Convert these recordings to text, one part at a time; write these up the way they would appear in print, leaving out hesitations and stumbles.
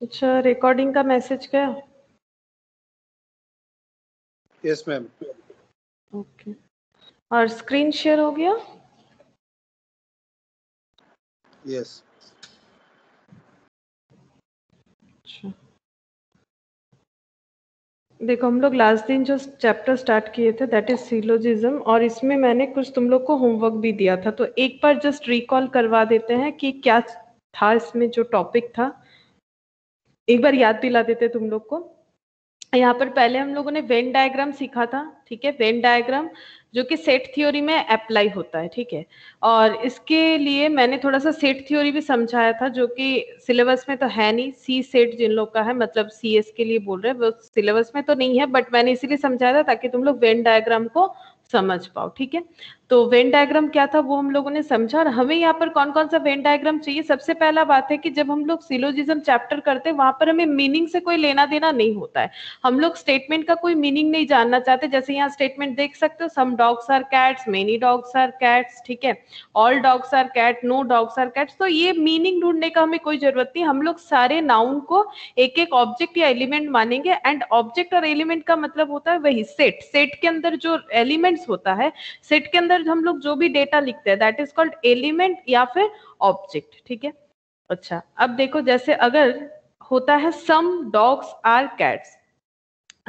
अच्छा, रिकॉर्डिंग का मैसेज गया? Yes ma'am. ओके, और स्क्रीन शेयर हो गया? यस। अच्छा, देखो हम लोग लास्ट दिन जो चैप्टर स्टार्ट किए थे दैट इज सिलोजिज्म, और इसमें मैंने कुछ तुम लोग को होमवर्क भी दिया था, तो एक बार जस्ट रिकॉल करवा देते हैं कि क्या था इसमें जो टॉपिक था, एक बार याद दिला देते तुम लोग को। यहाँ पर पहले हम लोगों ने वेन डायग्राम सीखा था, ठीक है, वेन डायग्राम जो कि सेट थ्योरी में अप्लाई होता है, ठीक है। और इसके लिए मैंने थोड़ा सा सेट थ्योरी भी समझाया था, जो कि सिलेबस में तो है नहीं, सी सेट जिन लोग का है, मतलब सीएस के लिए बोल रहे हैं, वो सिलेबस में तो नहीं है, बट मैंने इसीलिए समझाया था ताकि तुम लोग वेन डायग्राम को समझ पाओ, ठीक है। तो वेन डायग्राम क्या था वो हम लोगों ने समझा, और हमें यहाँ पर कौन कौन सा वेन डायग्राम चाहिए। सबसे पहला बात है कि जब हम लोग सिलोजिज्म चैप्टर करते हैं वहां पर हमें मीनिंग से कोई लेना देना नहीं होता है, हम लोग स्टेटमेंट का कोई मीनिंग नहीं जानना चाहते। जैसे यहाँ स्टेटमेंट देख सकते हो, some dogs are cats, many dogs are cats, ठीक है, all dogs are cat, no dogs are cats, तो ये मीनिंग ढूंढने का हमें कोई जरूरत नहीं, हम लोग सारे नाउन को एक एक ऑब्जेक्ट या एलिमेंट मानेंगे। एंड ऑब्जेक्ट और एलिमेंट का मतलब होता है वही सेट, सेट के अंदर जो एलिमेंट्स होता है, सेट के अंदर हम लोग जो भी डेटा लिखते हैं दैट इज कॉल्ड एलिमेंट या फिर ऑब्जेक्ट, ठीक है। अच्छा, अब देखो जैसे अगर होता है सम डॉग्स आर कैट्स,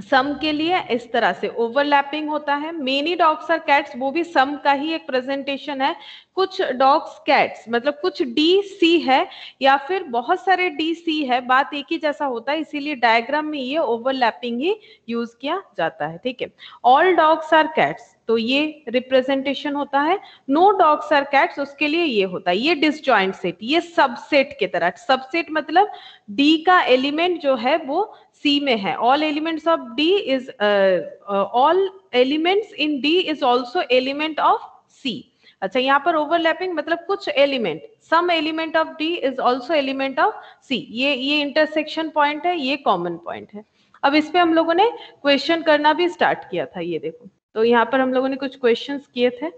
सम के लिए इस तरह से ओवरलैपिंग होता है, मेनी डॉग्स आर कैट्स वो भी सम का ही एक प्रेजेंटेशन है, कुछ डॉग्स कैट्स मतलब कुछ डी सी है या फिर बहुत सारे डी सी है, बात एक ही जैसा होता है, इसीलिए डायग्राम में ये ओवरलैपिंग ही यूज किया जाता है, ठीक है। ऑल डॉग्स आर कैट्स तो ये रिप्रेजेंटेशन होता है, नो डॉग्स आर कैट्स उसके लिए ये होता है, ये डिसजॉइंट सेट, ये सबसेट के तरह, सबसेट मतलब डी का एलिमेंट जो है वो सी में है, all elements of D is all elements in D is also element of C. अच्छा, यहाँ पर ओवरलैपिंग मतलब कुछ element, some element of D is also element of C, ये इंटरसेक्शन पॉइंट है, ये कॉमन पॉइंट है। अब इस पे हम लोगों ने क्वेश्चन करना भी स्टार्ट किया था, ये देखो, तो यहाँ पर हम लोगों ने कुछ क्वेश्चंस किए थे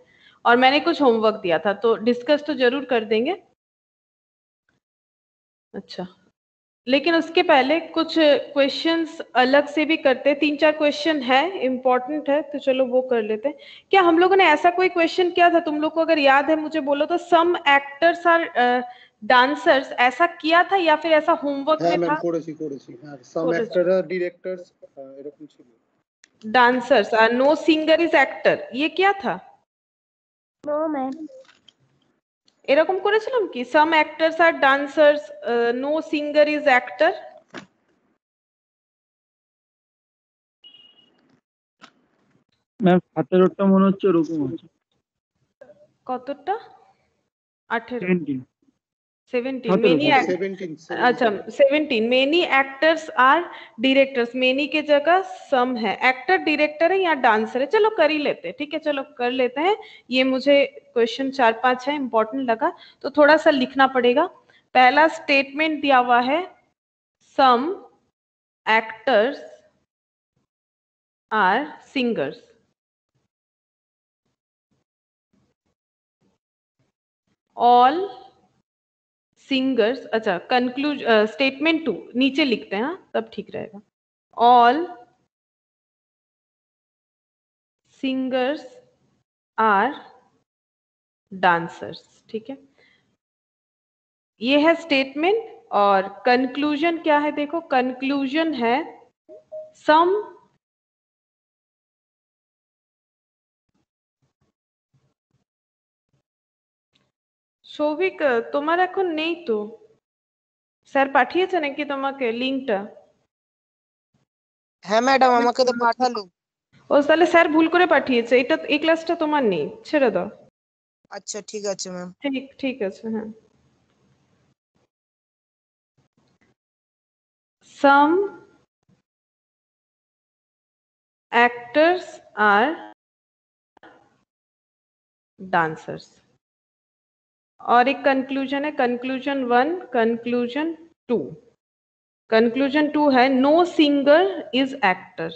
और मैंने कुछ होमवर्क दिया था, तो डिस्कस तो जरूर कर देंगे। अच्छा, लेकिन उसके पहले कुछ क्वेश्चंस अलग से भी करते हैं, तीन चार क्वेश्चन है इंपॉर्टेंट है, तो चलो वो कर लेते हैं। क्या हम लोगों ने ऐसा कोई क्वेश्चन किया था, तुम लोग को अगर याद है मुझे बोलो तो, सम एक्टर्स आर डांसर्स, ऐसा किया था या फिर ऐसा होमवर्क में था? हाँ, सम एक्टर डायरेक्टर्स এরকম ছিল। Dancers are no singer is actor, ये क्या था? No ma'am. এরকম করেছিলাম কি, some actors are dancers, no singer is actor? Ma'am 17টা মনে হচ্ছে এরকম আছে। কতটা? 18 17 17 17 मेनी 17 अच्छा 17 many actors are directors, many के जगह सम है, एक्टर डायरेक्टर है या डांसर है, चलो कर ही लेते हैं, ठीक है, चलो कर लेते हैं। ये मुझे क्वेश्चन 4-5 है, इंपॉर्टेंट लगा तो थोड़ा सा लिखना पड़ेगा। पहला स्टेटमेंट दिया हुआ है, some actors are singers, all singers, अच्छा कंक्लूज स्टेटमेंट 2 नीचे लिखते हैं, हाँ तब ठीक रहेगा, ऑल सिंगर्स आर डांसर्स, ठीक है, ये है स्टेटमेंट। और कंक्लूजन क्या है, देखो कंक्लूजन है सम সৌভিক তোমার এখন নেই তো, স্যার পাঠিয়েছে নাকি তোমাকে লিংকটা? হ্যাঁ ম্যাডাম আমাকে তো পাঠালো। ও তাহলে স্যার ভুল করে পাঠিয়েছে, এটা এই ক্লাসটা তোমার নেই, ছেড়ে দাও। আচ্ছা ঠিক আছে ম্যাম। ঠিক ঠিক আছে, হ্যাঁ। some actors are dancers, और एक कंक्लूजन है, कंक्लूजन 1 कंक्लूजन 2, कंक्लूजन 2 है no singer is actor,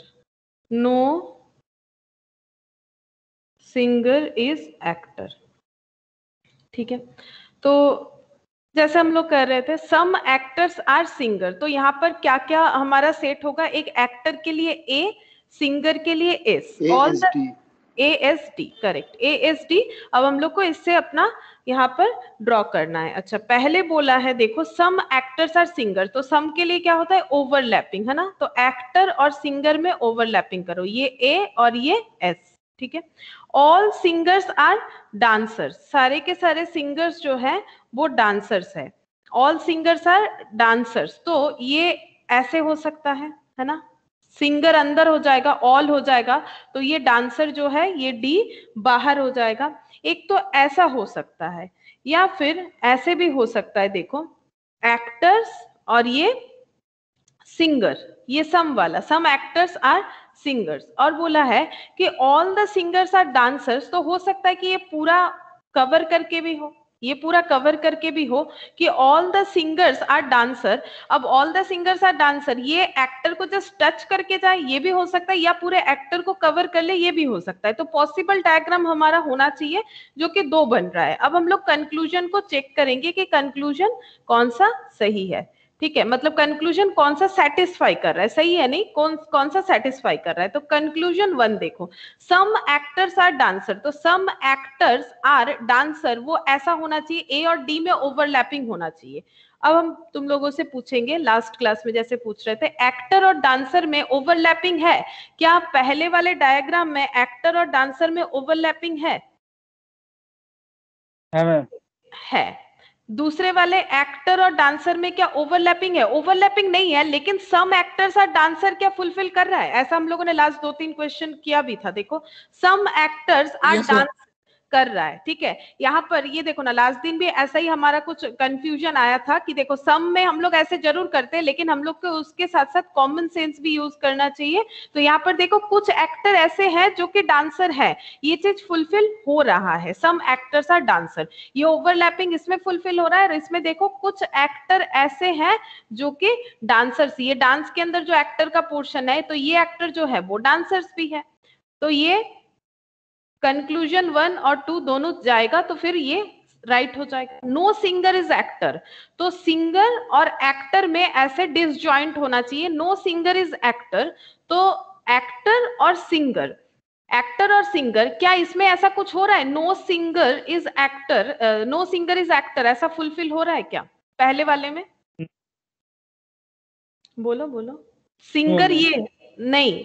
no singer is actor, ठीक है। तो जैसे हम लोग कर रहे थे सम एक्टर्स आर सिंगर, तो यहाँ पर क्या क्या हमारा सेट होगा, एक एक्टर के लिए ए, सिंगर के लिए S, all the ASD, correct, ASD। अब हम लोग को इससे अपना यहाँ पर ड्रॉ करना है। अच्छा, पहले बोला है देखो सम एक्टर्स आर सिंगर, तो सम के लिए क्या होता है, ओवरलैपिंग, है ना, तो एक्टर और सिंगर में ओवरलैपिंग करो, ये ए और ये एस, ठीक है। ऑल सिंगर्स आर डांसर्स, सारे के सारे सिंगर्स जो है वो डांसर्स है, ऑल सिंगर्स आर डांसर्स, तो ये ऐसे हो सकता है ना, सिंगर अंदर हो जाएगा, ऑल हो जाएगा, तो ये डांसर जो है ये डी बाहर हो जाएगा। एक तो ऐसा हो सकता है, या फिर ऐसे भी हो सकता है, देखो एक्टर्स और ये सिंगर, ये सम वाला, सम एक्टर्स आर सिंगर्स, और बोला है कि all the singers are dancers, तो हो सकता है कि ये पूरा कवर करके भी हो, ये पूरा कवर करके भी हो कि all the singers are dancer. अब all the singers are dancer ये एक्टर को जस्ट टच करके जाए, ये भी हो सकता है, या पूरे एक्टर को कवर कर ले, ये भी हो सकता है। तो पॉसिबल डायग्राम हमारा होना चाहिए जो कि 2 बन रहा है। अब हम लोग कंक्लूजन को चेक करेंगे कि कंक्लूजन कौन सा सही है, ठीक है, मतलब कंक्लूजन कौन सा सेटिस्फाई कर रहा है, सही है नहीं, कौन सा सेटिस्फाई कर रहा है। तो कंक्लूजन 1 देखो, सम एक्टर्स आर डांसर, तो सम एक्टर्स आर डांसर वो ऐसा होना चाहिए, ए और डी में ओवरलैपिंग होना चाहिए। अब हम तुम लोगों से पूछेंगे, लास्ट क्लास में जैसे पूछ रहे थे, एक्टर और डांसर में ओवरलैपिंग है क्या? पहले वाले डायग्राम में एक्टर और डांसर में ओवरलैपिंग है? है। दूसरे वाले एक्टर और डांसर में क्या ओवरलैपिंग है? ओवरलैपिंग नहीं है, लेकिन सम एक्टर्स और डांसर क्या फुलफिल कर रहा है? ऐसा हम लोगों ने लास्ट 2-3 क्वेश्चन किया भी था, देखो सम एक्टर्स आर डांस कर रहा है, ठीक है। यहाँ पर ये देखो ना, लास्ट दिन भी ऐसा ही हमारा कुछ कंफ्यूजन आया था कि देखो सम में हम लोग ऐसे जरूर करते हैं, लेकिन हम लोग को उसके साथ साथ कॉमन सेंस भी यूज करना चाहिए। तो यहाँ पर देखो कुछ एक्टर ऐसे हैं जो कि डांसर है, ये चीज फुलफिल हो रहा है, सम एक्टर्स आर डांसर, ये ओवरलैपिंग इसमें फुलफिल हो रहा है। और इसमें देखो कुछ एक्टर ऐसे हैं जो कि डांसर्स, ये डांस के अंदर जो एक्टर का पोर्शन है, तो ये एक्टर जो है वो डांसर्स भी है। तो ये कंक्लूजन 1 और 2 दोनों जाएगा, तो फिर ये राइट हो जाएगा। नो सिंगर इज एक्टर, तो सिंगर और एक्टर में ऐसे डिसजॉइंट होना चाहिए, नो सिंगर इज एक्टर, तो एक्टर और सिंगर, एक्टर और सिंगर, क्या इसमें ऐसा कुछ हो रहा है? No singer is actor, no singer is actor, ऐसा फुलफिल हो रहा है क्या पहले वाले में? बोलो बोलो। सिंगर ये नहीं,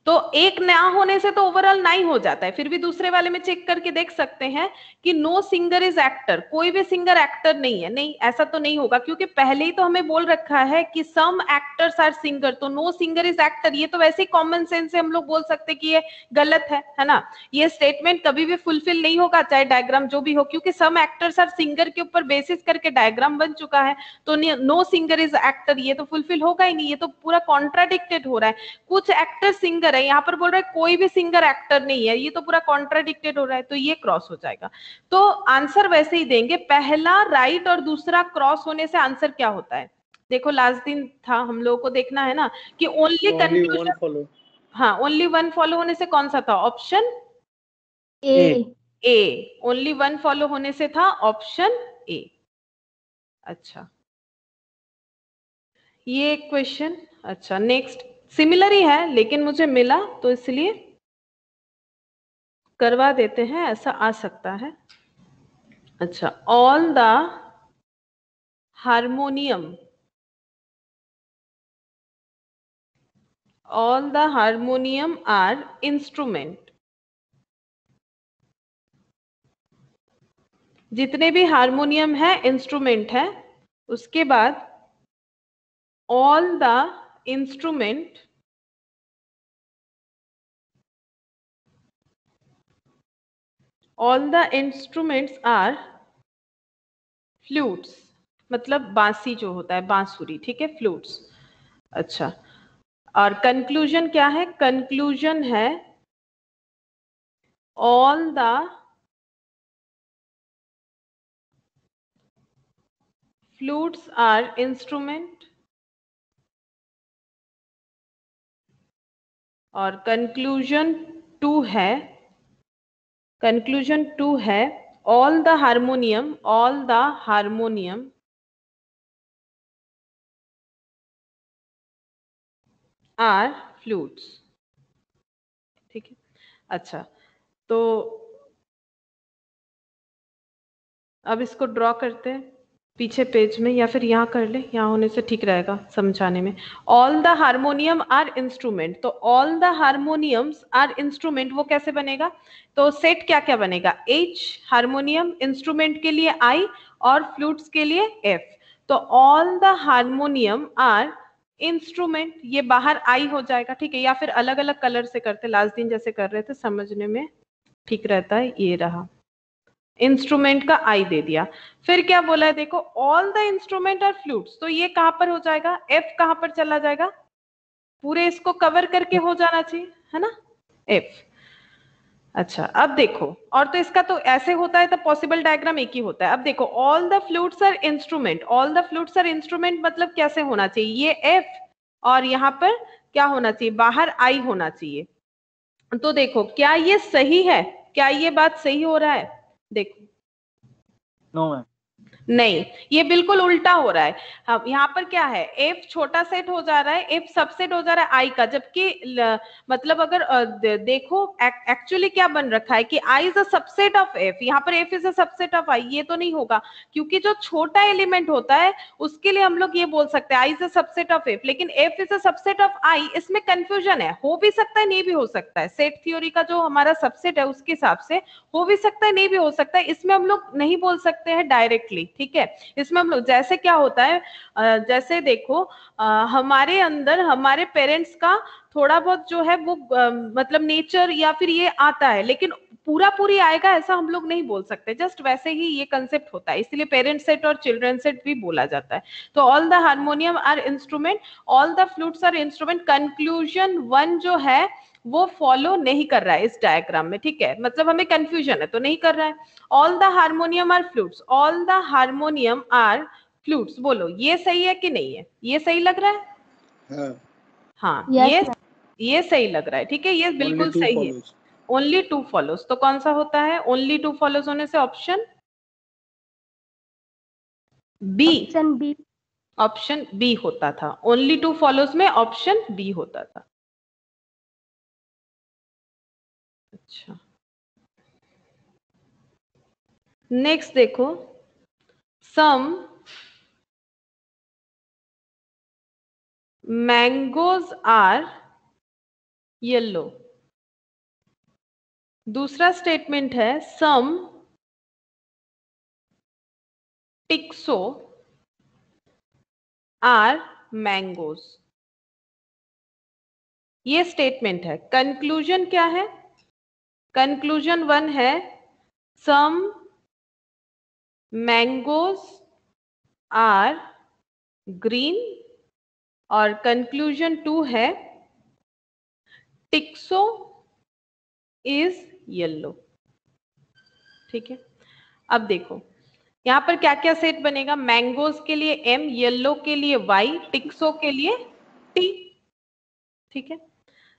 तो एक ना होने से तो ओवरऑल नहीं हो जाता है, फिर भी दूसरे वाले में चेक करके देख सकते हैं कि नो सिंगर इज एक्टर, कोई भी सिंगर एक्टर नहीं है, नहीं ऐसा तो नहीं होगा, क्योंकि पहले ही तो हमें बोल रखा है कि सम एक्टर्स आर सिंगर, तो नो सिंगर इज एक्टर, ये तो वैसे ही कॉमन सेंस से हम लोग बोल सकते कि ये गलत है ना। ये स्टेटमेंट कभी भी फुलफिल नहीं होगा, चाहे डायग्राम जो भी हो, क्योंकि सम एक्टर्स आर सिंगर के ऊपर बेसिस करके डायग्राम बन चुका है, तो नो सिंगर इज एक्टर ये तो फुलफिल होगा ही नहीं, ये तो पूरा कॉन्ट्राडिक्टेड हो रहा है। कुछ एक्टर सिंगर है, यहाँ पर बोल रहा है कोई भी सिंगर एक्टर नहीं है, ये तो पूरा कॉन्ट्राडिक्टेड हो रहा है, तो ये क्रॉस हो जाएगा। तो आंसर वैसे ही देंगे, पहला राइट और दूसरा क्रॉस होने से आंसर क्या होता है? देखो लास्ट दिन था, हम लोगों को देखना है ना कि ओनली कंक्लूजन, हाँ ओनली 1 फॉलो होने से कौन सा था? ऑप्शन ए, ओनली 1 फॉलो होने से था ऑप्शन ए। अच्छा, ये एक क्वेश्चन। अच्छा, नेक्स्ट सिमिलर ही है लेकिन मुझे मिला तो इसलिए करवा देते हैं, ऐसा आ सकता है। अच्छा, all the harmonium, all the harmonium are instrument, जितने भी हारमोनियम है इंस्ट्रूमेंट है। उसके बाद all the instrument all the instruments are flutes, मतलब बांसी जो होता है, बांसुरी, ठीक है, फ्लूट्स। अच्छा, और कंक्लूजन क्या है? कंक्लूजन है all the flutes are instrument, और कंक्लूजन 2 है, कंक्लूजन 2 है all the harmonium are fluids. ठीक है, अच्छा तो अब इसको ड्रॉ करते हैं पीछे पेज में, या फिर यहाँ कर ले, यहाँ होने से ठीक रहेगा समझाने में। All the harmonium are instrument, तो all the harmoniums are instrument वो कैसे बनेगा? तो सेट क्या क्या बनेगा? H हारमोनियम, इंस्ट्रूमेंट के लिए I और फ्लूट्स के लिए F। तो all the harmonium are instrument, ये बाहर I हो जाएगा, ठीक है, या फिर अलग अलग कलर से करते, लास्ट दिन जैसे कर रहे थे, समझने में ठीक रहता है। ये रहा इंस्ट्रूमेंट का आई दे दिया। फिर क्या बोला है देखो, all the instrument are flutes, तो ये कहां पर हो जाएगा? एफ कहां पर चला जाएगा? पूरे इसको कवर करके हो जाना चाहिए, है ना, एफ। अच्छा अब देखो, और तो इसका तो ऐसे होता है, तो पॉसिबल डायग्राम एक ही होता है। अब देखो, all the flutes are instrument, all the flutes are instrument मतलब कैसे होना चाहिए? ये एफ और यहाँ पर क्या होना चाहिए? बाहर आई होना चाहिए। तो देखो क्या ये सही है? क्या ये बात सही हो रहा है? देखो नो मैम, नहीं, ये बिल्कुल उल्टा हो रहा है। हम यहाँ पर क्या है, एफ छोटा सेट हो जा रहा है, एफ सबसेट हो जा रहा है आई का, जबकि मतलब अगर देखो एक्चुअली क्या बन रखा है कि I is a subset of F, यहाँ पर F is a subset of I. ये तो नहीं होगा, क्योंकि जो छोटा एलिमेंट होता है उसके लिए हम लोग ये बोल सकते हैं I is a subset of F, लेकिन F is a subset of I, इसमें कंफ्यूजन है। हो भी सकता है, नहीं भी हो सकता है, सेट थ्योरी का जो हमारा सबसेट है उसके हिसाब से हो भी सकता है, नहीं भी हो सकता है, इसमें हम लोग नहीं बोल सकते हैं डायरेक्टली। ठीक है, इसमें हम लोग जैसे क्या होता है, जैसे देखो हमारे अंदर हमारे पेरेंट्स का थोड़ा बहुत जो है वो मतलब नेचर या फिर ये आता है, लेकिन पूरा पूरी आएगा ऐसा हम लोग नहीं बोल सकते। जस्ट वैसे ही ये कंसेप्ट होता है, इसलिए पेरेंट सेट और चिल्ड्रन सेट भी बोला जाता है। तो all the harmonium are instrument, all the flutes are instrument. Conclusion 1 जो है वो फॉलो नहीं कर रहा है इस डायग्राम में, ठीक है, मतलब हमें कंफ्यूजन है तो नहीं कर रहा है। All the harmonium are flutes, all the harmonium are flutes, बोलो ये सही है कि नहीं है? ये सही लग रहा है? हाँ Yes, ये सही लग रहा है, ठीक है, ये बिल्कुल सही है। ओनली 2 फॉलोज, तो कौन सा होता है? ओनली 2 फॉलोज होने से option B, option B. Option B होता था। ओनली 2 फॉलोज में ऑप्शन बी होता था। अच्छा नेक्स्ट देखो, सम मैंगोज आर येलो। दूसरा स्टेटमेंट है सम टिक्सो आर मैंगोज। ये स्टेटमेंट है। कंक्लूजन क्या है? कंक्लूजन 1 है सम मैंगोज आर ग्रीन, और कंक्लूजन 2 है टिक्सो इज येलो। ठीक है, अब देखो यहां पर क्या क्या सेट बनेगा? मैंगोज के लिए एम, येलो के लिए वाई, टिक्सो के लिए टी। ठीक है,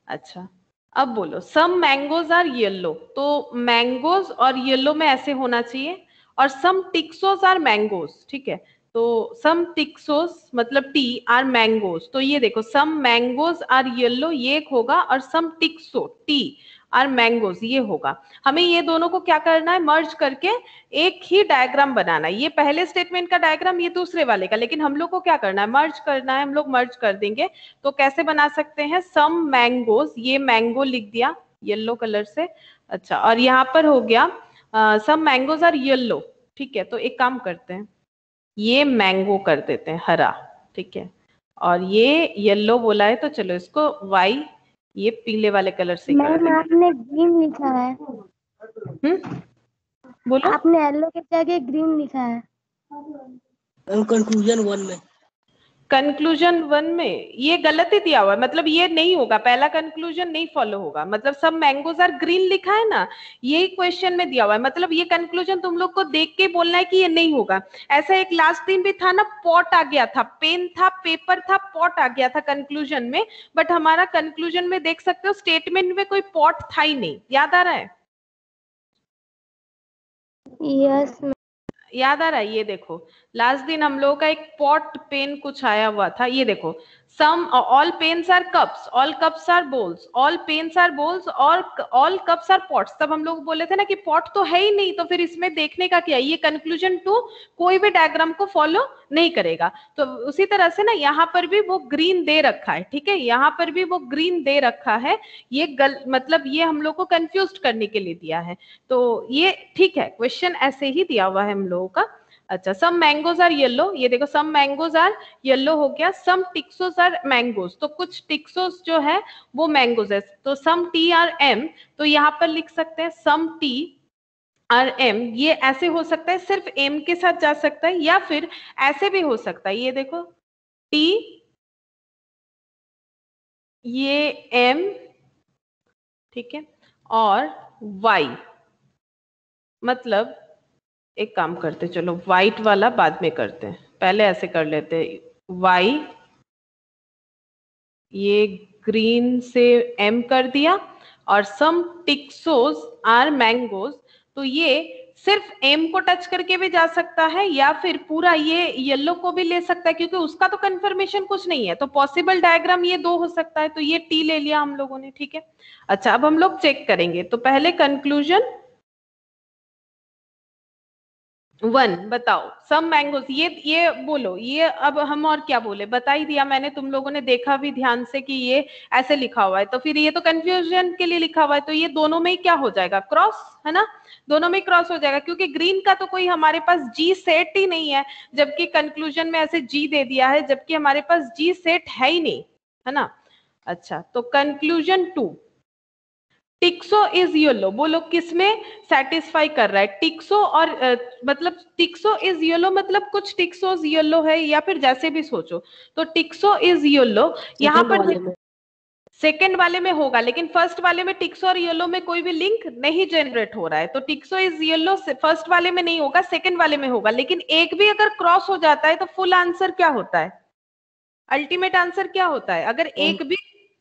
अच्छा अब बोलो सम मैंगोज आर येलो, तो मैंगोज और येलो में ऐसे होना चाहिए, और सम टिक्सोज आर मैंगोज। ठीक है, तो सम टिक्सोस मतलब टी आर मैंगोज, तो ये देखो सम मैंगोज आर येलो ये एक होगा, और सम टिक्सो टी आर मैंगोज ये होगा। हमें ये दोनों को क्या करना है? मर्ज करके एक ही डायग्राम बनाना है। ये पहले स्टेटमेंट का डायग्राम, ये दूसरे वाले का, लेकिन हम लोग को क्या करना है? मर्ज करना है। हम लोग मर्ज कर देंगे तो कैसे बना सकते हैं? सम मैंगोज, ये मैंगो लिख दिया येलो कलर से। अच्छा, और यहाँ पर हो गया सम मैंगोज आर येलो। ठीक है, तो एक काम करते हैं, ये मैंगो कर देते हैं हरा, ठीक है, और ये येलो बोला है तो चलो इसको वाई, ये पीले वाले कलर से कर मैम देते आपने ग्रीन लिखा है, हैं। बोलो, आपने येलो के जगह ग्रीन लिखा है। कंक्लूजन 1 में कंक्लूजन 1 में ये गलत ही दिया हुआ है, मतलब ये नहीं होगा, पहला कंक्लूजन नहीं फॉलो होगा। मतलब सब मैंगोज आर ग्रीन लिखा है ना, यही क्वेश्चन में दिया हुआ है, मतलब ये कंक्लूजन तुम लोग को देख के बोलना है कि ये नहीं होगा। ऐसा एक लास्ट दिन भी था ना, पॉट आ गया था, पेन था, पेपर था, पॉट आ गया था कंक्लूजन में, बट हमारा कंक्लूजन में देख सकते हो स्टेटमेंट में कोई पॉट था ही नहीं। याद आ रहा है? यस याद आ रहा है? ये देखो लास्ट दिन हम लोगों का एक पॉट पेन कुछ आया हुआ था, ये देखो some all pens are cups, all cups are bowls, all pens are bowls और all cups are pots। तब हम लोग बोले थे ना कि pot तो है ही नहीं, तो फिर इसमें देखने का क्या, ये conclusion टू कोई भी डायग्राम को फॉलो नहीं करेगा। तो उसी तरह से ना यहाँ पर भी वो ग्रीन दे रखा है, ठीक है, यहाँ पर भी वो ग्रीन दे रखा है, ये मतलब ये हम लोग को कंफ्यूज करने के लिए दिया है। तो ये ठीक है, क्वेश्चन ऐसे ही दिया हुआ है हम लोगों का। अच्छा, सम मैंगोज आर येलो, ये देखो सम मैंगोज आर येलो हो गया, सम टिक्सोस आर मैंगोज, तो कुछ टिक्सोस जो है वो मैंगोज है, तो सम टी आर एम, तो यहाँ पर लिख सकते हैं सम टी आर एम, ये ऐसे हो सकता है, सिर्फ एम के साथ जा सकता है, या फिर ऐसे भी हो सकता है, ये देखो टी ये एम, ठीक है, और वाई, मतलब एक काम करते, चलो व्हाइट वाला बाद में करते हैं, पहले ऐसे कर लेते हैं, वाई ये ग्रीन से एम कर दिया, और सम टिक्सोस आर मैंगोज, तो ये सिर्फ एम को टच करके भी जा सकता है, या फिर पूरा ये येलो को भी ले सकता है, क्योंकि उसका तो कंफर्मेशन कुछ नहीं है, तो पॉसिबल डायग्राम ये दो हो सकता है, तो ये टी ले लिया हम लोगों ने, ठीक है। अच्छा, अब हम लोग चेक करेंगे, तो पहले कंक्लूजन 1 बताओ, सम मैंगोज, ये बोलो, ये अब हम और क्या बोले, बता ही दिया मैंने, तुम लोगों ने देखा भी ध्यान से कि ये ऐसे लिखा हुआ है, तो फिर ये तो कंफ्यूजन के लिए लिखा हुआ है, तो ये दोनों में ही क्या हो जाएगा, क्रॉस, है ना, दोनों में क्रॉस हो जाएगा, क्योंकि ग्रीन का तो कोई हमारे पास जी सेट ही नहीं है, जबकि कंक्लूजन में ऐसे जी दे दिया है, जबकि हमारे पास जी सेट है ही नहीं, है ना। अच्छा, तो कंक्लूजन 2, टिक्सो इज येलो, बोलो किसमें सेटिस्फाई कर रहा है, टिक्सो और मतलब टिक्सो इज येलो मतलब कुछ टिक्सोज येलो है, या फिर जैसे भी सोचो, तो टिक्सो इज येलो यहाँ पर सेकंड वाले में होगा, लेकिन फर्स्ट वाले में टिक्सो और येलो में कोई भी लिंक नहीं जनरेट हो रहा है, तो टिक्सो इज येलो फर्स्ट वाले में नहीं होगा, सेकंड वाले में होगा, लेकिन एक भी अगर क्रॉस हो जाता है तो फुल आंसर क्या होता है, अल्टीमेट आंसर क्या होता है, अगर एक भी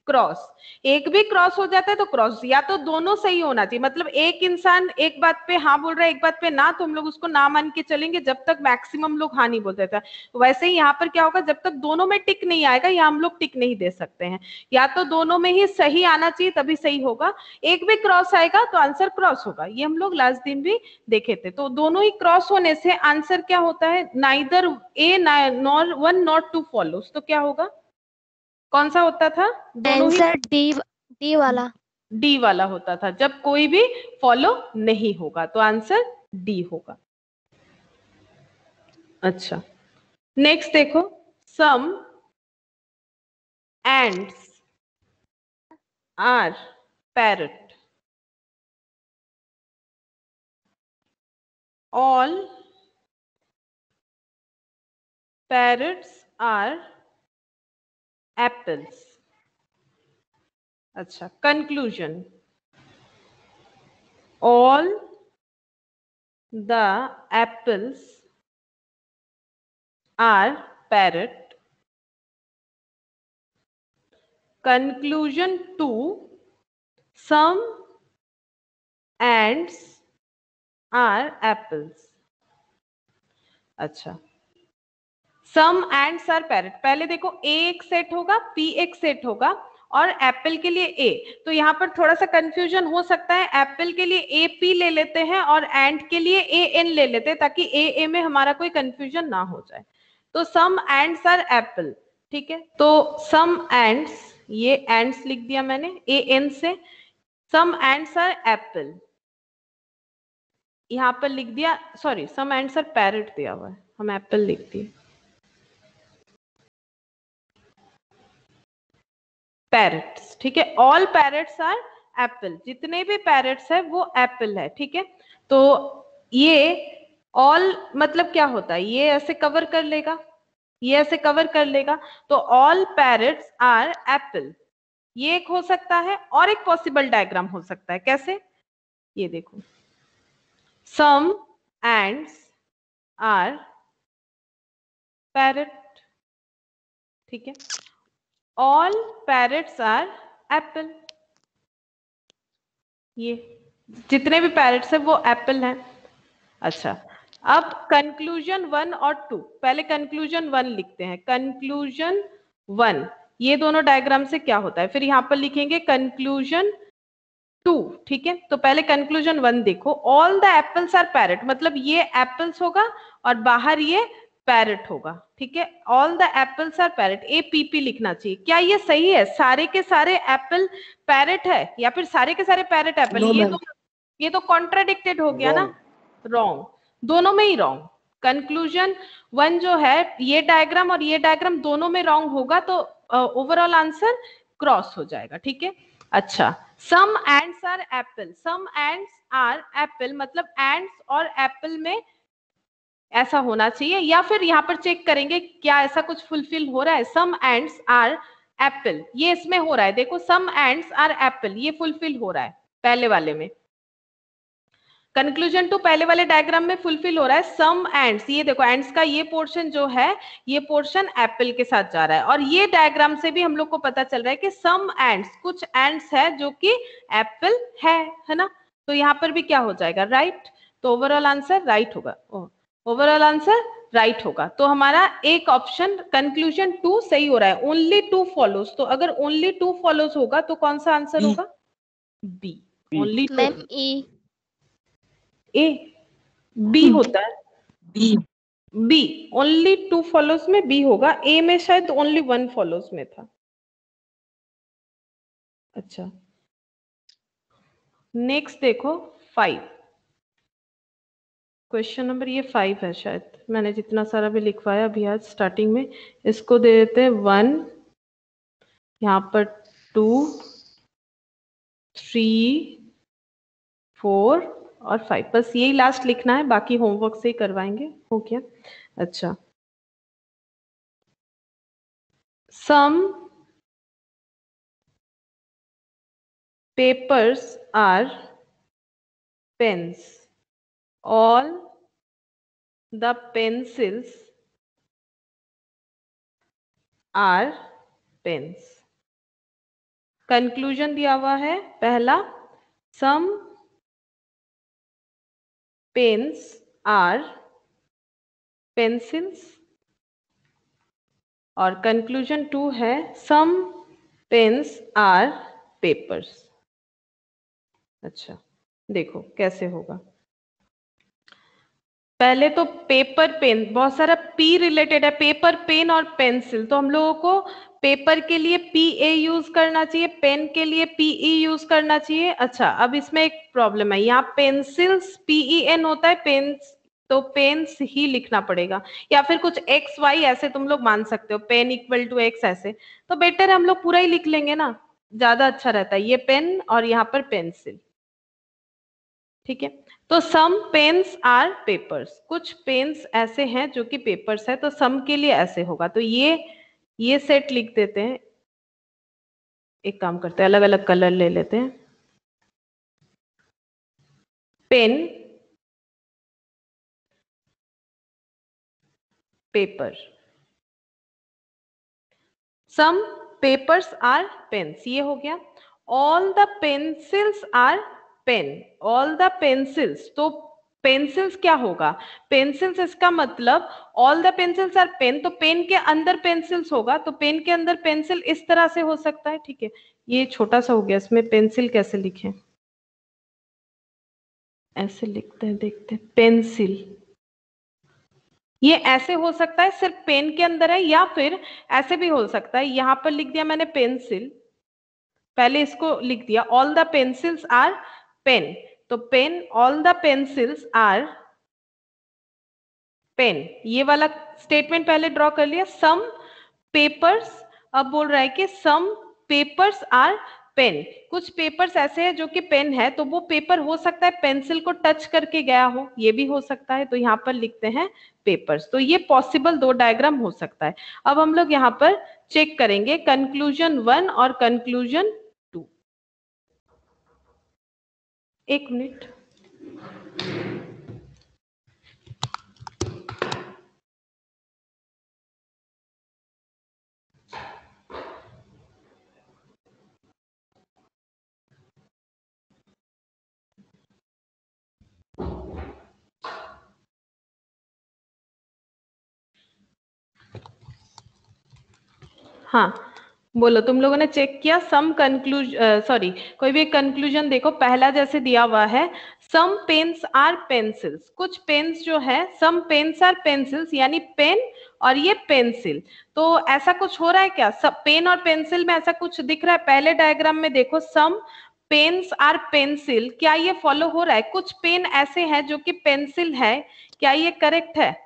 क्रॉस हो जाता है तो क्रॉस, या तो दोनों सही होना चाहिए, मतलब एक इंसान एक बात पे हाँ बोल रहा है एक बात पे ना, तो हम लोग उसको ना मान के चलेंगे, जब तक मैक्सिमम लोग हाँ नहीं बोलते थे। वैसे ही यहाँ पर क्या होगा, जब तक दोनों में टिक नहीं आएगा, या हम लोग टिक नहीं दे सकते हैं, या तो दोनों में ही सही आना चाहिए तभी सही होगा, एक भी क्रॉस आएगा तो आंसर क्रॉस होगा, ये हम लोग लास्ट दिन भी देखे थे। तो दोनों ही क्रॉस होने से आंसर क्या होता है, neither A nor one not two follows, तो क्या होगा, कौन सा होता था, आंसर डी वाला, डी वाला होता था, जब कोई भी फॉलो नहीं होगा तो आंसर डी होगा। अच्छा, नेक्स्ट देखो, some ends are parrot, all parrots are apples. अच्छा, conclusion, all the apples are parrot. Conclusion 2, some ends are apples. अच्छा, सम एंड्स आर पैरट, पहले देखो ए एक सेट होगा, पी एक सेट होगा, और एप्पल के लिए ए, तो यहाँ पर थोड़ा सा कंफ्यूजन हो सकता है, एप्पल के लिए ए पी ले लेते हैं और एंड के लिए ए एन ले लेते हैं, ताकि ए में हमारा कोई कंफ्यूजन ना हो जाए। तो सम एंड्स आर एप्पल, ठीक है, तो सम एंड्स, ये एंड्स लिख दिया मैंने ए एन से, सम एंड्स आर एप्पल, यहाँ पर लिख दिया, sorry some ends are parrot दिया हुआ है, हम एप्पल लिख दिए, पैरट्स, ठीक है, ऑल पैरट्स आर एप्पल, जितने भी पैरट्स है वो एप्पल है, ठीक है। तो ये ऑल मतलब क्या होता है, ये ऐसे कवर कर लेगा, ये ऐसे कवर कर लेगा, तो ऑल पैरट्स आर एप्पल, ये एक हो सकता है, और एक पॉसिबल डायग्राम हो सकता है, कैसे, ये देखो, सम एंड्स आर पैरट, ठीक है, ऑल पैरट्स आर एप्पल, ये जितने भी पैरट्स है वो एप्पल हैं। अच्छा, अब कंक्लूजन 1 और 2, पहले कंक्लूजन 1 लिखते हैं, कंक्लूजन 1, ये दोनों डायग्राम से क्या होता है। फिर यहाँ पर लिखेंगे कंक्लूजन 2, ठीक है। तो पहले कंक्लूजन 1 देखो, all the apples are parrot, मतलब ये एप्पल्स होगा और बाहर ये पैरेट होगा, ठीक है। All the apples are parrot, APP लिखना चाहिए। क्या ये सही है, सारे के सारे एप्पल पैरेट है या फिर सारे के सारे पैरेट एप्पल? ये तो कॉन्ट्राडिक्टेड हो गया ना, रॉन्ग, दोनों में ही रॉन्ग। कंक्लूजन 1 जो है, ये डायग्राम और ये डायग्राम दोनों में रॉन्ग होगा, तो ओवरऑल आंसर क्रॉस हो जाएगा, ठीक है। अच्छा, some ends are apple, some ends are apple मतलब एंड्स और एप्पल में ऐसा होना चाहिए, या फिर यहाँ पर चेक करेंगे क्या ऐसा कुछ फुलफिल हो रहा है। सम एंड्स आर एप्पल, ये इसमें हो रहा है, देखो सम एंड्स आर एप्पल, ये फुलफिल हो रहा है पहले वाले में। कंक्लूजन 2 पहले वाले डायग्राम में फुलफिल हो रहा है। सम एंड्स, ये देखो एंड्स का ये पोर्शन जो है, ये पोर्शन एप्पल के साथ जा रहा है, और ये डायग्राम से भी हम लोग को पता चल रहा है कि सम एंड्स, कुछ एंड्स है जो कि एप्पल है ना। तो यहाँ पर भी क्या हो जाएगा, राइट। तो ओवरऑल आंसर राइट होगा, ओवरऑल आंसर राइट होगा। तो हमारा एक ऑप्शन कंक्लूजन 2 सही हो रहा है। ओनली 2 फॉलोज, तो अगर ओनली 2 फॉलोज होगा तो कौन सा आंसर होगा, बी, ओनली 2। मैम ई, ए, बी होता है, बी ओनली 2 फॉलोज में बी होगा, ए में शायद ओनली 1 फॉलोज में था। अच्छा, नेक्स्ट देखो 5, क्वेश्चन नंबर ये 5 है शायद, मैंने जितना सारा भी लिखवाया अभी आज स्टार्टिंग में, इसको दे देते हैं 1, यहाँ पर 2, 3, 4 और 5, बस यही लास्ट लिखना है, बाकी होमवर्क से ही करवाएंगे, हो गया। अच्छा, सम papers are pens, all the pencils are pens। Conclusion दिया हुआ है पहला, सम पेन्स आर पेंसिल्स, और कंक्लूजन 2 है सम पेन्स आर पेपर्स। अच्छा, देखो कैसे होगा। पहले तो पेपर पेन, बहुत सारा पी रिलेटेड है, पेपर पेन और पेंसिल, तो हम लोगों को पेपर के लिए PA यूज करना चाहिए, पेन के लिए PE यूज करना चाहिए। अच्छा, अब इसमें एक प्रॉब्लम है, यहाँ पेंसिल्स PEN होता है, पेन्स तो पेन्स ही लिखना पड़ेगा, या फिर कुछ XY ऐसे तुम लोग मान सकते हो, पेन इक्वल टू X ऐसे, तो बेटर है हम लोग पूरा ही लिख लेंगे ना, ज्यादा अच्छा रहता है, ये पेन और यहाँ पर पेंसिल, ठीक है। तो सम पेन्स आर पेपर्स, कुछ पेन्स ऐसे हैं जो कि पेपर्स है, तो सम के लिए ऐसे होगा, तो ये सेट लिख देते हैं। एक काम करते हैं, अलग अलग कलर ले लेते हैं। Pen, paper, some papers are pens, ये हो गया। All the pencils are pen, all the pencils, तो पेंसिल्स क्या होगा, पेंसिल्स इसका मतलब all the pencils are pen, तो पेन के अंदर पेंसिल्स होगा, तो पेन के अंदर पेंसिल इस तरह से हो सकता है, ठीक है। ये छोटा सा हो गया, इसमें पेंसिल कैसे लिखें, ऐसे लिखते हैं, देखते हैं, पेंसिल, ये ऐसे हो सकता है सिर्फ पेन के अंदर है, या फिर ऐसे भी हो सकता है, यहां पर लिख दिया मैंने पेंसिल, पहले इसको लिख दिया, all the pencils are pen, तो pen, all the pencils are pen, ये वाला स्टेटमेंट पहले ड्रॉ कर लिया। सम पेपर्स, अब बोल रहा है कि सम पेपर्स आर पेन, कुछ पेपर्स ऐसे हैं जो कि पेन है, तो वो पेपर हो सकता है पेंसिल को टच करके गया हो, ये भी हो सकता है, तो यहाँ पर लिखते हैं पेपर्स। तो ये पॉसिबल 2 डायग्राम हो सकता है। अब हम लोग यहाँ पर चेक करेंगे कंक्लूजन 1 और कंक्लूजन 2। एक मिनट, हाँ बोलो, तुम लोगों ने चेक किया? सम सॉरी, कोई भी कंक्लूजन देखो, पहला जैसे दिया हुआ है सम पेन्स आर पेंसिल्स, कुछ पेन्स जो है सम पेन्स आर पेंसिल्स यानी पेन और ये पेंसिल, तो ऐसा कुछ हो रहा है क्या? सब पेन और पेंसिल में ऐसा कुछ दिख रहा है? पहले डायग्राम में देखो सम पेन्स आर पेंसिल, क्या ये फॉलो हो रहा है? कुछ पेन ऐसे हैं जो कि पेंसिल है, क्या ये करेक्ट है?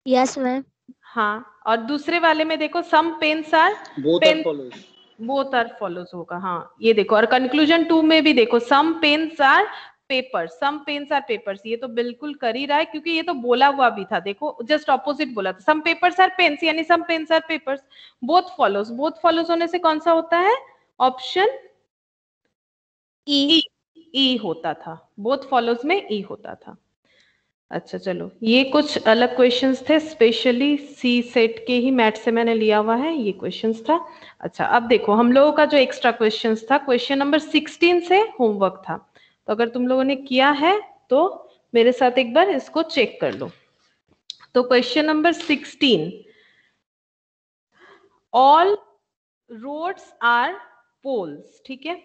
Yes ma'am. हाँ, और दूसरे वाले में देखो some pens are both are follows. Both are follows होगा। हाँ ये देखो, और कंक्लूजन 2 में भी देखो some pens are papers, some pens are papers, ये तो बिल्कुल कर ही रहा है क्योंकि ये तो बोला हुआ भी था, देखो जस्ट ऑपोजिट बोला था, सम पेपर्स आर पेन्स यानी some pens are papers, both follows, both follows होने से कौन सा होता है? Option E. ई होता था, बोथ फॉलोज में ई होता था। अच्छा चलो, ये कुछ अलग क्वेश्चंस थे, स्पेशली सी सेट के ही मैथ से मैंने लिया हुआ है, ये क्वेश्चंस था। अच्छा अब देखो हम लोगों का जो एक्स्ट्रा क्वेश्चंस था, क्वेश्चन नंबर 16 से होमवर्क था, तो अगर तुम लोगों ने किया है तो मेरे साथ एक बार इसको चेक कर लो। तो question number 16, all roads are poles, ठीक है,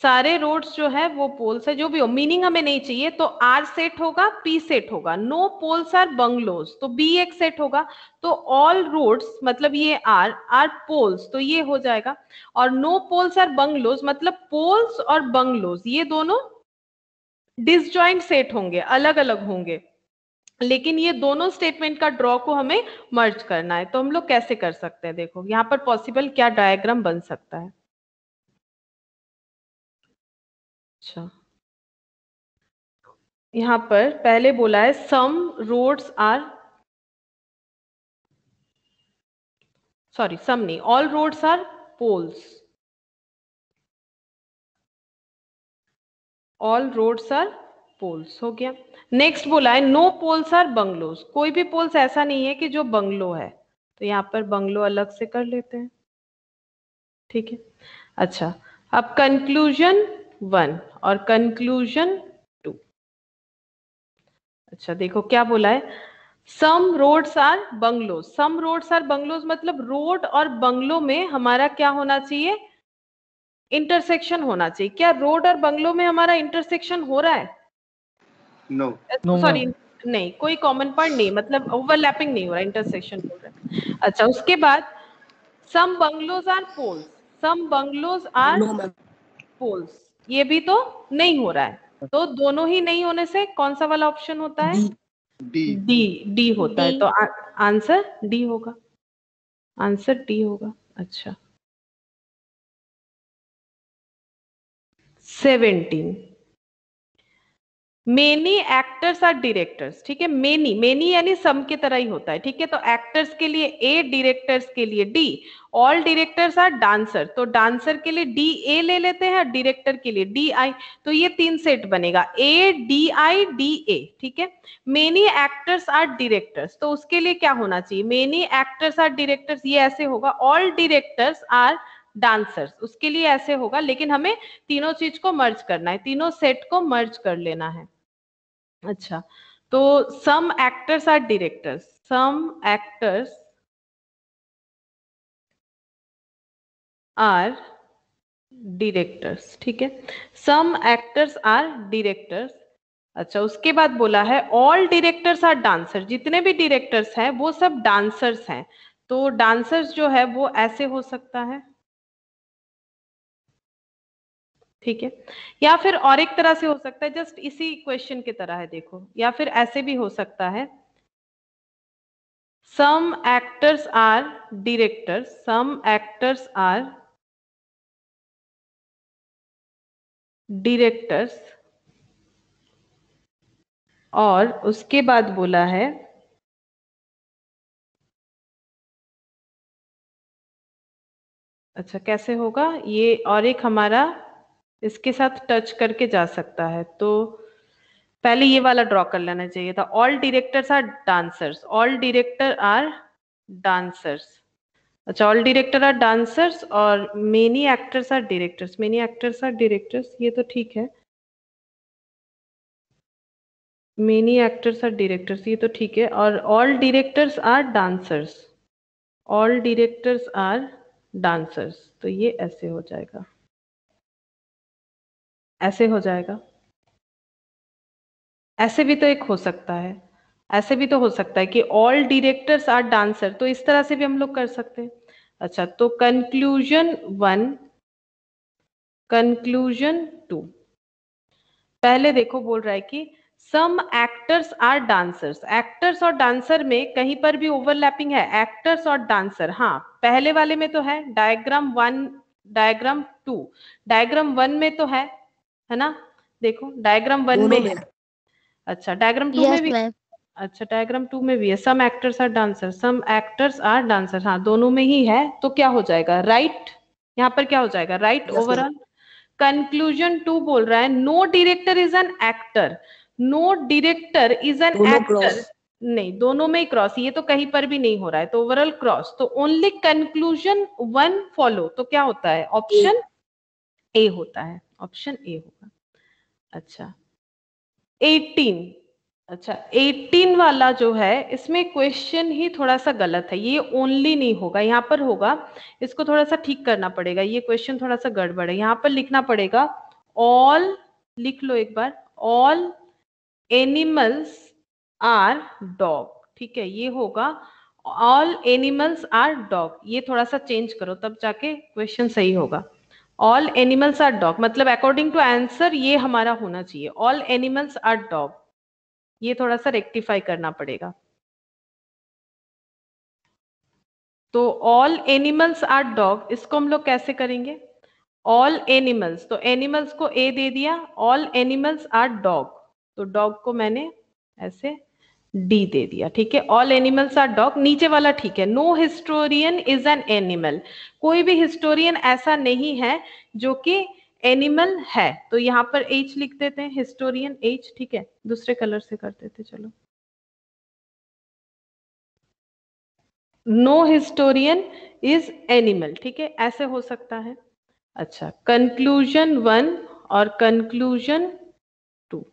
सारे रोड्स जो है वो पोल्स है, जो भी हो, मीनिंग हमें नहीं चाहिए, तो आर सेट होगा, पी सेट होगा, नो पोल्स आर बंगलोज, तो बी एक सेट होगा, तो ऑल रोड्स मतलब ये आर पोल्स, तो ये हो जाएगा, और नो पोल्स आर बंगलोज मतलब पोल्स और बंगलोज ये दोनों डिसजॉइंट सेट होंगे, अलग अलग होंगे, लेकिन ये दोनों स्टेटमेंट का ड्रॉ को हमें मर्ज करना है, तो हम लोग कैसे कर सकते हैं? देखो यहाँ पर पॉसिबल क्या डायग्राम बन सकता है। अच्छा यहाँ पर पहले बोला है some roads are, sorry some नहीं, all roads are poles, all roads are poles हो गया। नेक्स्ट बोला है नो पोल्स आर बंगलोज, कोई भी पोल्स ऐसा नहीं है कि जो बंगलो है, तो यहाँ पर बंगलो अलग से कर लेते हैं, ठीक है। अच्छा अब कंक्लूजन 1 और कंक्लूजन 2, अच्छा देखो क्या बोला है, some roads are bungalows, some roads are bungalows मतलब रोड और बंगलो में हमारा क्या होना चाहिए? इंटरसेक्शन होना चाहिए। क्या रोड और बंगलो में हमारा इंटरसेक्शन हो रहा है? No. No, sorry ma'am. नहीं, कोई कॉमन पॉइंट नहीं, मतलब ओवरलैपिंग नहीं हो रहा, इंटरसेक्शन हो रहा है। अच्छा उसके बाद some bungalows are poles, some bungalows are poles, ये भी तो नहीं हो रहा है, तो दोनों ही नहीं होने से कौन सा वाला ऑप्शन होता है? D. डी होता है, डी। तो आंसर डी होगा, आंसर डी होगा। अच्छा 17, मेनी एक्टर्स आर डायरेक्टर्स, ठीक है, मेनी मेनी यानी सम के तरह ही होता है, ठीक है, तो एक्टर्स के लिए ए, डायरेक्टर्स के लिए D, all directors are dancer, तो डांसर के लिए डी ए ले लेते हैं, डायरेक्टर के लिए डी आई, तो ये 3 सेट बनेगा, A D I D A, ठीक है। मेनी एक्टर्स आर डायरेक्टर्स, तो उसके लिए क्या होना चाहिए? मेनी एक्टर्स आर डायरेक्टर्स, ये ऐसे होगा, ऑल डायरेक्टर्स आर डांसर्स, उसके लिए ऐसे होगा, लेकिन हमें तीनों चीज को मर्ज करना है, तीनों सेट को मर्ज कर लेना है। अच्छा तो some actors are directors, some actors are directors, ठीक है, सम एक्टर्स आर डायरेक्टर्स। अच्छा उसके बाद बोला है ऑल डायरेक्टर्स आर डांसर, जितने भी डायरेक्टर्स हैं वो सब डांसर्स हैं, तो डांसर्स जो है वो ऐसे हो सकता है, ठीक है, या फिर और एक तरह से हो सकता है, जस्ट इसी क्वेश्चन की तरह है देखो, या फिर ऐसे भी हो सकता है some actors are directors, some actors are directors, और उसके बाद बोला है अच्छा कैसे होगा ये, और एक हमारा इसके साथ टच करके जा सकता है, तो पहले ये वाला ड्रॉ कर लेना चाहिए था, all directors are dancers, all director are dancers, अच्छा ऑल डायरेक्टर आर डांसर्स और many actors are directors, many actors are directors, ये तो ठीक है, मेनी एक्टर्स आर डायरेक्टर्स ये तो ठीक है, और all directors are dancers, all directors are dancers, तो ये ऐसे हो जाएगा, ऐसे हो जाएगा। ऐसे भी तो एक हो सकता है, ऐसे भी तो हो सकता है कि ऑल डायरेक्टर्स आर डांसर, तो इस तरह से भी हम लोग कर सकते हैं। अच्छा, तो कंक्लूजन 1, कंक्लूजन 2, पहले देखो बोल रहा है कि सम एक्टर्स आर डांसर्स, एक्टर्स और डांसर में कहीं पर भी ओवरलैपिंग है, एक्टर्स और डांसर, हाँ पहले वाले में तो है, डायग्राम 1, डायग्राम 2, डायग्राम 1 में तो है ना, देखो डायग्राम 1 में है। अच्छा, डायग्राम 2 में यस भी, मैम। अच्छा डायग्राम 2 में भी है, some actors are dancer, some actors are dancer, हाँ दोनों में ही है, तो क्या हो जाएगा राइट, यहाँ पर क्या हो जाएगा राइट ओवरऑल। कंक्लूजन 2 बोल रहा है no director is an actor, no director is an actor, नहीं दोनों में ही क्रॉस, ये तो कहीं पर भी नहीं हो रहा है, तो ओवरऑल क्रॉस, तो ओनली कंक्लूजन 1 फॉलो, तो क्या होता है ऑप्शन ए होता है, ऑप्शन ए होगा। अच्छा 18, अच्छा 18 वाला जो है इसमें क्वेश्चन ही थोड़ा सा गलत है, ये ओनली नहीं होगा, यहाँ पर होगा, इसको थोड़ा सा ठीक करना पड़ेगा, ये क्वेश्चन थोड़ा सा गड़बड़ है, यहाँ पर लिखना पड़ेगा ऑल, लिख लो एक बार, ऑल एनिमल्स आर डॉग, ठीक है ये होगा ऑल एनिमल्स आर डॉग, ये थोड़ा सा चेंज करो तब जाके क्वेश्चन सही होगा। ऑल एनिमल्स आर डॉग मतलब अकॉर्डिंग टू आंसर ये हमारा होना चाहिए, ऑल एनिमल्स आर डॉग, ये थोड़ा सा रेक्टिफाई करना पड़ेगा। तो ऑल एनिमल्स आर डॉग, इसको हम लोग कैसे करेंगे, ऑल एनिमल्स, तो एनिमल्स को ए दे दिया, ऑल एनिमल्स आर डॉग, तो डॉग को मैंने ऐसे डी दे दिया, ठीक है, ऑल एनिमल्स आर डॉग, नीचे वाला ठीक है, no historian is an animal, कोई भी हिस्टोरियन ऐसा नहीं है जो कि एनिमल है, तो यहाँ पर एच लिख देते हैं, हिस्टोरियन एच, ठीक है, दूसरे कलर से कर देते चलो, नो हिस्टोरियन इज एनिमल, ठीक है ऐसे हो सकता है। अच्छा कंक्लूजन 1 और कंक्लूजन 2,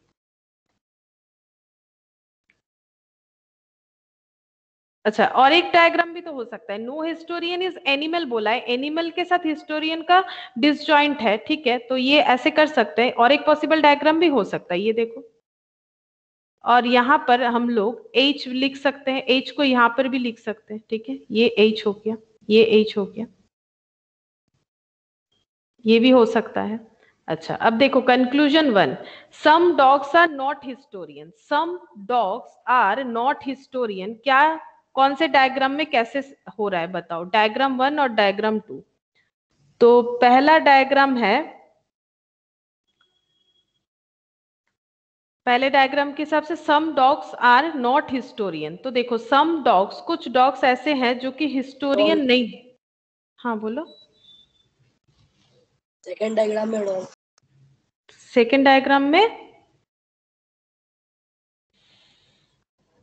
अच्छा और एक डायग्राम भी तो हो सकता है, नो हिस्टोरियन इज एनिमल बोला है, एनिमल के साथ हिस्टोरियन का डिसजॉइंट है, ठीक है तो ये ऐसे कर सकते हैं, और एक पॉसिबल डायग्राम भी हो सकता है, ये देखो, और यहाँ पर हम लोग H लिख सकते हैं, H को यहाँ पर भी लिख सकते हैं, ठीक है ये H हो गया, ये H हो गया, ये भी हो सकता है। अच्छा अब देखो conclusion 1, some dogs are not historian, some dogs are not historian, क्या कौन से डायग्राम में कैसे हो रहा है बताओ, डायग्राम 1 और डायग्राम 2, तो पहला डायग्राम है, पहले डायग्राम के हिसाब से some dogs are not historian, तो देखो सम डॉग्स, कुछ डॉग्स ऐसे हैं जो कि हिस्टोरियन नहीं, हाँ बोलो, सेकंड डायग्राम में डॉग, सेकंड डायग्राम में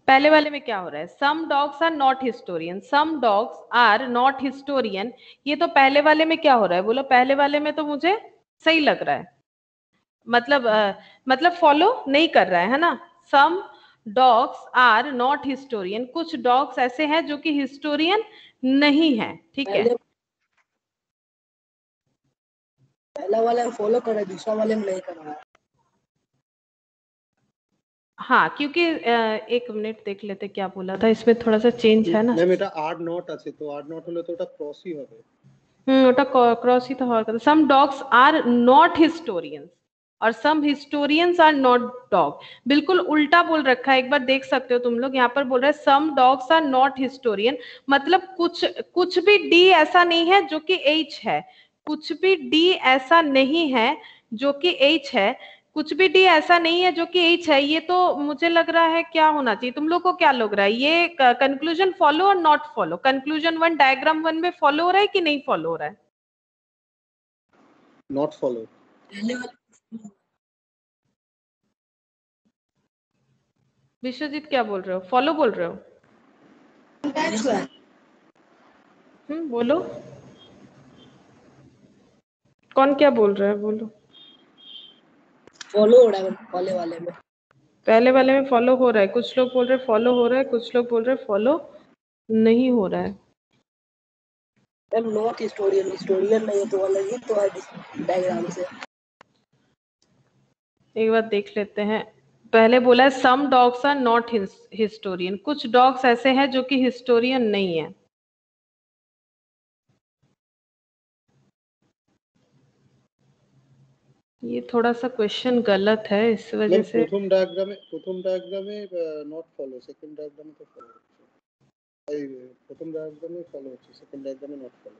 पहले वाले में क्या हो रहा है, some dogs are not historian, some dogs are not historian, ये तो पहले वाले में क्या हो रहा है बोलो, पहले वाले में तो मुझे सही लग रहा है, मतलब फॉलो नहीं कर रहा है ना, some dogs are not historian, कुछ डॉग्स ऐसे हैं जो कि हिस्टोरियन नहीं है, ठीक है, पहला वाला फॉलो कर रहा है, दूसरा वाले में नहीं कर रहा है, हाँ क्योंकि एक मिनट देख लेते क्या बोला था, इसमें थोड़ा सा चेंज है ना, मैम এটা আর নট আছে, তো আর নট হলে তো ওটা ক্রসই হবে, ওটা क्रॉस ही तो होगा, some dogs are not historians और some historians are not dog, बिल्कुल उल्टा बोल रखा है, एक बार देख सकते हो तुम लोग, यहाँ पर बोल रहा है some dogs are not historian, मतलब कुछ भी डी ऐसा नहीं है जो कि एच है, कुछ भी डी ऐसा नहीं है जो कि एच है, कुछ भी डी ऐसा नहीं है जो कि एच है, ये तो मुझे लग रहा है क्या होना चाहिए, तुम लोग को क्या लग रहा है, ये कंक्लूजन फॉलो और नॉट फॉलो, कंक्लूजन 1 डायग्राम 1 में फॉलो हो रहा है कि नहीं फॉलो हो रहा है, नॉट फॉलो, विश्वजीत क्या बोल रहे हो, फॉलो बोल रहे हो, बोलो कौन क्या बोल रहा है बोलो, फॉलो हो रहा है पहले वाले में, पहले वाले में फॉलो हो रहा है, कुछ लोग बोल रहे फॉलो हो रहा है, कुछ लोग बोल रहे फॉलो नहीं हो रहा है, मैम नॉट हिस्टोरियन, हिस्टोरियन नहीं है तो अलग ही तो है डायग्राम से। एक बार देख लेते हैं। पहले बोला है some dogs are not historian, कुछ डॉग्स ऐसे हैं जो कि हिस्टोरियन नहीं है। ये थोड़ा सा क्वेश्चन गलत है, इस वजह से প্রথম ডায়াগ্রামে নট ফলো, সেকেন্ড ডায়াগ্রামে তো ফলো হচ্ছে। এই প্রথম ডায়াগ্রামে ফলো হচ্ছে, সেকেন্ড ডায়াগ্রামে নট ফলো।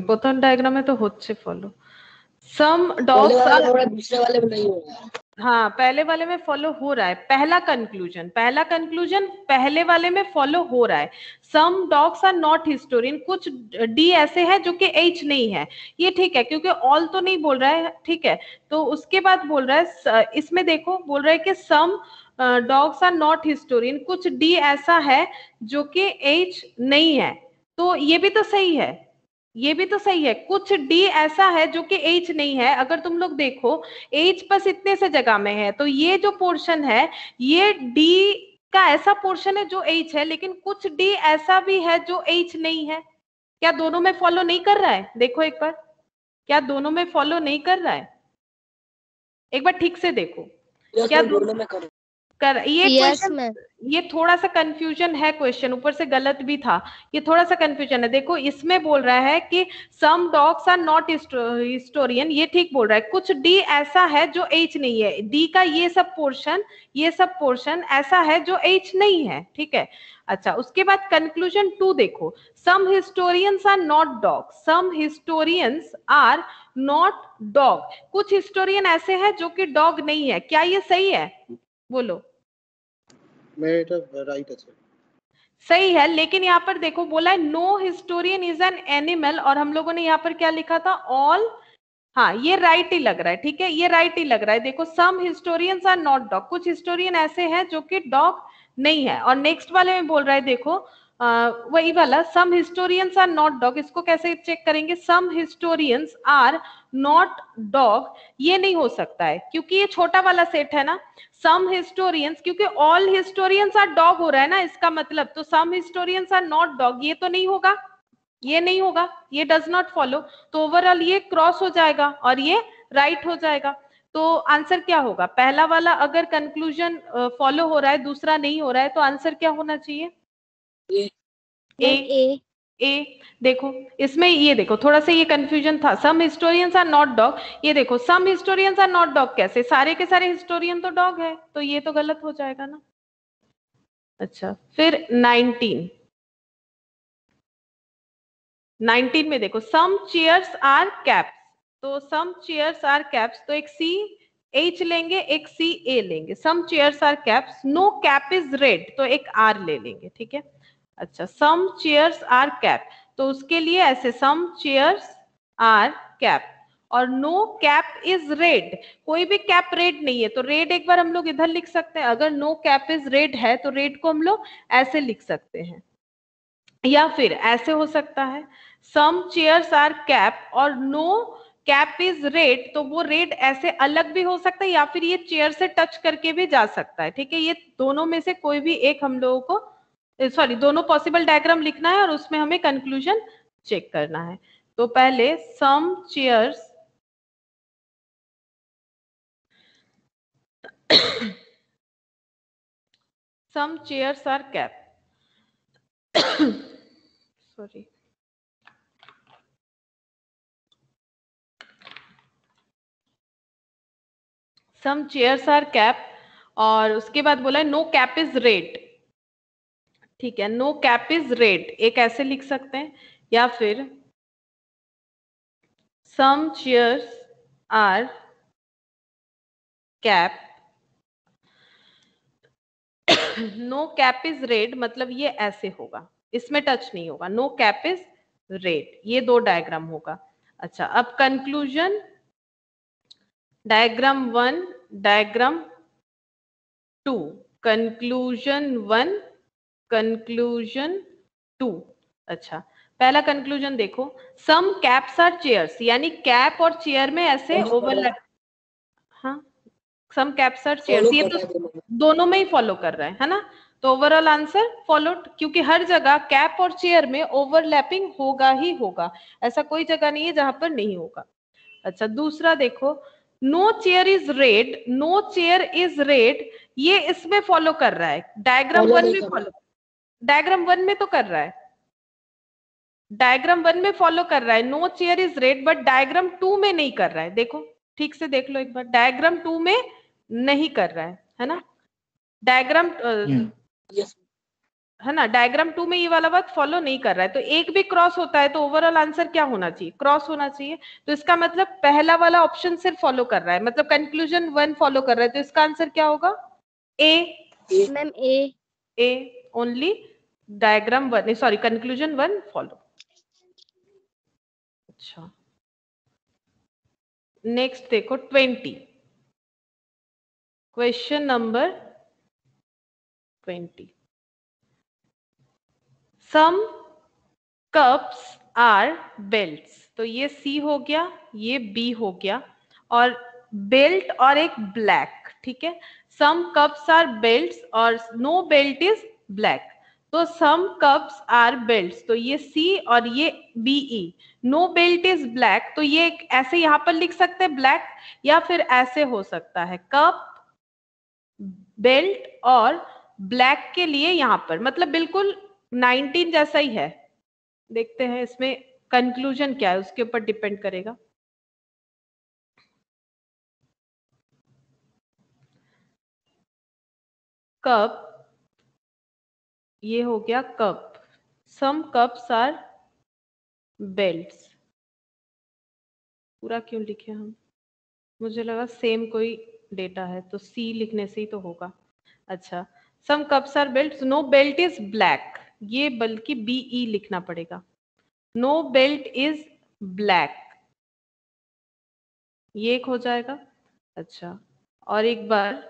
প্রথম ডায়াগ্রামে তো হচ্ছে ফলো। सम डॉग्स आर, दूसरे वाले में नहीं हो रहा है। हाँ पहले वाले में फॉलो हो रहा है। पहला कंक्लूजन पहले वाले में फॉलो हो रहा है। Some dogs are not historian, कुछ डी ऐसे हैं जो कि एच नहीं है, ये ठीक है क्योंकि ऑल तो नहीं बोल रहा है, ठीक है। तो उसके बाद बोल रहा है, इसमें देखो बोल रहा है कि some dogs are not historian, कुछ डी ऐसा है जो कि एच नहीं है, तो ये भी तो सही है, ये भी तो सही है। कुछ डी ऐसा है जो कि एच नहीं है, अगर तुम लोग देखो एच बस इतने से जगह में है, तो ये जो पोर्शन है ये डी का ऐसा पोर्शन है जो एच है, लेकिन कुछ डी ऐसा भी है जो एच नहीं है। क्या दोनों में फॉलो नहीं कर रहा है? देखो एक बार, क्या दोनों में फॉलो नहीं कर रहा है? एक बार ठीक से देखो, क्या दोनों में कर ये क्वेश्चन, ये थोड़ा सा कंफ्यूजन है क्वेश्चन, ऊपर से गलत भी था, ये थोड़ा सा कंफ्यूजन है। देखो इसमें बोल रहा है कि some dogs are not historian, ये ठीक बोल रहा है। कुछ डी ऐसा है जो एच नहीं है, डी का ये सब पोर्शन ऐसा है जो एच नहीं है, ठीक है। अच्छा, उसके बाद कंक्लूजन 2 देखो, some historians are not dog, some historians are not dog, कुछ हिस्टोरियन ऐसे हैं जो कि डॉग नहीं है। क्या ये सही है? बोलो। এটা রাইট আছে, सही है, लेकिन यहाँ पर देखो बोला है no historian is an animal, और हम लोगों ने यहाँ पर क्या लिखा था? ऑल। हाँ ये राइट ही लग रहा है, ठीक है, ये राइट ही लग रहा है। देखो some historians are not dog, कुछ हिस्टोरियन ऐसे हैं जो कि डॉग नहीं है। और नेक्स्ट वाले में बोल रहा है, देखो वही वाला some historians are not dog, इसको कैसे चेक करेंगे? Some historians are not dog, ये नहीं हो सकता है क्योंकि ये छोटा वाला सेट है ना। सम हिस्टोरियंस, क्योंकि ऑल हिस्टोरियंस आर डॉग हो रहा है ना इसका मतलब, तो some historians are not dog ये तो नहीं होगा, ये नहीं होगा, ये डज नॉट फॉलो। तो ओवरऑल ये क्रॉस हो जाएगा और ये राइट हो जाएगा। तो आंसर क्या होगा? पहला वाला अगर कंक्लूजन फॉलो हो रहा है, दूसरा नहीं हो रहा है, तो आंसर क्या होना चाहिए? ए। ए देखो इसमें, ये देखो थोड़ा सा ये कंफ्यूजन था, some historians are not dog, ये देखो some historians are not dog कैसे? सारे के सारे हिस्टोरियन तो डॉग है, तो ये तो गलत हो जाएगा ना। अच्छा, फिर 19 में देखो सम चेयर्स आर कैप्स, तो सम चेयर्स आर कैप्स, तो एक सी एच लेंगे, एक सी ए लेंगे। Some chairs are caps, no cap is red, तो एक आर ले लेंगे, ठीक है। अच्छा, सम चेयर्स आर कैप, तो उसके लिए ऐसे सम चेयर्स आर कैप, और नो कैप इज रेड, कोई भी कैप रेड नहीं है, तो रेड एक बार हम लोग इधर लिख सकते हैं। अगर नो कैप इज रेड है तो रेड को हम लोग ऐसे लिख सकते हैं, या फिर ऐसे हो सकता है सम चेयर्स आर कैप और नो कैप इज रेड, तो वो रेड ऐसे अलग भी हो सकता है, या फिर ये चेयर से टच करके भी जा सकता है, ठीक है। ये दोनों में से कोई भी एक हम लोगों को, सॉरी दोनों पॉसिबल डायग्राम लिखना है और उसमें हमें कंक्लूजन चेक करना है। तो पहले सम chairs some chairs are kept sorry some chairs are kept, और उसके बाद बोला है नो कैप इज रेड, ठीक है, नो कैप इज रेड एक ऐसे लिख सकते हैं, या फिर some chairs are kept no cap is red, मतलब ये ऐसे होगा, इसमें टच नहीं होगा, नो कैप इज रेड, ये दो डायग्राम होगा। अच्छा, अब conclusion diagram 1, diagram 2, conclusion 1, conclusion 2। अच्छा, पहला कंक्लूजन देखो, सम कैप्स आर चेयर्स, यानी कैप और चेयर में ऐसे ओवरलैप, हाँ सम कैप्स आर चेयर्स, ये तो दोनों में ही फॉलो कर रहा है ना। तो ओवरऑल आंसर फॉलोड, क्योंकि हर जगह कैप और चेयर में ओवरलैपिंग होगा ही होगा, ऐसा कोई जगह नहीं है जहां पर नहीं होगा। अच्छा दूसरा देखो, no chair is red, no chair is red, ये इसमें फॉलो कर रहा है, डायग्राम Follow 1 नहीं में कर रहा फॉलो, डायग्राम 1 में तो कर रहा है, डायग्राम 1 में फॉलो कर रहा है, no chair is red, but diagram 2 में नहीं कर रहा है। देखो ठीक से देख लो एक बार, डायग्राम 2 में नहीं कर रहा है ना, डायग्राम यस है ना, डायग्राम 2 में ये वाला बात फॉलो नहीं कर रहा है, तो एक भी क्रॉस होता है तो ओवरऑल आंसर क्या होना चाहिए, क्रॉस होना चाहिए। तो इसका मतलब पहला वाला ऑप्शन सिर्फ फॉलो कर रहा है, मतलब कंक्लूजन 1 फॉलो कर रहा है, तो इसका आंसर क्या होगा, A, ma'am A. A only diagram 1, sorry conclusion 1 follow. अच्छा नेक्स्ट देखो 20, question number 20, some cups are belts, तो ये सी हो गया, ये बी हो गया, और बेल्ट और एक ब्लैक, ठीक है, सम कप्स आर बेल्ट्स और नो बेल्ट इज ब्लैक, तो सम कप्स आर बेल्ट्स, तो ये सी और ये B E, no belt is black, तो ये ऐसे यहां पर लिख सकते हैं ब्लैक, या फिर ऐसे हो सकता है कप बेल्ट और ब्लैक के लिए यहां पर, मतलब बिल्कुल 19 जैसा ही है। देखते हैं इसमें कंक्लूजन क्या है, उसके ऊपर डिपेंड करेगा। कप, ये हो गया cup, some cups are belts, पूरा क्यों लिखे हम, मुझे लगा सेम कोई डेटा है, तो सी लिखने से ही तो होगा। अच्छा some cups are belts, no belt is black, ये बल्कि बीई लिखना पड़ेगा, नो बेल्ट इज ब्लैक, ये एक हो जाएगा। अच्छा और एक बार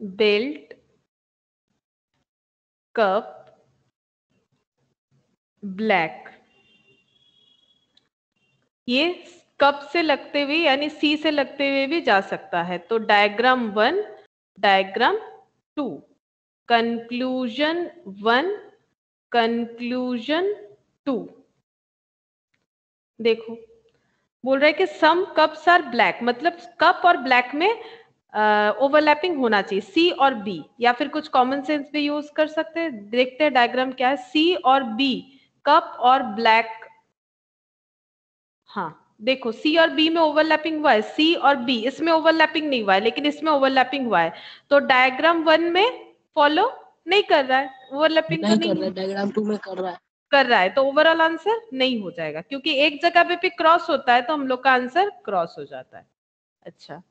बेल्ट कप ब्लैक, ये कप से लगते हुए यानी सी से लगते हुए भी जा सकता है, तो डायग्राम 1, डायग्राम 2, कंक्लूजन 1, कंक्लूजन 2, देखो बोल रहा है कि सम कप्स आर ब्लैक, मतलब कप और ब्लैक में ओवरलैपिंग होना चाहिए, सी और बी, या फिर कुछ कॉमन सेंस भी यूज कर सकते हैं। देखते हैं डायग्राम क्या है, सी और बी, कप और ब्लैक, हाँ देखो सी और बी में ओवरलैपिंग हुआ है, सी और बी, इसमें ओवरलैपिंग नहीं हुआ है लेकिन इसमें ओवरलैपिंग हुआ है, तो डायग्राम 1 में फॉलो नहीं कर रहा है, ओवरलैपिंग तो नहीं नहीं कर रहा है, डायग्राम 2 में कर रहा है। कर रहा है, तो ओवरऑल आंसर नहीं हो जाएगा, क्योंकि एक जगह पे भी क्रॉस होता है तो हम लोग का आंसर क्रॉस हो जाता है। अच्छा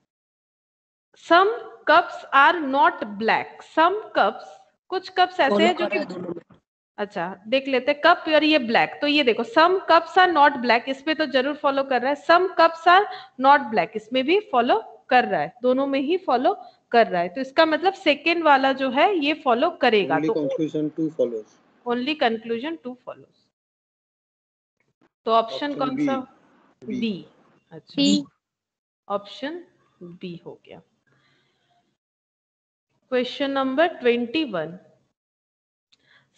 some cups are not black, some cups, कुछ कप्स ऐसे फॉलो हैं जो कर कि, रहा है दोनों में। अच्छा देख लेते हैं कप और ये ब्लैक, तो ये देखो सम कप्स आर नॉट ब्लैक, इसमें तो जरूर फॉलो कर रहा है, सम कप्स आर नॉट ब्लैक, इसमें भी फॉलो कर रहा है, दोनों में ही फॉलो कर रहा है, तो इसका मतलब सेकेंड वाला जो है ये फॉलो करेगा, Only तो conclusion 2 follows. Only conclusion 2 follows, तो ऑप्शन Option कौन B. सा, B. बी, अच्छा बी। ऑप्शन बी हो गया। Question number 21,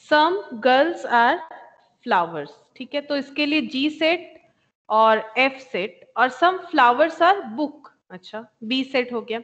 some girls are flowers, ठीक है, तो इसके लिए जी सेट और एफ सेट, और सम फ्लावर्स आर बुक, अच्छा बी सेट हो गया,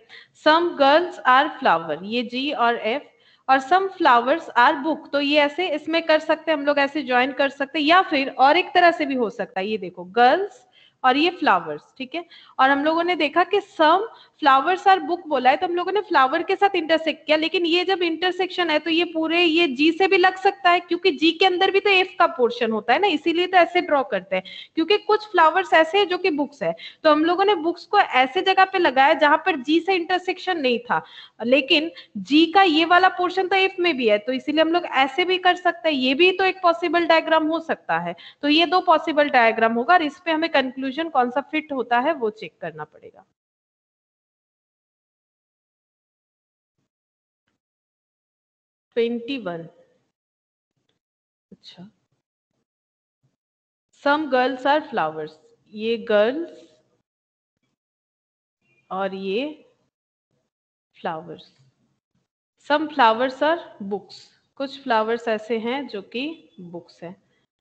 सम गर्ल्स आर फ्लावर, ये जी और एफ, और सम फ्लावर्स आर बुक, तो ये ऐसे इसमें कर सकते हैं हम लोग, ऐसे ज्वाइन कर सकते हैं, या फिर और एक तरह से भी हो सकता है, ये देखो गर्ल्स और ये फ्लावर्स, ठीक है, और हम लोगों ने देखा कि सम फ्लावर्स आर बुक बोला है, तो हम लोगों ने फ्लावर के साथ इंटरसेक्ट किया, लेकिन ये जब इंटरसेक्शन है तो ये पूरे ये जी से भी लग सकता है, क्योंकि जी के अंदर भी तो एफ का पोर्शन होता है ना, इसीलिए तो ऐसे ड्रॉ करते हैं, क्योंकि कुछ फ्लावर्स ऐसे हैं जो कि बुक्स है, तो हम लोगों ने बुक्स को ऐसे जगह पे लगाया जहां पर जी से इंटरसेक्शन नहीं था, लेकिन जी का ये वाला पोर्शन तो एफ में भी है, तो इसीलिए हम लोग ऐसे भी कर सकते हैं, ये भी तो एक पॉसिबल डायग्राम हो सकता है, तो ये दो पॉसिबल डायग्राम होगा, और इस पे हमें कंक्लूजन कौन सा फिट होता है वो चेक करना पड़ेगा। 21, अच्छा सम गर्ल्स आर फ्लावर्स, ये गर्ल्स और ये flowers, some flowers are books, कुछ फ्लावर्स ऐसे हैं जो कि बुक्स है।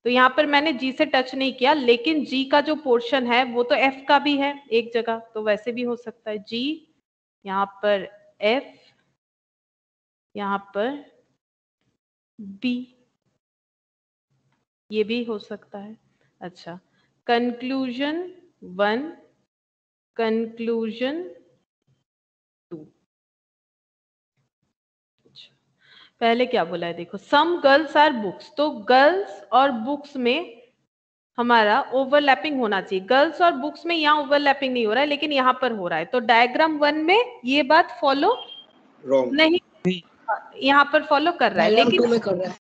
तो यहाँ पर मैंने जी से टच नहीं किया, लेकिन जी का जो पोर्शन है वो तो एफ का भी है एक जगह, तो वैसे भी हो सकता है जी, यहाँ पर एफ, यहाँ पर बी, ये भी हो सकता है। अच्छा, कंक्लूजन 1, कंक्लूजन 2। पहले क्या बोला है देखो, सम गर्ल्स आर बुक्स, तो गर्ल्स और बुक्स में हमारा ओवरलैपिंग होना चाहिए। गर्ल्स और बुक्स में यहाँ ओवरलैपिंग नहीं हो रहा है, लेकिन यहाँ पर हो रहा है, तो डायग्राम 1 में ये बात फॉलो नहीं, यहाँ पर फॉलो कर रहा है, डायग्राम लेकिन 2 में कर रहा है।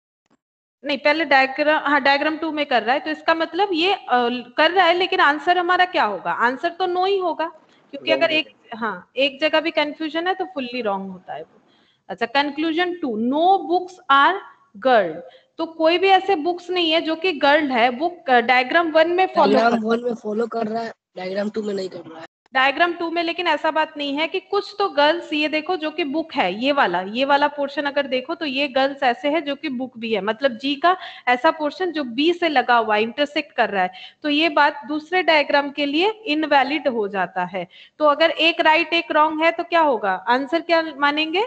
नहीं, पहले डायग्राम, हाँ डायग्राम 2 में कर रहा है, तो इसका मतलब ये कर रहा है, लेकिन आंसर हमारा क्या होगा? आंसर तो नो ही होगा, क्योंकि अगर एक जगह भी कंफ्यूजन है तो फुल्ली रॉन्ग होता है वो। अच्छा, conclusion 2, no books are girl, तो कोई भी ऐसे बुक्स नहीं है जो कि गर्ल है, वो डायग्राम 1 में फॉलो डायग्राम 1 में फॉलो कर रहा है, डायग्राम 2 में नहीं कर रहा है। डायग्राम 2 में, लेकिन ऐसा बात नहीं है कि कुछ तो गर्ल्स, ये देखो जो कि बुक है, ये वाला पोर्शन अगर देखो तो ये गर्ल्स ऐसे है जो कि बुक भी है, मतलब जी का ऐसा पोर्शन जो बी से लगा हुआ है, इंटरसेक्ट कर रहा है, तो ये बात दूसरे डायग्राम के लिए इनवैलिड हो जाता है। तो अगर एक राइट एक रॉन्ग है तो क्या होगा? आंसर क्या मानेंगे?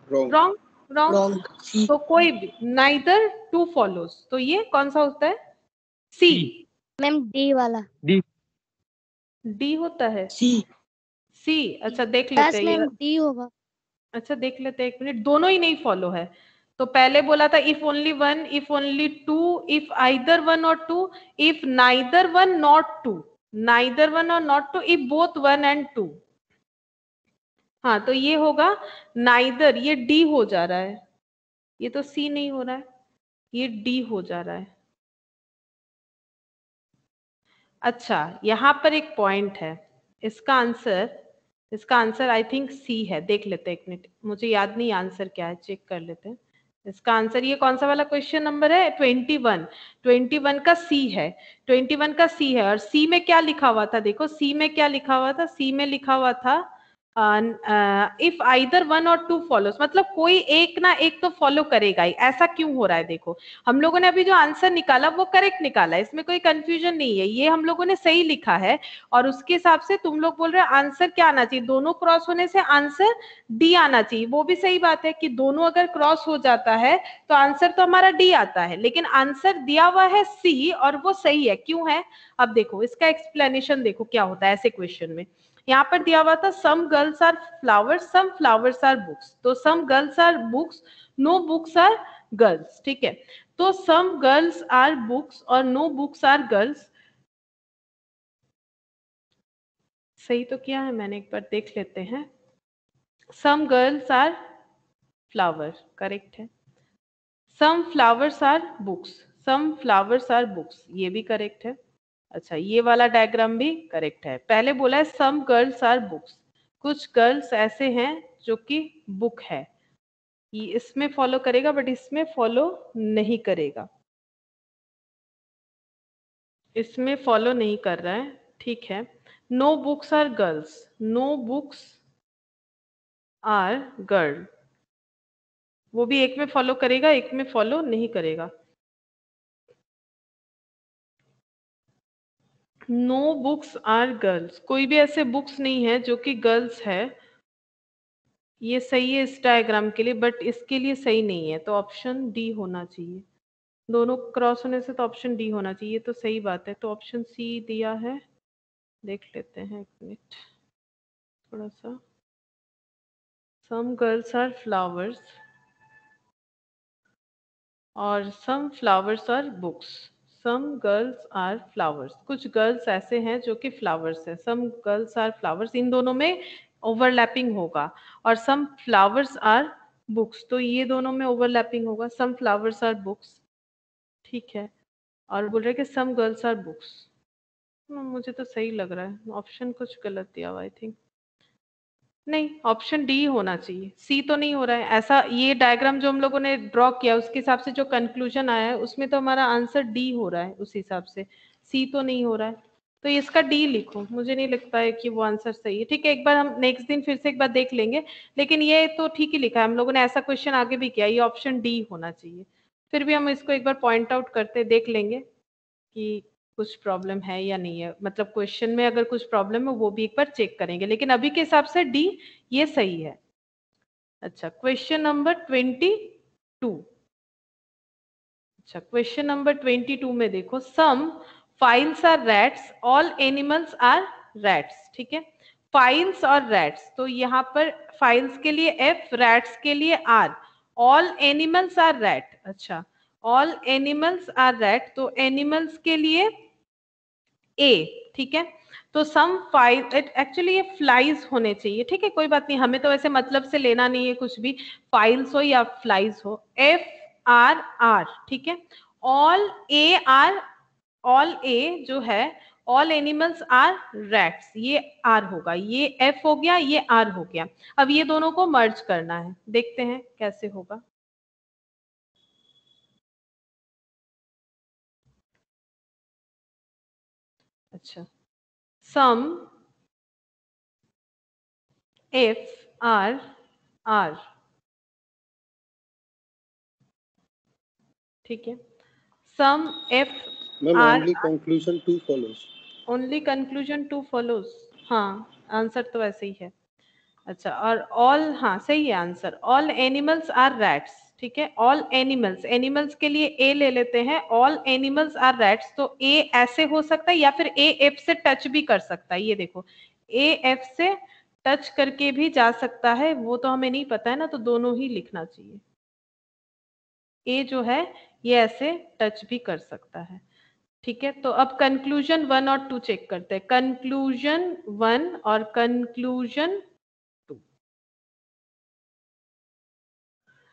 रॉन्ग। रॉन्ग, सी। तो कोई भी, नाइदर टू फॉलोज, तो ये कौन सा होता है? सी। मैम डी वाला। डी होता है? सी। सी, अच्छा देख लेते यस हैं मैम ये। डी होगा। अच्छा देख लेते हैं, एक मिनट, दोनों ही नहीं फॉलो है। तो पहले बोला था if only one, if only two, if either one और two, if neither one not two, neither one और not two, if both one and two. हाँ, तो ये होगा नाइदर, ये डी हो जा रहा है, ये तो सी नहीं हो रहा है, ये डी हो जा रहा है। अच्छा, यहाँ पर एक पॉइंट है, इसका आंसर आई थिंक सी है, देख लेते हैं एक मिनट, मुझे याद नहीं आंसर क्या है, चेक कर लेते हैं। इसका आंसर, ये कौन सा वाला क्वेश्चन नंबर है? 21 का सी है, 21 का सी है। और सी में क्या लिखा हुआ था? देखो सी में क्या लिखा हुआ था, सी में लिखा हुआ था इफ आइदर वन और टू फॉलोस, मतलब कोई एक ना एक तो फॉलो करेगा ही। ऐसा क्यों हो रहा है? देखो हम लोगों ने अभी जो आंसर निकाला वो करेक्ट निकाला है, इसमें कोई कंफ्यूजन नहीं है, ये हम लोगों ने सही लिखा है। और उसके हिसाब से तुम लोग बोल रहे हैं आंसर क्या आना चाहिए? दोनों क्रॉस होने से आंसर डी आना चाहिए, वो भी सही बात है कि दोनों अगर क्रॉस हो जाता है तो आंसर तो हमारा डी आता है, लेकिन आंसर दिया हुआ है सी और वो सही है। क्यों है? अब देखो इसका एक्सप्लेनेशन देखो क्या होता है ऐसे क्वेश्चन में। यहाँ पर दिया हुआ था some girls are flowers, some flowers are books, तो some girls are books, no books are girls, ठीक है। तो सम गर्ल्स आर बुक्स और नो बुक्स आर गर्ल्स, सही तो किया है मैंने, एक बार देख लेते हैं। Some girls are flower, correct है। Some flowers are books, some flowers are books, ये भी करेक्ट है। अच्छा, ये वाला डायग्राम भी करेक्ट है। पहले बोला है सम गर्ल्स आर बुक्स, कुछ गर्ल्स ऐसे हैं जो कि बुक है, ये इसमें फॉलो करेगा बट इसमें फॉलो नहीं करेगा, इसमें फॉलो नहीं कर रहा है, ठीक है। No books are girls, no books are girl, वो भी एक में फॉलो करेगा एक में फॉलो नहीं करेगा। नो बुक्स आर गर्ल्स, कोई भी ऐसे बुक्स नहीं है जो कि गर्ल्स है, ये सही है इस डायग्राम के लिए, बट इसके लिए सही नहीं है, तो ऑप्शन डी होना चाहिए। दोनों क्रॉस होने से तो ऑप्शन डी होना चाहिए, तो सही बात है। तो ऑप्शन सी दिया है, देख लेते हैं एक मिनट थोड़ा सा। सम गर्ल्स आर फ्लावर्स और some flowers are books, some girls are flowers, कुछ गर्ल्स ऐसे हैं जो कि फ्लावर्स है, सम गर्ल्स आर फ्लावर्स, इन दोनों में ओवरलैपिंग होगा। और सम फ्लावर्स आर बुक्स, तो ये दोनों में ओवरलैपिंग होगा, सम फ्लावर्स आर बुक्स, ठीक है। और बोल रहे कि सम गर्ल्स आर बुक्स, मुझे तो सही लग रहा है, ऑप्शन कुछ गलत दिया हुआ आई थिंक, नहीं ऑप्शन डी होना चाहिए, सी तो नहीं हो रहा है ऐसा। ये डायग्राम जो हम लोगों ने ड्रॉ किया उसके हिसाब से जो कंक्लूजन आया है उसमें तो हमारा आंसर डी हो रहा है उस हिसाब से, सी तो नहीं हो रहा है। तो इसका डी लिखो, मुझे नहीं लगता है कि वो आंसर सही है। ठीक है, एक बार हम नेक्स्ट दिन फिर से एक बार देख लेंगे, लेकिन ये तो ठीक ही लिखा है, हम लोगों ने ऐसा क्वेश्चन आगे भी किया, ये ऑप्शन डी होना चाहिए। फिर भी हम इसको एक बार पॉइंट आउट करते देख लेंगे कि कुछ प्रॉब्लम है या नहीं है, मतलब क्वेश्चन में अगर कुछ प्रॉब्लम है वो भी एक बार चेक करेंगे, लेकिन अभी के हिसाब से डी ये सही है। अच्छा, क्वेश्चन नंबर 22। अच्छा, क्वेश्चन नंबर 22 में देखो, some files are rats, all animals are rats. ठीक है, फाइल्स और रैट्स, तो यहाँ पर फाइल्स के लिए एफ, रैट्स के लिए R, all animals are rat. अच्छा, ऑल एनिमल्स आर रैट, तो एनिमल्स के लिए ए। ठीक है, तो सम फाइल, एक्चुअली ये फ्लाइज होने चाहिए। ठीक है, कोई बात नहीं, हमें तो वैसे मतलब से लेना नहीं है कुछ भी, फाइल्स हो या फ्लाइज हो। एफ आर आर, ठीक है, ऑल ए आर, ऑल ए जो है, ऑल एनिमल्स आर रैट्स, ये आर होगा, ये एफ हो गया, ये आर हो गया। अब ये दोनों को मर्ज करना है, देखते हैं कैसे होगा। अच्छा, सम एफ आर आर, ठीक है, some F ma'am are, only conclusion 2 follows, only conclusion 2 follows. हाँ, आंसर तो ऐसे ही है। अच्छा, और ऑल, हाँ सही है answer, all animals are rats. ठीक है, ऑल एनिमल्स, एनिमल्स के लिए ए ले लेते हैं, ऑल एनिमल्स आर रैट्स, तो ए ऐसे हो सकता है या फिर ए एफ से टच भी कर सकता है। ये देखो, ए एफ से टच करके भी जा सकता है, वो तो हमें नहीं पता है ना, तो दोनों ही लिखना चाहिए। ए जो है ये ऐसे टच भी कर सकता है। ठीक है, तो अब कंक्लूजन 1 और 2 चेक करते हैं, कंक्लूजन 1 और कंक्लूजन 2।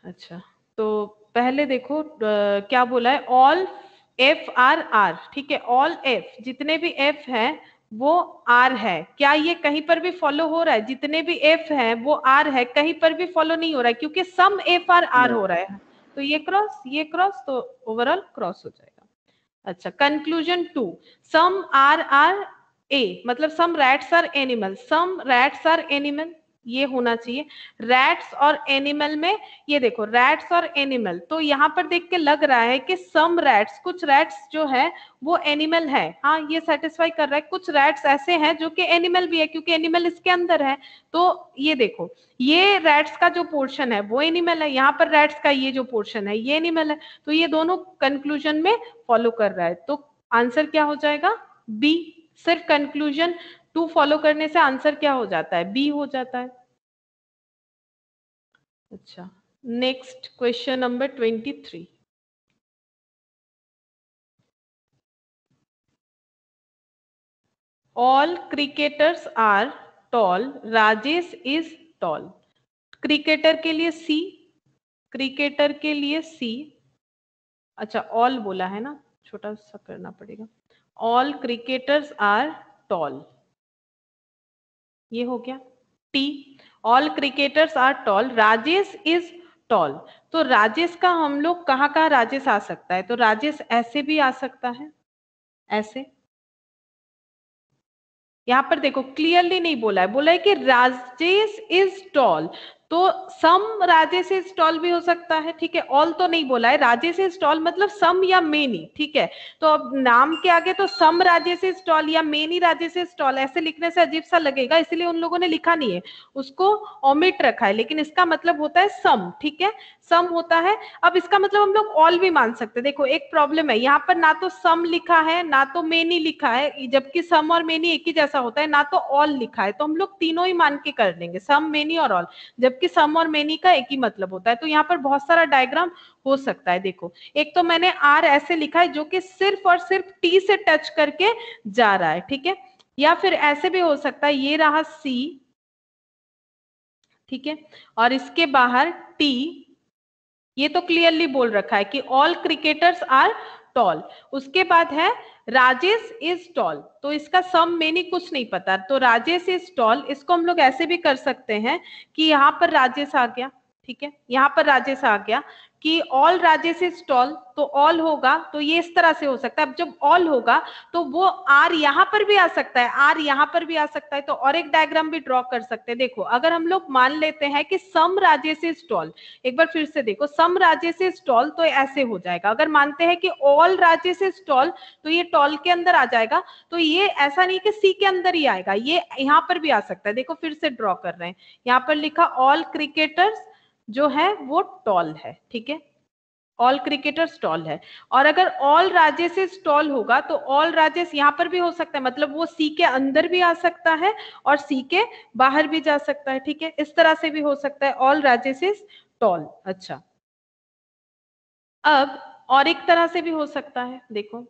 अच्छा, तो पहले देखो क्या बोला है, ऑल एफ आर आर। ठीक है, ऑल एफ, जितने भी एफ हैं वो आर है। क्या ये कहीं पर भी फॉलो हो रहा है? जितने भी एफ हैं वो आर है, कहीं पर भी फॉलो नहीं हो रहा है, क्योंकि सम एफ आर आर हो रहा है, तो ये क्रॉस, तो ओवरऑल क्रॉस हो जाएगा। अच्छा, conclusion 2, some R are A, मतलब some rats are animal, some rats are animal, ये होना चाहिए। रैट्स और एनिमल में, ये देखो रैट्स और एनिमल, तो यहाँ पर देख के लग रहा है कि सम रैट्स, कुछ रैट्स जो है वो एनिमल है। हाँ, ये सेटिस्फाई कर रहा है, कुछ रैट्स ऐसे हैं जो कि एनिमल भी है, क्योंकि एनिमल इसके अंदर है। तो ये देखो, ये रैट्स का जो पोर्शन है वो एनिमल है, यहाँ पर रैट्स का ये जो पोर्शन है ये एनिमल है, तो ये दोनों कंक्लूजन में फॉलो कर रहा है। तो आंसर क्या हो जाएगा? बी। सिर्फ कंक्लूजन 2 फॉलो करने से आंसर क्या हो जाता है? बी हो जाता है। अच्छा, next question number 23। All cricketers are tall, Rajesh is tall. Cricketer के लिए सी, क्रिकेटर के लिए सी। अच्छा, ऑल बोला है ना, छोटा सा करना पड़ेगा। ऑल क्रिकेटर्स आर टॉल, ये हो गया। T, all cricketers are tall, Rajesh is tall. तो राजेश का हम लोग कहाँ राजेश आ सकता है? तो राजेश ऐसे भी आ सकता है, ऐसे। यहाँ पर देखो क्लियरली नहीं बोला है, बोला है कि राजेश इज टॉल, तो सम राजेश इज टॉल भी हो सकता है। ठीक है, ऑल तो नहीं बोला है, राजेश इज टॉल मतलब सम या मेनी। ठीक है, तो अब नाम के आगे तो सम राजेश इज टॉल या मेनी राजेश इज टॉल ऐसे लिखने से अजीब सा लगेगा, इसलिए उन लोगों ने लिखा नहीं है, उसको ओमिट रखा है, लेकिन इसका मतलब होता है सम। ठीक है, सम होता है। अब इसका मतलब हम लोग ऑल भी मान सकते हैं। देखो एक प्रॉब्लम है, यहाँ पर ना तो सम लिखा है ना तो मेनी लिखा है, जबकि सम और मेनी एक ही जैसा होता है, ना तो ऑल लिखा है, तो हम लोग तीनों ही मान के कर लेंगे, सम, मेनी और ऑल, जबकि सम और मेनी का एक ही मतलब होता है। तो यहाँ पर बहुत सारा डायग्राम हो सकता है। देखो, एक तो मैंने आर ऐसे लिखा है जो कि सिर्फ और सिर्फ टी से टच करके जा रहा है। ठीक है, या फिर ऐसे भी हो सकता है, ये रहा सी, ठीक है, और इसके बाहर टी, ये तो क्लियरली बोल रखा है कि ऑल क्रिकेटर्स आर टॉल। उसके बाद है राजेश इज टॉल, तो इसका सम मेनी कुछ नहीं पता, तो राजेश इज टॉल, इसको हम लोग ऐसे भी कर सकते हैं कि यहाँ पर राजेश आ गया। ठीक है, यहाँ पर राजेश आ गया, कि ऑल राजेश इज टॉल, तो ऑल होगा तो ये इस तरह से हो सकता है। अब जब ऑल होगा तो वो आर यहाँ पर भी आ सकता है, आर यहाँ पर भी आ सकता है, तो और एक डायग्राम भी ड्रॉ कर सकते हैं। देखो अगर हम लोग मान लेते हैं कि सम राजेश इज टॉल, एक बार फिर से देखो, सम राजेश इज टॉल तो ऐसे हो जाएगा। अगर मानते हैं कि ऑल राजेश इज टॉल तो ये टॉल के अंदर आ जाएगा, तो ये ऐसा नहीं कि सी के अंदर ही आएगा, ये यहाँ पर भी आ सकता है। देखो फिर से ड्रॉ कर रहे हैं, यहाँ पर लिखा ऑल क्रिकेटर्स जो है वो टॉल है, ठीक है, ऑल क्रिकेटर्स टॉल है। और अगर ऑल राजेश इज टॉल होगा तो ऑल राजेश यहाँ पर भी हो सकता है, मतलब वो सी के अंदर भी आ सकता है और सी के बाहर भी जा सकता है, ठीक है, इस तरह से भी हो सकता है ऑल राजेश इज टॉल। अच्छा, अब और एक तरह से भी हो सकता है, देखो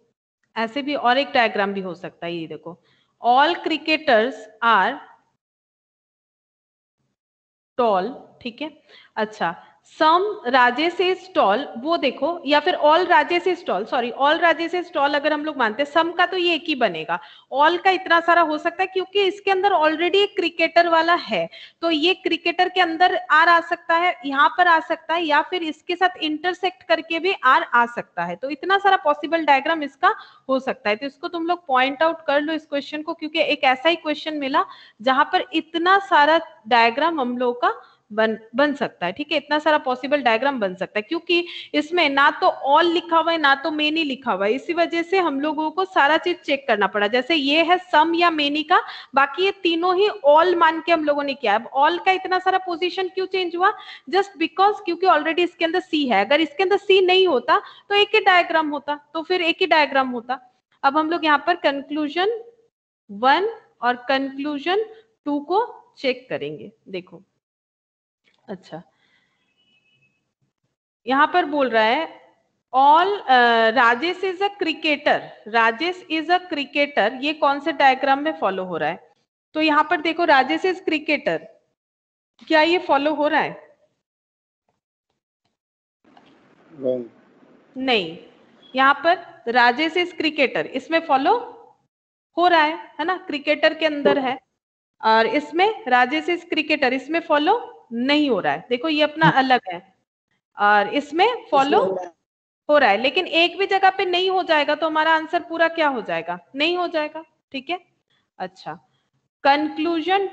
ऐसे भी और एक डायग्राम भी हो सकता है, ये देखो, ऑल क्रिकेटर्स आर टॉल, ठीक है। अच्छा, सम राजेश इज टॉल, वो देखो, या फिर all Rajesh is toll, sorry all Rajesh is toll अगर हम लोग मानते हैं, सम का तो ये एक ही बनेगा, ऑल का इतना सारा हो सकता है क्योंकि इसके अंदर ऑलरेडी एक क्रिकेटर वाला है, तो ये क्रिकेटर के अंदर आर आ सकता है, यहाँ पर आ सकता है, या फिर इसके साथ इंटरसेक्ट करके भी आर आ सकता है। तो इतना सारा पॉसिबल डायग्राम इसका हो सकता है, तो इसको तुम लोग पॉइंट आउट कर लो इस क्वेश्चन को, क्योंकि एक ऐसा ही क्वेश्चन मिला जहां पर इतना सारा डायग्राम हम लोग का बन सकता है, ठीक है, इतना सारा पॉसिबल डायग्राम बन सकता है, क्योंकि इसमें ना तो ऑल लिखा हुआ है ना तो मेनी लिखा हुआ है, इसी वजह से हम लोगों को सारा चीज चेक करना पड़ा। जैसे ये है सम या मेनी का, बाकी ये तीनों ही ऑल मान के हम लोगों ने किया। अब ऑल का इतना सारा पोजीशन क्यों चेंज हुआ? जस्ट बिकॉज क्योंकि ऑलरेडी इसके अंदर सी है, अगर इसके अंदर सी नहीं होता तो एक ही डायग्राम होता, तो फिर एक ही डायग्राम होता। अब हम लोग यहाँ पर कंक्लूजन 1 और कंक्लूजन 2 को चेक करेंगे, देखो। अच्छा, यहां पर बोल रहा है all Rajesh is a cricketer, Rajesh is a cricketer, ये कौन से डायग्राम में फॉलो हो रहा है? तो यहां पर देखो राजेश इज क्रिकेटर, क्या ये फॉलो हो रहा है? Wrong. नहीं, यहाँ पर राजेश इज क्रिकेटर, इसमें फॉलो हो रहा है ना, क्रिकेटर के अंदर है, और इसमें राजेश इज क्रिकेटर, इसमें फॉलो नहीं हो रहा है। देखो ये अपना अलग है और इसमें फॉलो हो रहा है, लेकिन एक भी जगह पे नहीं हो जाएगा तो हमारा आंसर पूरा क्या हो जाएगा? नहीं हो जाएगा, ठीक है। अच्छा, conclusion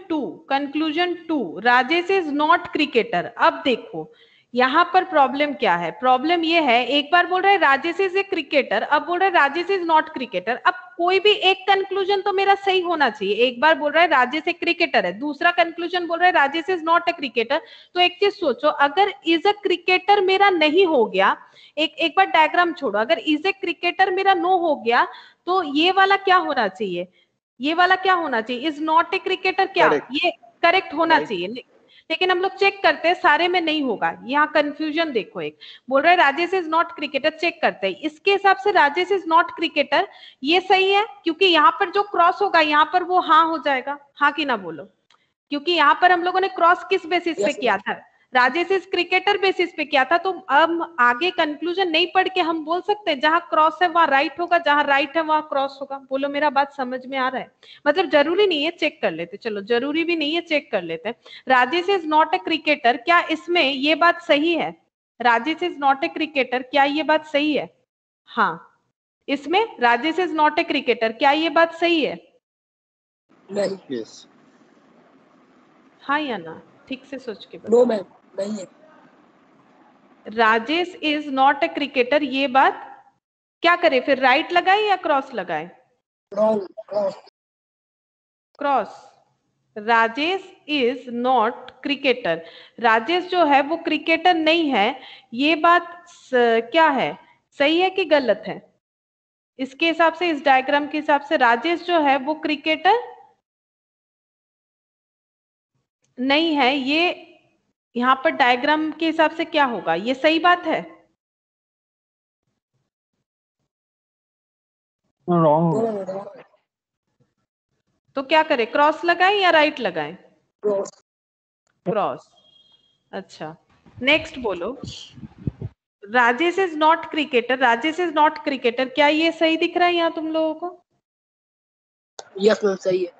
two Rajesh is not cricketer. अब देखो यहां पर प्रॉब्लम क्या है? प्रॉब्लम ये है, एक बार बोल रहे हैं राजेश इज ए क्रिकेटर, अब बोल रहे हैं राजेश इज नॉट क्रिकेटर। अब कोई भी एक कंक्लूजन तो मेरा सही होना चाहिए। एक बार बोल रहा है राजेश एक क्रिकेटर है, दूसरा कंक्लूजन बोल रहा है Rajesh is not a cricketer. तो एक चीज सोचो, अगर इज अ क्रिकेटर मेरा नहीं हो गया, एक बार डायग्राम छोड़ो, अगर इज ए क्रिकेटर मेरा नो हो गया तो ये वाला क्या होना चाहिए? ये वाला क्या होना चाहिए? इज नॉट ए क्रिकेटर, क्या Correct. ये करेक्ट होना Right. चाहिए? लेकिन हम लोग चेक करते हैं, सारे में नहीं होगा। यहाँ कंफ्यूजन देखो, एक बोल रहा है Rajesh is not cricketer, check करते हैं, इसके हिसाब से राजेश इज नॉट क्रिकेटर ये सही है, क्योंकि यहाँ पर जो क्रॉस होगा यहाँ पर वो हाँ हो जाएगा, हाँ कि ना बोलो, क्योंकि यहाँ पर हम लोगों ने क्रॉस किस बेसिस पे किया था? राजेश इज क्रिकेटर बेसिस पे किया था। तो अब आगे कंक्लूजन नहीं पढ़ के हम बोल सकते हैं जहां क्रॉस है वहां राइट होगा, जहां राइट है वहां क्रॉस होगा। बोलो मेरा बात समझ में आ रहा है? मतलब जरूरी नहीं है, चेक कर लेते, चलो जरूरी भी नहीं है, चेक कर लेते हैं। Rajesh is not a cricketer, क्या इसमें ये बात सही है? Rajesh is not a cricketer, क्या ये बात सही है? हाँ, इसमें Rajesh is not a cricketer, क्या ये बात सही है? नहीं। Yes. हाँ या ना? ठीक से सोच के नो मैम, नहीं है। Rajesh is not a cricketer, ये बात क्या करे फिर? राइट लगाए या क्रॉस लगाए? Wrong. Cross. Rajesh is not cricketer, Rajesh जो है वो क्रिकेटर नहीं है, ये बात क्या है, सही है कि गलत है? इसके हिसाब से, इस डायग्राम के हिसाब से राजेश जो है वो क्रिकेटर नहीं है, ये यहाँ पर डायग्राम के हिसाब से क्या होगा? ये सही बात है? रॉन्ग। तो क्या करें, क्रॉस लगाएं या राइट लगाएं? क्रॉस। क्रॉस। अच्छा, नेक्स्ट बोलो, Rajesh is not cricketer, Rajesh is not cricketer, क्या ये सही दिख रहा है यहाँ तुम लोगों को? यस मैम, सही है।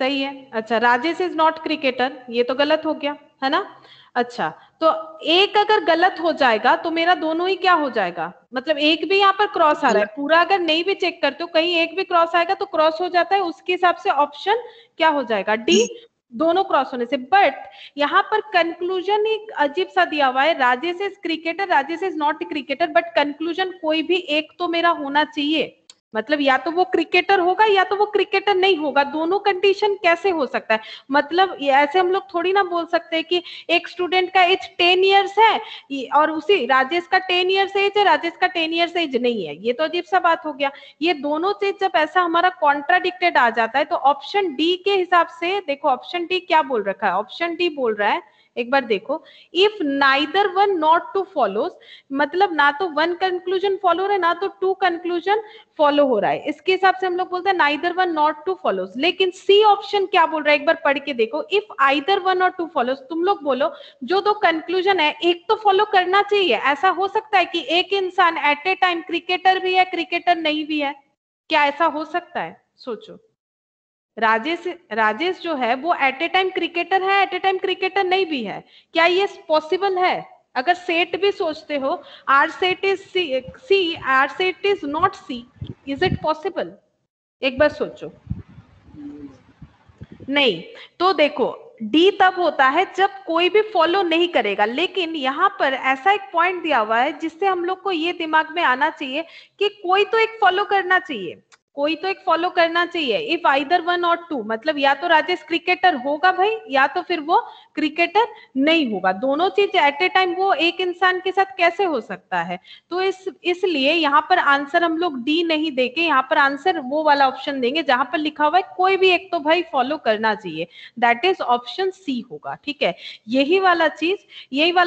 सही है। अच्छा, राजेश इज नॉट क्रिकेटर, ये तो गलत हो गया है ना। अच्छा, तो एक अगर गलत हो जाएगा तो मेरा दोनों ही क्या हो जाएगा, मतलब एक भी यहाँ पर क्रॉस आ रहा है, पूरा अगर नहीं भी चेक करते हो कहीं एक भी क्रॉस आएगा तो क्रॉस हो जाता है, उसके हिसाब से ऑप्शन क्या हो जाएगा, डी, दोनों क्रॉस होने से। बट यहाँ पर कंक्लूजन एक अजीब सा दिया हुआ है, Rajesh is cricketer, Rajesh is not cricketer, but conclusion कोई भी एक तो मेरा होना चाहिए, मतलब या तो वो क्रिकेटर होगा या तो वो क्रिकेटर नहीं होगा, दोनों कंडीशन कैसे हो सकता है। मतलब ऐसे हम लोग थोड़ी ना बोल सकते हैं कि एक स्टूडेंट का एज 10 इयर्स है और उसी राजेश का 10 इयर्स एज है, राजेश का 10 इयर्स एज नहीं है, ये तो अजीब सा बात हो गया। ये दोनों चीज जब ऐसा हमारा कॉन्ट्राडिक्टेड आ जाता है तो ऑप्शन डी के हिसाब से देखो, ऑप्शन डी क्या बोल रखा है, ऑप्शन डी बोल रहा है, एक बार देखो, if neither one not two follows, मतलब ना तो वन कंक्लूजन फॉलो हो रहा है ना तो टू कंक्लूजन फॉलो हो रहा है, इसके हिसाब से हम लोग बोलते हैं neither one not two follows. लेकिन सी ऑप्शन क्या बोल रहा है, एक बार पढ़ के देखो, इफ आइदर वन और टू फॉलोज, तुम लोग बोलो जो दो कंक्लूजन है एक तो फॉलो करना चाहिए। ऐसा हो सकता है कि एक इंसान एट ए टाइम क्रिकेटर भी है क्रिकेटर नहीं भी है, क्या ऐसा हो सकता है, सोचो। राजेश जो है वो एट ए टाइम क्रिकेटर है, एट ए टाइम क्रिकेटर नहीं भी है, क्या ये पॉसिबल है। अगर सेट भी सोचते हो, R set is C, R set is not C, is it possible, एक बार सोचो। नहीं, तो देखो डी तब होता है जब कोई भी फॉलो नहीं करेगा, लेकिन यहाँ पर ऐसा एक पॉइंट दिया हुआ है जिससे हम लोग को ये दिमाग में आना चाहिए कि कोई तो एक फॉलो करना चाहिए, कोई तो एक फॉलो करना चाहिए। इफ आइदर वन और टू, मतलब या तो राजेश क्रिकेटर होगा भाई या तो फिर वो क्रिकेटर नहीं होगा, दोनों चीज एट ए टाइम वो एक इंसान के साथ कैसे हो सकता है। तो इसलिए यहाँ पर आंसर हम लोग डी नहीं देके यहाँ पर आंसर वो वाला ऑप्शन देंगे जहां पर लिखा हुआ है कोई भी एक तो भाई फॉलो करना चाहिए, दैट इज ऑप्शन सी होगा। ठीक है, यही वाला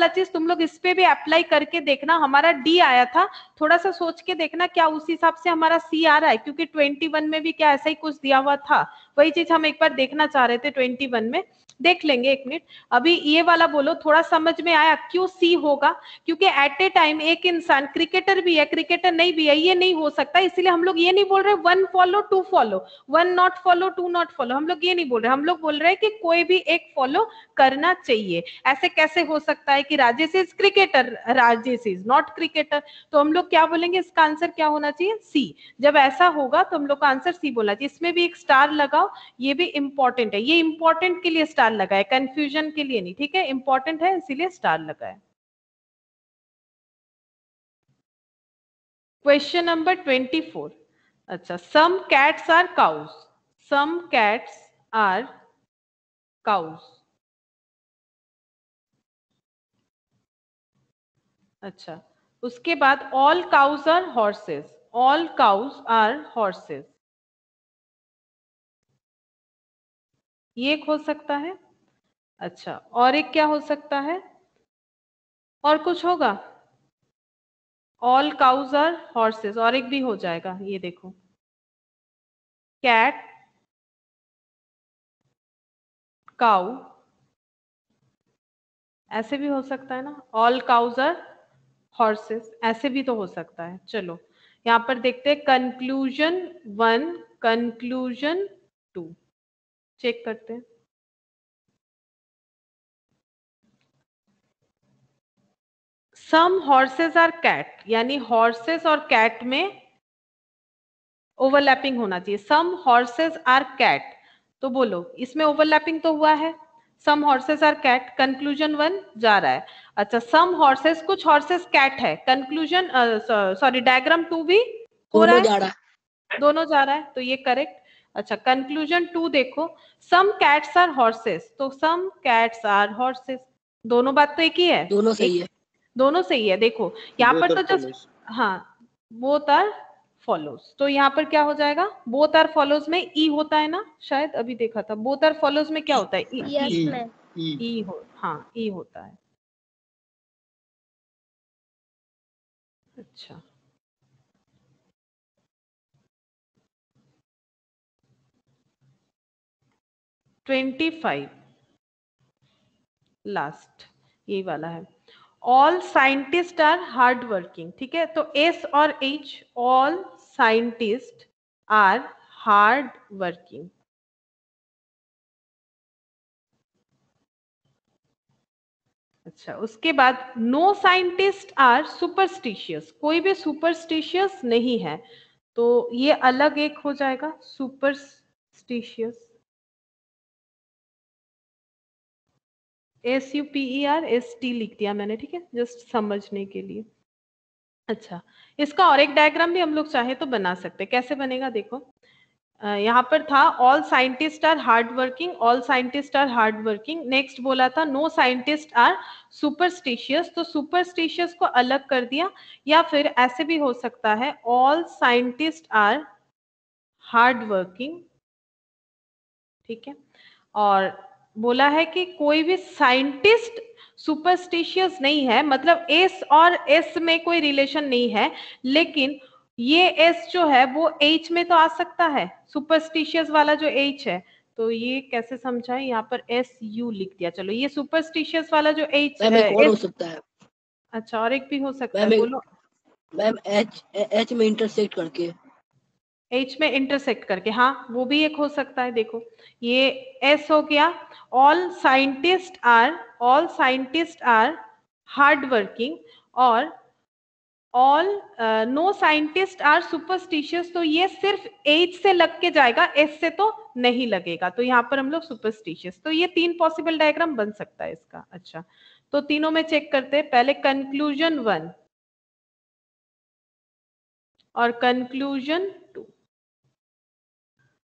चीज तुम लोग इस पे भी अप्लाई करके देखना। हमारा डी आया था, थोड़ा सा सोच के देखना क्या उस हिसाब से हमारा सी आ रहा है, क्योंकि 21 में भी क्या ऐसा ही कुछ दिया हुआ था, वही चीज हम एक बार देखना चाह रहे थे। 21 में देख लेंगे, एक मिनट। अभी ये वाला बोलो, थोड़ा समझ में आया क्यों सी होगा, क्योंकि एट ए टाइम एक इंसान क्रिकेटर भी है क्रिकेटर नहीं भी है, ये नहीं हो सकता। इसलिए हम लोग ये नहीं बोल रहे one follow two follow, one not follow two not follow, हम लोग ये नहीं बोल रहे, हम लोग बोल रहे हैं कि कोई भी एक फॉलो करना चाहिए। ऐसे कैसे हो सकता है कि Rajesh is cricketer, Rajesh is not cricketer, तो हम लोग क्या बोलेंगे, इसका आंसर क्या होना चाहिए, सी। जब ऐसा होगा तो हम लोग का आंसर सी बोलना चाहिए। इसमें भी एक स्टार लगाओ, ये भी इंपॉर्टेंट है, ये इंपॉर्टेंट के लिए स्टार लगा है, कंफ्यूजन के लिए नहीं। ठीक है, इंपॉर्टेंट है इसीलिए स्टार लगा है। Question number 24। अच्छा, some cats are cows, some cats are cows. अच्छा, उसके बाद all cows are horses, all cows are horses, ये एक हो सकता है। अच्छा, और एक क्या हो सकता है, और कुछ होगा, ऑल काउज आर हॉर्सेस, और एक भी हो जाएगा, ये देखो, कैट काउ, ऐसे भी हो सकता है ना, ऑल काउज आर हॉर्सेस, ऐसे भी तो हो सकता है। चलो यहां पर देखते हैं, कंक्लूजन 1, कंक्लूजन 2 चेक करते हैं। सम हॉर्सेस आर कैट, यानी हॉर्सेस और कैट में ओवरलैपिंग होना चाहिए। सम हॉर्सेस आर कैट, तो बोलो इसमें ओवरलैपिंग तो हुआ है, सम हॉर्सेस आर कैट, कंक्लूजन 1 जा रहा है। अच्छा, सम हॉर्सेस, कुछ हॉर्सेस कैट है, कंक्लूजन सॉरी डायग्राम 2 भी हो रहा दोनों है, जा रहा है। दोनों जा रहा है, तो ये करेक्ट। अच्छा, कंक्लूजन 2 देखो, सम कैट्स आर हॉर्सेस, तो सम कैट्स आर हॉर्सेस, दोनों बात तो एक ही है, दोनों सही है। दोनों सही है। देखो यहाँ पर तो जस्ट, हाँ, बोथ आर फॉलोज, तो यहाँ पर क्या हो जाएगा, बोथ आर फॉलोज में ई होता है ना, शायद अभी देखा था, बोथ आर फॉलोज में क्या होता है, यस मैम। ई हो, हाँ ई होता है। अच्छा, ट्वेंटी 25 लास्ट, ये वाला है, all scientist are hard working. ठीक है, तो एस और H, all scientist are hard working, अच्छा, उसके बाद नो साइंटिस्ट आर सुपरस्टिशियस, कोई भी सुपरस्टिशियस नहीं है, तो ये अलग एक हो जाएगा सुपरस्टिशियस, SUPERST लिख दिया मैंने, ठीक है, जस्ट समझने के लिए। अच्छा, इसका और एक डायग्राम भी हम लोग चाहे तो बना सकते हैं। कैसे बनेगा देखो, यहाँ पर था all scientist are hard working, all scientist are hard working, next बोला था नो साइंटिस्ट आर सुपरस्टिशियस, तो सुपरस्टिशियस को अलग कर दिया, या फिर ऐसे भी हो सकता है all scientist are hard working, ठीक है, और बोला है कि कोई भी साइंटिस्ट सुपरस्टिशियस नहीं है, मतलब एस और एस में कोई रिलेशन नहीं है, लेकिन ये एस जो है वो एच में तो आ सकता है, सुपरस्टिशियस वाला जो एच है, तो ये कैसे समझाएं, यहाँ पर SU लिख दिया। चलो, ये सुपरस्टिशियस वाला जो एच मैम एक और हो सकता है। अच्छा, और एक भी हो सकता है, मैम बोलो। मैम एच में इंटरसेक्ट करके, एच में इंटरसेक्ट करके, हाँ वो भी एक हो सकता है। देखो, ये एस हो गया, all scientist are hard working, और all no scientist are superstitious, तो ये सिर्फ एच से लग के जाएगा, एस से तो नहीं लगेगा, तो यहाँ पर हम लोग सुपरस्टिशियस, तो ये 3 पॉसिबल डायग्राम बन सकता है इसका। अच्छा, तो तीनों में चेक करते हैं, पहले कंक्लूजन 1 और कंक्लूजन 2।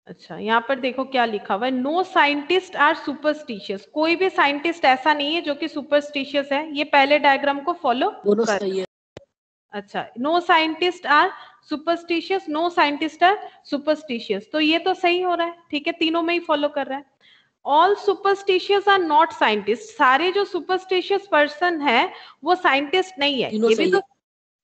अच्छा, यहाँ पर देखो क्या लिखा हुआ है, नो साइंटिस्ट आर सुपरस्टिशियस, कोई भी साइंटिस्ट ऐसा नहीं है जो कि सुपरस्टिशियस है, ये पहले डायग्राम को फॉलो दोनों कर। सही है। अच्छा, no scientist are superstitious, no scientist are superstitious, तो ये तो सही हो रहा है, ठीक है, तीनों में ही फॉलो कर रहा है। All superstitious are not scientist, सारे जो सुपरस्टिशियस पर्सन है वो साइंटिस्ट नहीं है, तीनों ये भी सही तो है।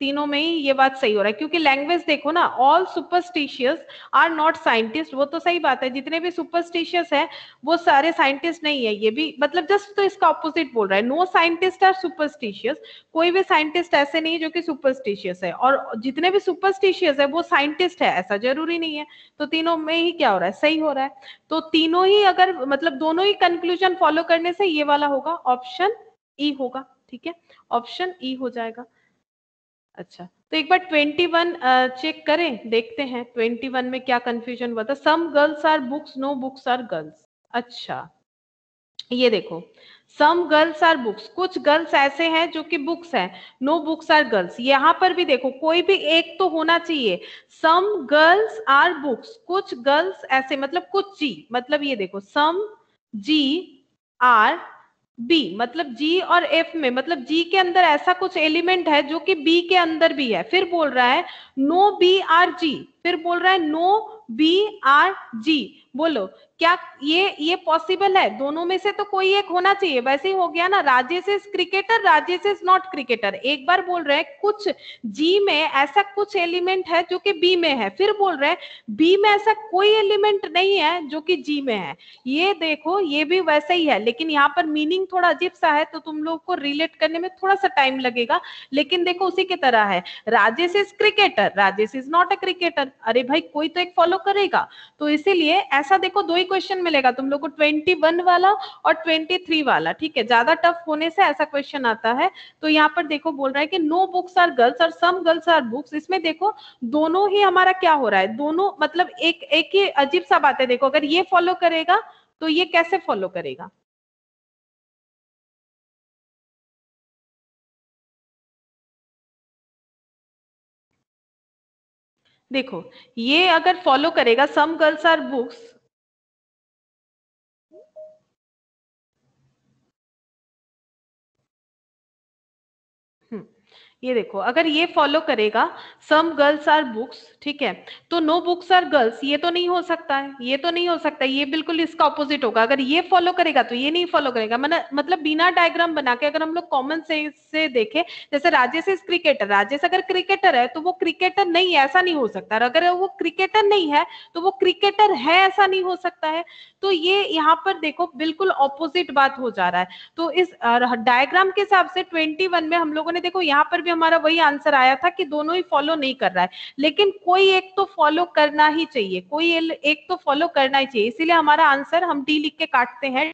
तीनों में ही ये बात सही हो रहा है, क्योंकि लैंग्वेज देखो ना, all superstitious are not scientist, वो तो सही बात है, जितने भी सुपरस्टिशियस है वो सारे साइंटिस्ट नहीं है, ये भी मतलब जस्ट तो इसका ऑपोजिट बोल रहा है, नो साइंटिस्ट आर सुपरस्टिशियस, कोई भी साइंटिस्ट ऐसे नहीं जो कि सुपरस्टिशियस है, और जितने भी सुपरस्टिशियस है वो साइंटिस्ट है ऐसा जरूरी नहीं है, तो तीनों में ही क्या हो रहा है, सही हो रहा है, तो तीनों ही अगर मतलब दोनों ही कंक्लूजन फॉलो करने से ये वाला होगा, ऑप्शन ई होगा, ठीक है, ऑप्शन ई हो जाएगा। अच्छा, तो एक बार 21 चेक करें, देखते हैं 21 में क्या कंफ्यूजन हुआ था, some girls are books, no books are girls. अच्छा, ये देखो, सम गर्ल्स आर बुक्स, कुछ गर्ल्स ऐसे हैं जो कि बुक्स हैं, नो बुक्स आर गर्ल्स, यहाँ पर भी देखो कोई भी एक तो होना चाहिए, सम गर्ल्स आर बुक्स, कुछ गर्ल्स ऐसे, मतलब कुछ जी, मतलब ये देखो सम जी आर बी, मतलब जी और एफ में, मतलब जी के अंदर ऐसा कुछ एलिमेंट है जो कि बी के अंदर भी है, फिर बोल रहा है नो बी आर जी, फिर बोल रहा है नो बी आर जी, बोलो क्या ये पॉसिबल है, दोनों में से तो कोई एक होना चाहिए, वैसे ही हो गया ना, Rajesh is cricketer, Rajesh is not cricketer, एक बार बोल रहे हैं कुछ जी में ऐसा कुछ एलिमेंट है जो कि बी में है, फिर बोल रहे हैं बी में ऐसा कोई एलिमेंट नहीं है जो कि जी में है, ये देखो ये भी वैसे ही है, लेकिन यहाँ पर मीनिंग थोड़ा अजीब सा है, तो तुम लोग को रिलेट करने में थोड़ा सा टाइम लगेगा, लेकिन देखो उसी की तरह है, Rajesh is cricketer, Rajesh is not a cricketer, अरे भाई कोई तो एक फॉलो करेगा, तो इसीलिए ऐसा देखो दो ही क्वेश्चन मिलेगा तुम लोग को, 21 वाला और 23 वाला, ठीक है, ज्यादा टफ होने से ऐसा क्वेश्चन आता है, तो यहाँ पर देखो बोल रहा है कि नो बुक्स आर गर्ल्स और सम गर्ल्स आर बुक्स, इसमें देखो दोनों ही हमारा क्या हो रहा है, दोनों मतलब एक ही अजीब सा बात है, देखो अगर ये फॉलो करेगा तो ये कैसे फॉलो करेगा, देखो ये अगर फॉलो करेगा सम गर्ल्स आर बुक्स, ये देखो अगर ये फॉलो करेगा सम गर्ल्स आर बुक्स, ठीक है, तो नो बुक्स आर गर्ल्स, ये तो नहीं हो सकता है, ये तो नहीं हो सकता, ये बिल्कुल इसका ऑपोजिट होगा, अगर ये फॉलो करेगा तो ये नहीं फॉलो करेगा, मतलब बिना डायग्राम बना के अगर हम लोग कॉमन सेंस से देखें, जैसे राजेश इज क्रिकेटर, राजेश अगर क्रिकेटर है तो वो क्रिकेटर नहीं है ऐसा नहीं हो सकता, अगर वो क्रिकेटर नहीं है तो वो क्रिकेटर है ऐसा नहीं हो सकता है, तो ये यहाँ पर देखो बिल्कुल ऑपोजिट बात हो जा रहा है, तो इस डायग्राम के हिसाब से 21 में हम लोगों ने देखो यहाँ पर भी हमारा वही आंसर आया था कि दोनों ही फॉलो नहीं कर रहा है, लेकिन कोई एक तो फॉलो करना ही चाहिए, कोई एक तो फॉलो करना ही चाहिए, इसीलिए हमारा आंसर हम डी लिख के काटते हैं,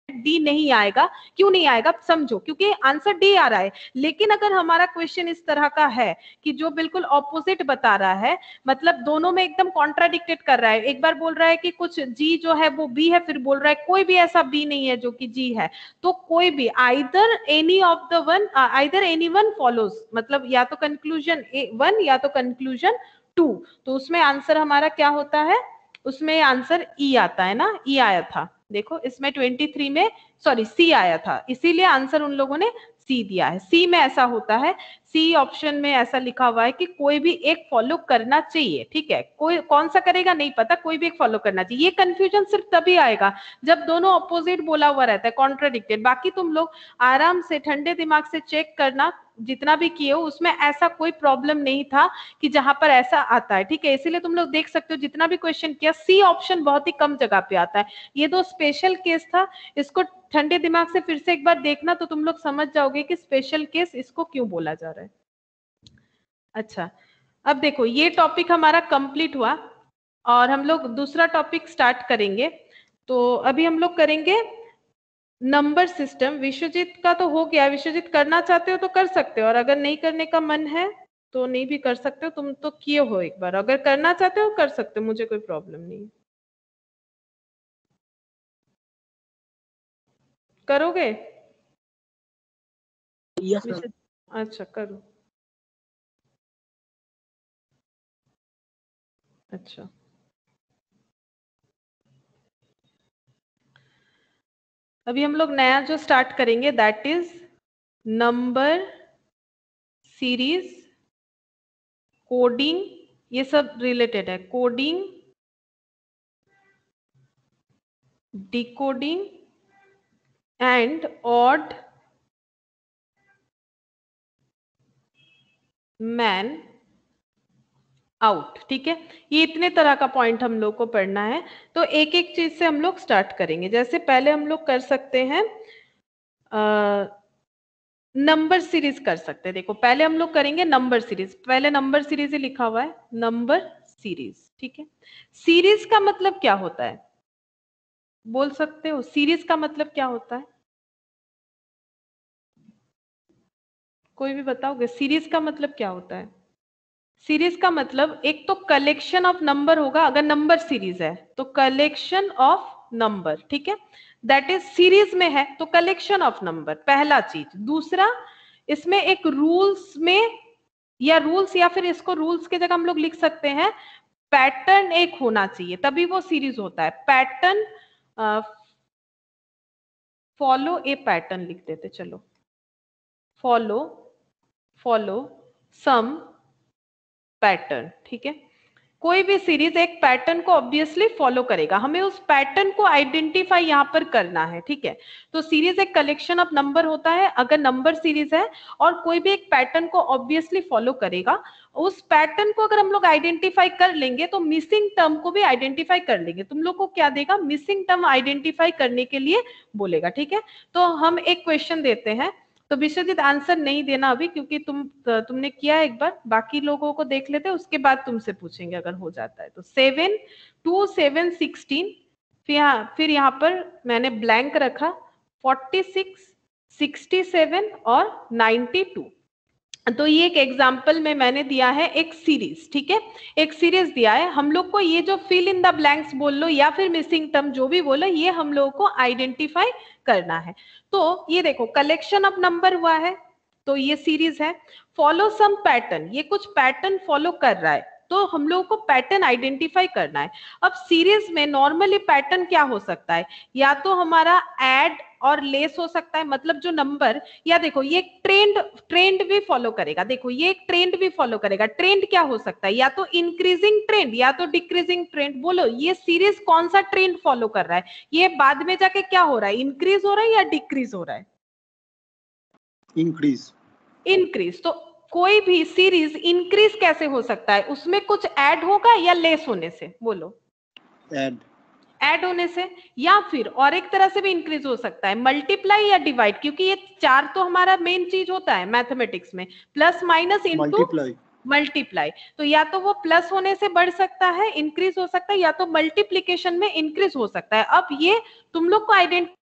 डी नहीं आएगा। क्यों नहीं आएगा समझो, क्योंकि आंसर डी आ रहा है। लेकिन अगर हमारा क्वेश्चन इस तरह का है कि जो बिल्कुल ऑपोजिट बता रहा है, मतलब दोनों में एकदम कॉन्ट्राडिक्टेड कर रहा है, एक बार बोल रहा है कि कुछ जी जो है वो बी है, फिर बोल रहा है कोई भी ऐसा बी नहीं है जो कि जी है, तो कोई भी either any of the one, either any one follows, मतलब या तो कंक्लूजन 1 या तो कंक्लूजन 2, तो उसमें आंसर हमारा क्या होता है, उसमें आंसर ई आता है ना, ई आया था। देखो इसमें 23 में सॉरी सी आया था, इसीलिए आंसर उन लोगों ने सी दिया है। सी में ऐसा होता है, सी ऑप्शन में ऐसा लिखा हुआ है कि कोई भी एक फॉलो करना चाहिए, ठीक है, कोई कौन सा करेगा नहीं पता, कोई भी एक फॉलो करना चाहिए। ये कंफ्यूजन सिर्फ तभी आएगा जब दोनों अपोजिट बोला हुआ रहता है, कॉन्ट्राडिक्टेड। बाकी तुम लोग आराम से ठंडे दिमाग से चेक करना, जितना भी किए हो उसमें ऐसा कोई प्रॉब्लम नहीं था कि जहां पर ऐसा आता है, ठीक है। इसीलिए तुम लोग देख सकते हो जितना भी क्वेश्चन किया, सी ऑप्शन बहुत ही कम जगह पे आता है। ये दो स्पेशल केस था, इसको ठंडे दिमाग से फिर से एक बार देखना तो तुम लोग समझ जाओगे कि स्पेशल केस इसको क्यों बोला जा रहा है। अच्छा, अब देखो ये टॉपिक हमारा कंप्लीट हुआ और हम लोग दूसरा टॉपिक स्टार्ट करेंगे। तो अभी हम लोग करेंगे नंबर सिस्टम। विश्वजीत का तो हो गया, विश्वजीत करना चाहते हो तो कर सकते हो, और अगर नहीं करने का मन है तो नहीं भी कर सकते हो। तुम तो किए हो एक बार, अगर करना चाहते हो कर सकते हो, मुझे कोई प्रॉब्लम नहीं। करोगे? Yes ma'am. अच्छा करो। अच्छा अभी हम लोग नया जो स्टार्ट करेंगे that is number series, coding, ये सब रिलेटेड है, coding, decoding and odd man out, ठीक है। ये इतने तरह का पॉइंट हम लोग को पढ़ना है, तो एक एक चीज से हम लोग स्टार्ट करेंगे। जैसे पहले हम लोग कर सकते हैं नंबर सीरीज कर सकते हैं। देखो पहले हम लोग करेंगे नंबर सीरीज, पहले नंबर सीरीज ही लिखा हुआ है, नंबर सीरीज, ठीक है। सीरीज का मतलब क्या होता है, बोल सकते हो? सीरीज का मतलब क्या होता है, कोई भी बताओगे? सीरीज का मतलब क्या होता है? सीरीज का मतलब एक तो कलेक्शन ऑफ नंबर होगा, अगर नंबर सीरीज है तो कलेक्शन ऑफ नंबर, ठीक है, दैट इज सीरीज में है तो कलेक्शन ऑफ नंबर, पहला चीज। दूसरा, इसमें एक रूल्स में या रूल्स, या फिर इसको रूल्स की जगह हम लोग लिख सकते हैं पैटर्न एक होना चाहिए, तभी वो सीरीज होता है। पैटर्न, फॉलो ए पैटर्न लिख देते, चलो फॉलो सम पैटर्न, ठीक है। कोई भी सीरीज एक पैटर्न को ऑब्वियसली फॉलो करेगा, हमें उस पैटर्न को आइडेंटिफाई यहां पर करना है, ठीक है। तो सीरीज एक कलेक्शन ऑफ नंबर होता है अगर नंबर सीरीज है, और कोई भी एक पैटर्न को ऑब्वियसली फॉलो करेगा। उस पैटर्न को अगर हम लोग आइडेंटिफाई कर लेंगे तो मिसिंग टर्म को भी आइडेंटिफाई कर लेंगे। तुम लोग को क्या देगा, मिसिंग टर्म आइडेंटिफाई करने के लिए बोलेगा, ठीक है। तो हम एक क्वेश्चन देते हैं, तो विश्वजीत आंसर नहीं देना अभी, क्योंकि तुमने किया एक बार, बाकी लोगों को देख लेते, उसके बाद तुमसे पूछेंगे अगर हो जाता है तो। 7 2 7 16, फिर यहाँ पर मैंने ब्लैंक रखा 46 67 और 92। तो ये एक एग्जाम्पल में मैंने दिया है एक सीरीज, ठीक है, एक सीरीज दिया है। हम लोग को ये जो फिल इन द ब्लैंक्स बोल लो या फिर मिसिंग टर्म जो भी बोलो, ये हम लोगों को आइडेंटिफाई करना है। तो ये देखो कलेक्शन ऑफ नंबर हुआ है तो ये सीरीज है। फॉलो सम पैटर्न, ये कुछ पैटर्न फॉलो कर रहा है, तो हम लोगों को पैटर्न आइडेंटिफाई करना है। अब सीरीज में नॉर्मली पैटर्न क्या हो सकता है, या तो हमारा ऐड और लेस हो सकता है, मतलब जो नंबर, या देखो ये ट्रेंड भी फॉलो करेगा, देखो ये एक ट्रेंड भी फॉलो करेगा। ट्रेंड क्या हो सकता है, या तो इंक्रीजिंग ट्रेंड या तो डिक्रीजिंग ट्रेंड। बोलो ये सीरीज कौन सा ट्रेंड फॉलो कर रहा है, ये बाद में जाके क्या हो रहा है, इंक्रीज हो रहा है या डिक्रीज हो रहा है? इंक्रीज। तो कोई भी सीरीज इंक्रीज कैसे हो सकता है, उसमें कुछ ऐड होगा या लेस होने से? बोलो ऐड होने से, या फिर और एक तरह से भी इंक्रीज हो सकता है, मल्टीप्लाई या डिवाइड, क्योंकि ये 4 तो हमारा मेन चीज होता है मैथमेटिक्स में, प्लस माइनस इनटू मल्टीप्लाई। तो या तो वो प्लस होने से बढ़ सकता है, इंक्रीज हो सकता है, या तो मल्टीप्लीकेशन में इंक्रीज हो सकता है। अब ये तुम लोग को आइडेंटिफाई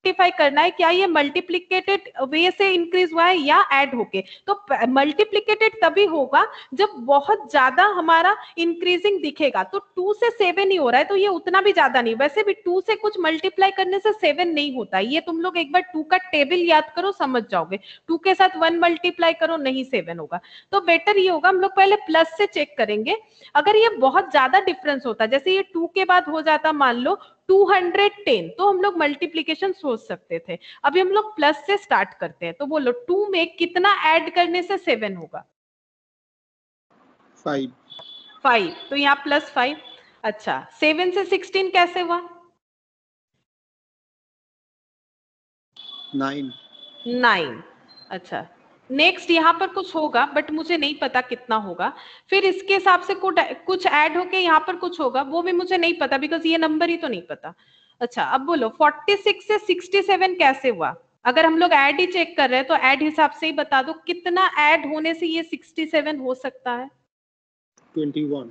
आइडेंटिफाई करना है क्या ये मल्टीप्लिकेटेड वे से इंक्रीज हुआ है या ऐड होके। तो मल्टीप्लिकेटेड तभी होगा जब बहुत ज्यादा हमारा इंक्रीजिंग दिखेगा। तो 2 से 7 ही हो रहा है तो ये उतना भी ज्यादा नहीं, वैसे भी 2 से कुछ मल्टीप्लाई करने से 7 नहीं होता। ये तुम लोग एक बार 2 का टेबल याद करो, समझ जाओगे। 2 के साथ 1 मल्टीप्लाई करो, नहीं 7 होगा। तो बेटर ये होगा हम लोग पहले प्लस से चेक करेंगे। अगर ये बहुत ज्यादा डिफरेंस होता, जैसे ये 2 के बाद हो जाता मान लो 210, तो हम लोग मल्टीप्लीकेशन सोच सकते थे। अभी हम लोग प्लस से स्टार्ट करते हैं। तो बोलो 2 में कितना ऐड करने से 7 होगा? 5। तो यहाँ प्लस 5। अच्छा 7 से 16 कैसे हुआ? 9। अच्छा नेक्स्ट यहाँ पर कुछ होगा बट मुझे नहीं पता कितना होगा। फिर इसके हिसाब से कुछ ऐड होके यहाँ पर कुछ होगा, वो भी मुझे नहीं पता बिकॉज ये नंबर ही तो नहीं पता। अच्छा अब बोलो 46 से 67 कैसे हुआ? अगर हम लोग ऐड ही चेक कर रहे हैं तो ऐड हिसाब से ही बता दो कितना ऐड होने से ये 67 हो सकता है। 21।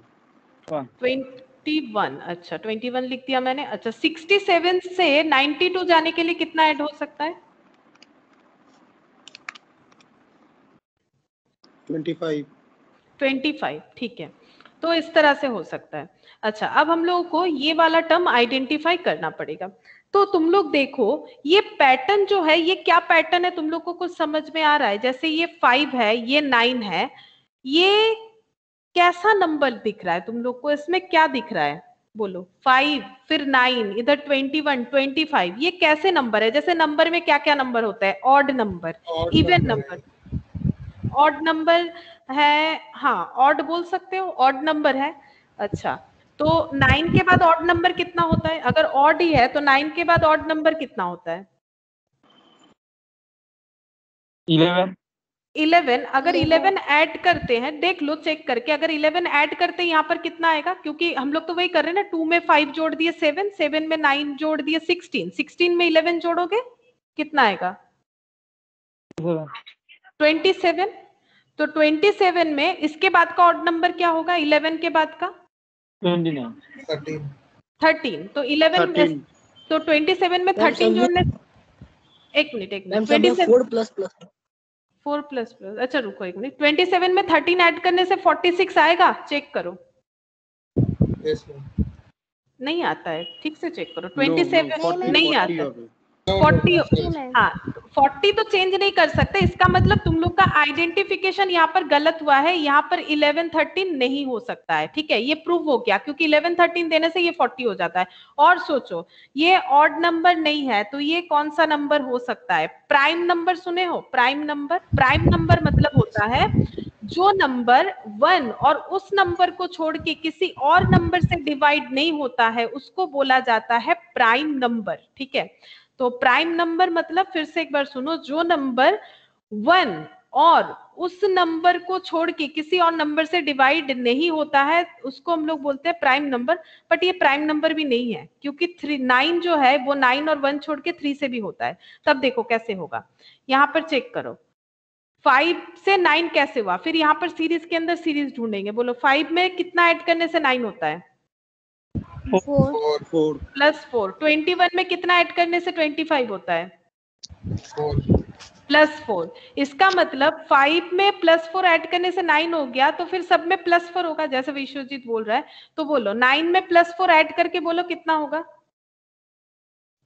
अच्छा 21 लिख दिया मैंने। अच्छा 67 से 92 जाने के लिए कितना ऐड हो सकता है? 25। ठीक है, तो इस तरह से हो सकता है। अच्छा अब हम लोगों को ये वाला टर्म आइडेंटिफाई करना पड़ेगा। तो तुम लोग देखो ये पैटर्न जो है, ये क्या पैटर्न है तुम लोग को कुछ समझ में आ रहा है? जैसे ये 5 है, ये 9 है, ये कैसा नंबर दिख रहा है तुम लोग को? इसमें क्या दिख रहा है बोलो? 5 फिर 9 इधर 21 25, ये कैसे नंबर है? जैसे नंबर में क्या क्या नंबर होता है? Odd number, even number, odd number है। हाँ ऑड बोल सकते हो, ऑड नंबर है। अच्छा तो 9 के बाद ऑड नंबर कितना होता है? अगर ऑड ही है तो 9 के बाद ऑड नंबर कितना होता है? 11। अगर 11 ऐड करते हैं, देख लो चेक करके, अगर 11 ऐड करते हैं यहाँ पर कितना आएगा? क्योंकि हम लोग तो वही कर रहे हैं ना, 2 में 5 जोड़ दिए 7, 7 में 9 जोड़ दिए 16, 16 में 11 जोड़ोगे कितना आएगा? 27। तो 27 में इसके बाद का ऑड नंबर क्या होगा? 11 के बाद का 13। तो 11 में तो 27 में 13 जोड़ने, एक मिनट 4 प्लस। अच्छा रुको एक मिनट, 27 में 13 ऐड करने से 46 आएगा? चेक करो। नहीं आता है, ठीक से चेक करो। 27 नहीं आता, 40। हाँ 40 तो चेंज नहीं कर सकते, इसका मतलब तुम लोग का आइडेंटिफिकेशन यहाँ पर गलत हुआ है। यहाँ पर 11 13 नहीं हो सकता है, ठीक है, ये प्रूव हो गया क्योंकि 11 13 देने से ये 40 हो जाता है। और सोचो ये ऑड नंबर नहीं है तो ये कौन सा नंबर हो सकता है? प्राइम नंबर सुने हो? प्राइम नंबर, प्राइम नंबर मतलब होता है जो नंबर 1 और उस नंबर को छोड़ के किसी और नंबर से डिवाइड नहीं होता है उसको बोला जाता है प्राइम नंबर, ठीक है। तो प्राइम नंबर मतलब फिर से एक बार सुनो, जो नंबर 1 और उस नंबर को छोड़ के किसी और नंबर से डिवाइड नहीं होता है उसको हम लोग बोलते हैं प्राइम नंबर। बट ये प्राइम नंबर भी नहीं है क्योंकि 9 जो है वो 9 और 1 छोड़ के 3 से भी होता है। तब देखो कैसे होगा, यहाँ पर चेक करो 5 से 9 कैसे हुआ। फिर यहाँ पर सीरीज के अंदर सीरीज ढूंढेंगे। बोलो 5 में कितना ऐड करने से 9 होता है? 4 प्लस 4। 21 में कितना ऐड करने से 25 होता है? 4 प्लस 4। इसका मतलब 5 में प्लस 4 ऐड करने से 9 हो गया, तो फिर सब में प्लस 4 होगा जैसे विश्वजीत बोल रहा है। तो बोलो 9 में प्लस 4 ऐड करके बोलो कितना होगा?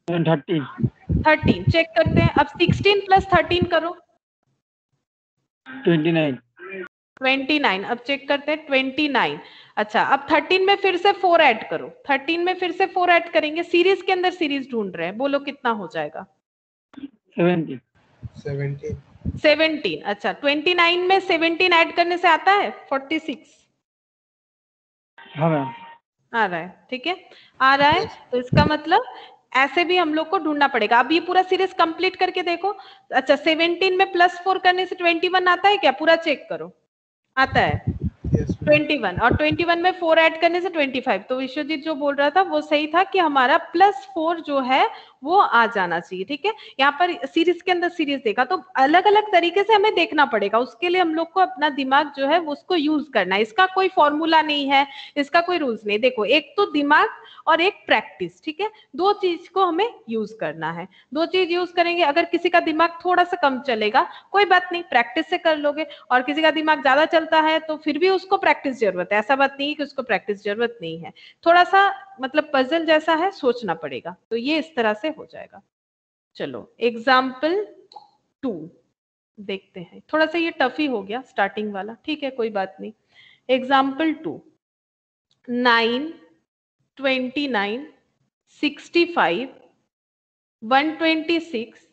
13। चेक करते हैं। अब 16 प्लस 13 करो 29। अब चेक करते हैं 29। अच्छा अब 13 में फिर से 4 ऐड करो, 13 में फिर से 4 ऐड करेंगे, सीरीज के अंदर सीरीज ढूंढ रहे हैं, बोलो कितना हो जाएगा? 17। अच्छा 29 में 17 ऐड करने से आता है 46। हाँ मैम। आ रहा है, ठीक है आ रहा है। तो इसका मतलब ऐसे भी हम लोग को ढूंढना पड़ेगा। अब ये पूरा सीरीज कंप्लीट करके देखो। अच्छा 17 में प्लस 4 करने से 21 आता है क्या? पूरा चेक करो, आता है 21। और 21 में 4 ऐड करने से 25। तो विश्वजीत जो बोल रहा था वो सही था कि हमारा प्लस 4 जो है वो आ जाना चाहिए। ठीक है, यहाँ पर सीरीज के अंदर सीरीज देखा तो अलग अलग तरीके से हमें देखना पड़ेगा, उसके लिए हम लोग को अपना दिमाग जो है उसको यूज करना है। इसका कोई फॉर्मूला नहीं है, इसका कोई रूल्स नहीं। देखो, एक तो दिमाग और एक प्रैक्टिस, ठीक है, दो चीज को हमें यूज करना है। दो चीज यूज करेंगे। अगर किसी का दिमाग थोड़ा सा कम चलेगा कोई बात नहीं, प्रैक्टिस से कर लोगे, और किसी का दिमाग ज्यादा चलता है तो फिर भी उसको प्रैक्टिस जरूरत है। ऐसा बात नहीं है कि उसको प्रैक्टिस जरूरत नहीं है, थोड़ा सा मतलब पजल जैसा है, सोचना पड़ेगा। तो ये इस तरह से हो जाएगा। चलो एग्जाम्पल 2 देखते हैं। थोड़ा सा ये टफ ही हो गया स्टार्टिंग वाला, ठीक है, कोई बात नहीं। एग्जाम्पल 2, 9, 29, 65, 126,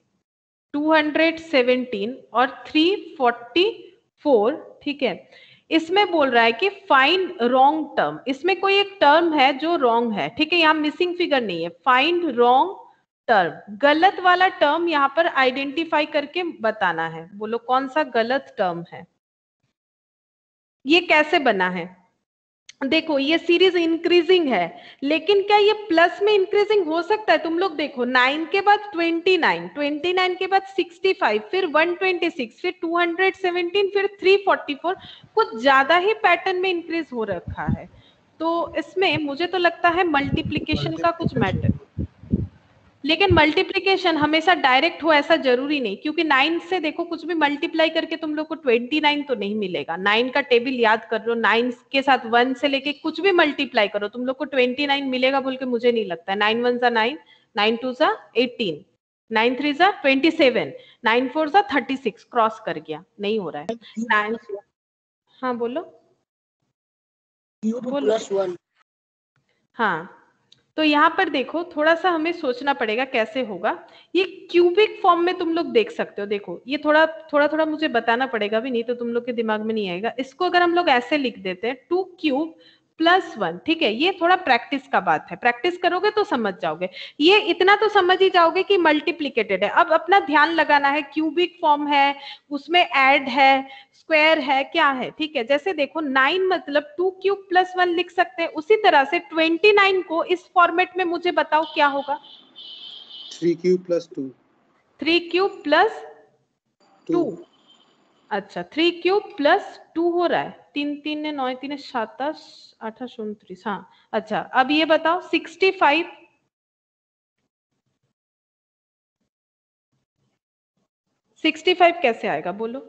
217 और 344, ठीक है। इसमें बोल रहा है कि फाइंड रॉन्ग टर्म। इसमें कोई एक टर्म है जो रॉन्ग है, ठीक है, यहाँ मिसिंग फिगर नहीं है। फाइंड रॉन्ग टर्म, गलत वाला टर्म यहाँ पर आइडेंटिफाई करके बताना है। बोलो कौन सा गलत टर्म है। ये कैसे बना है, देखो ये सीरीज इंक्रीजिंग है, लेकिन क्या ये प्लस में इंक्रीजिंग हो सकता है? तुम लोग देखो, 9 के बाद 29, 29 के बाद 65, फिर 126, फिर 217, फिर 344, कुछ ज्यादा ही पैटर्न में इंक्रीज हो रखा है। तो इसमें मुझे तो लगता है मल्टीप्लीकेशन का कुछ मैटर, लेकिन मल्टीप्लीकेशन हमेशा डायरेक्ट हो ऐसा जरूरी नहीं, क्योंकि 9 से देखो कुछ भी मल्टीप्लाई करके तुम लोग को 29 तो नहीं मिलेगा। 9 का टेबल याद कर लो, 9 के साथ 1 से लेके कुछ भी मल्टीप्लाई करो, तुम लोग को 29 मिलेगा बोल के मुझे नहीं लगता है। 9 1 जा 9, 9 2 जा 18, 9 3 जा 27, 9 4 जा 36, क्रॉस कर गया, नहीं हो रहा है। 9, हाँ बोलो बोलो। +1 हाँ, तो यहाँ पर देखो थोड़ा सा हमें सोचना पड़ेगा कैसे होगा। ये क्यूबिक फॉर्म में तुम लोग देख सकते हो। देखो ये थोड़ा थोड़ा मुझे बताना पड़ेगा भी, नहीं तो तुम लोग के दिमाग में नहीं आएगा। इसको अगर हम लोग ऐसे लिख देते हैं 2 क्यूब +1, ठीक है, ये थोड़ा प्रैक्टिस का बात है, प्रैक्टिस करोगे तो समझ जाओगे। ये इतना तो समझ ही जाओगे कि मल्टीप्लिकेटेड है। अब अपना ध्यान लगाना है, क्यूबिक फॉर्म है, उसमें ऐड है, स्क्वायर है, क्या है, ठीक है। जैसे देखो 9 मतलब 2 क्यूब +1 लिख सकते हैं, उसी तरह से 29 को इस फॉर्मेट में मुझे बताओ क्या होगा। 3 क्यूब +2, 3 क्यूब +2, अच्छा 3 क्यूब +2 हो रहा है। 3 3 ने 9 3 7 8 29, हाँ अच्छा। अब ये बताओ 65, 65 कैसे आएगा बोलो।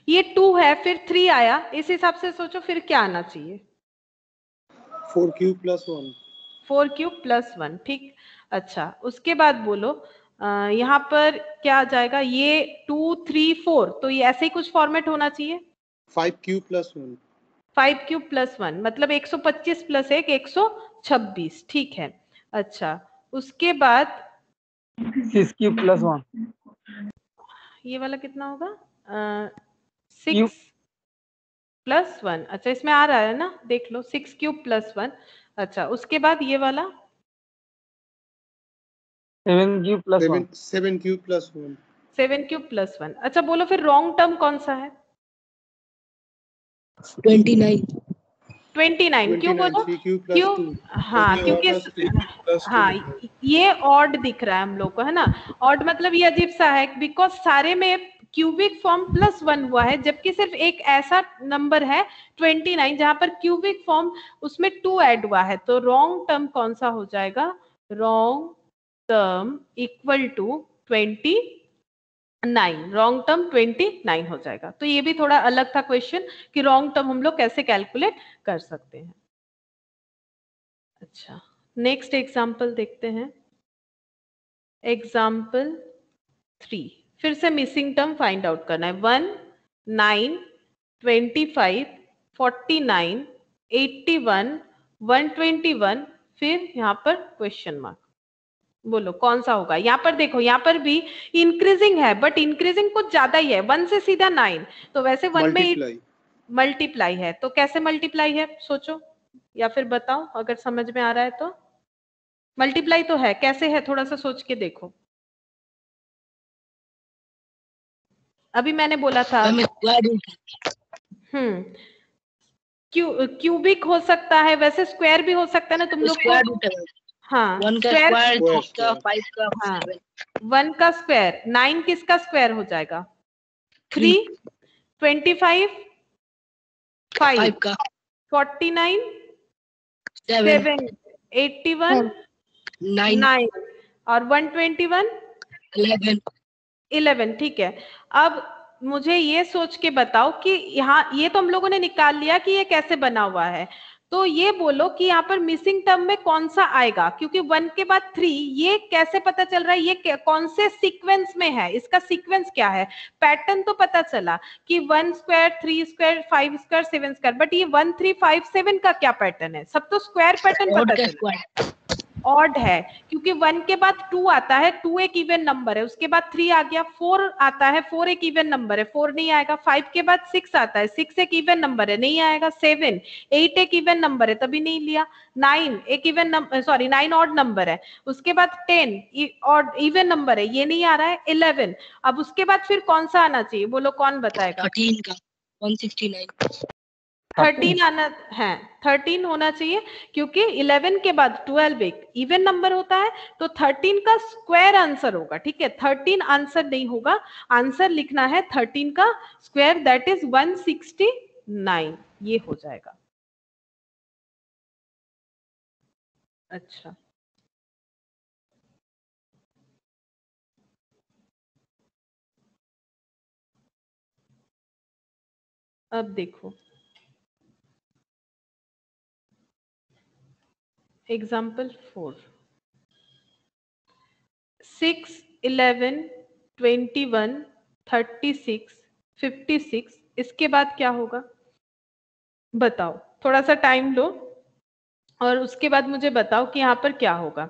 ये 2 है, फिर 3 आया, इस हिसाब से सोचो फिर क्या आना चाहिए। 4 क्यूब +1, 4 क्यूब +1, ठीक। अच्छा उसके बाद बोलो यहाँ पर क्या आ जाएगा, ये 2 3 4, तो ये ऐसे ही कुछ फॉर्मेट होना चाहिए। 5 क्यूब +1, 5 क्यूब +1 मतलब 125 + 1 126, ठीक है। अच्छा उसके बाद 6 क्यूब +1, ये वाला कितना होगा, 6 +1, अच्छा इसमें आ रहा है ना, देख लो 6 क्यूब +1। अच्छा उसके बाद ये वाला 7 क्यूब +1, 7 क्यूब +1, 7 क्यूब +1। अच्छा बोलो फिर रॉन्ग टर्म कौन सा है। 29 29 क्यों बोलो, 3 क्यूब क्यों, +2, हाँ क्योंकि हाँ ये ऑड दिख रहा है हम लोग को, है ना। ऑड मतलब ये अजीब सा है, बिकॉज सारे में क्यूबिक फॉर्म +1 हुआ है, जबकि सिर्फ एक ऐसा नंबर है 29 जहां पर क्यूबिक फॉर्म उसमें 2 ऐड हुआ है। तो रॉन्ग टर्म कौन सा हो जाएगा, wrong term equal to 29, wrong term 29 हो जाएगा। तो ये भी थोड़ा अलग था क्वेश्चन कि रॉन्ग टर्म हम लोग कैसे कैलकुलेट कर सकते हैं। अच्छा नेक्स्ट एग्जाम्पल देखते हैं। एग्जाम्पल 3, फिर से मिसिंग टर्म फाइंड आउट करना है। 1 9 25 49 81 121, फिर यहाँ पर क्वेश्चन मार्क। बोलो कौन सा होगा। यहाँ पर देखो, यहाँ पर भी इंक्रीजिंग है, बट इंक्रीजिंग कुछ ज्यादा ही है। 1 से सीधा 9, तो वैसे 1 में मल्टीप्लाई है, तो कैसे मल्टीप्लाई है सोचो, या फिर बताओ अगर समझ में आ रहा है तो। मल्टीप्लाई तो है, कैसे है थोड़ा सा सोच के देखो। अभी मैंने बोला था क्यूबिक हो सकता है, वैसे स्क्वायर भी हो सकता है ना तुम लोग स्क्वायर को। रूट है हाँ 1 का स्क्वायर, स्क्वायर 3 का स्क्वायर 5 का हाँ 7 1 का स्क्वायर, 9 किसका स्क्वायर हो जाएगा? 3, 25, 5, 5 का 49, 7 7, 81, 9 9 और 121, 11 11। ठीक है, अब मुझे ये सोच के बताओ कि यहाँ ये तो हम लोगों ने निकाल लिया कि ये कैसे बना हुआ है, तो ये बोलो कि यहाँ पर मिसिंग टर्म में कौन सा आएगा, क्योंकि 1 के बाद 3, ये कैसे पता चल रहा है ये कौन से सीक्वेंस में है, इसका सीक्वेंस क्या है? पैटर्न तो पता चला कि 1 square, 3 square, 5 square, 7 square, but ये 1 3 5 7 का क्या पैटर्न है? सब तो स्क्वायर पैटर्न ऑड पता का चला, स्क्वायर ऑड है, क्योंकि 1 के बाद 2 आता है, 2 एक इवन नंबर है, उसके बाद 3 आ गया, 4 आता है, 4 एक इवन नंबर है, 4 नहीं आएगा, 5 के बाद 6 आता है, 6 एक इवन नंबर है, नहीं आएगा, 7, 8 एक इवन नंबर है, तभी नहीं लिया, 9 एक even number, sorry 9 odd number है, उसके बाद 10 ऑड इवन नंबर है, ये नहीं आ रहा है, 11। अब उसके बाद फिर कौन सा आना चाहिए, बोलो कौन बताएगा? 13 का 169 13 आना है, 13 होना चाहिए, क्योंकि 11 के बाद 12 एक इवन नंबर होता है, तो 13 का स्क्वायर आंसर होगा। ठीक है, 13 आंसर नहीं होगा, आंसर लिखना है 13 का स्क्वायर, दैट इज 169, ये हो जाएगा। अच्छा, अब देखो एग्जाम्पल 4, 6, 11, 21, 36, 56, इसके बाद क्या होगा बताओ? थोड़ा सा टाइम लो और उसके बाद मुझे बताओ कि यहाँ पर क्या होगा।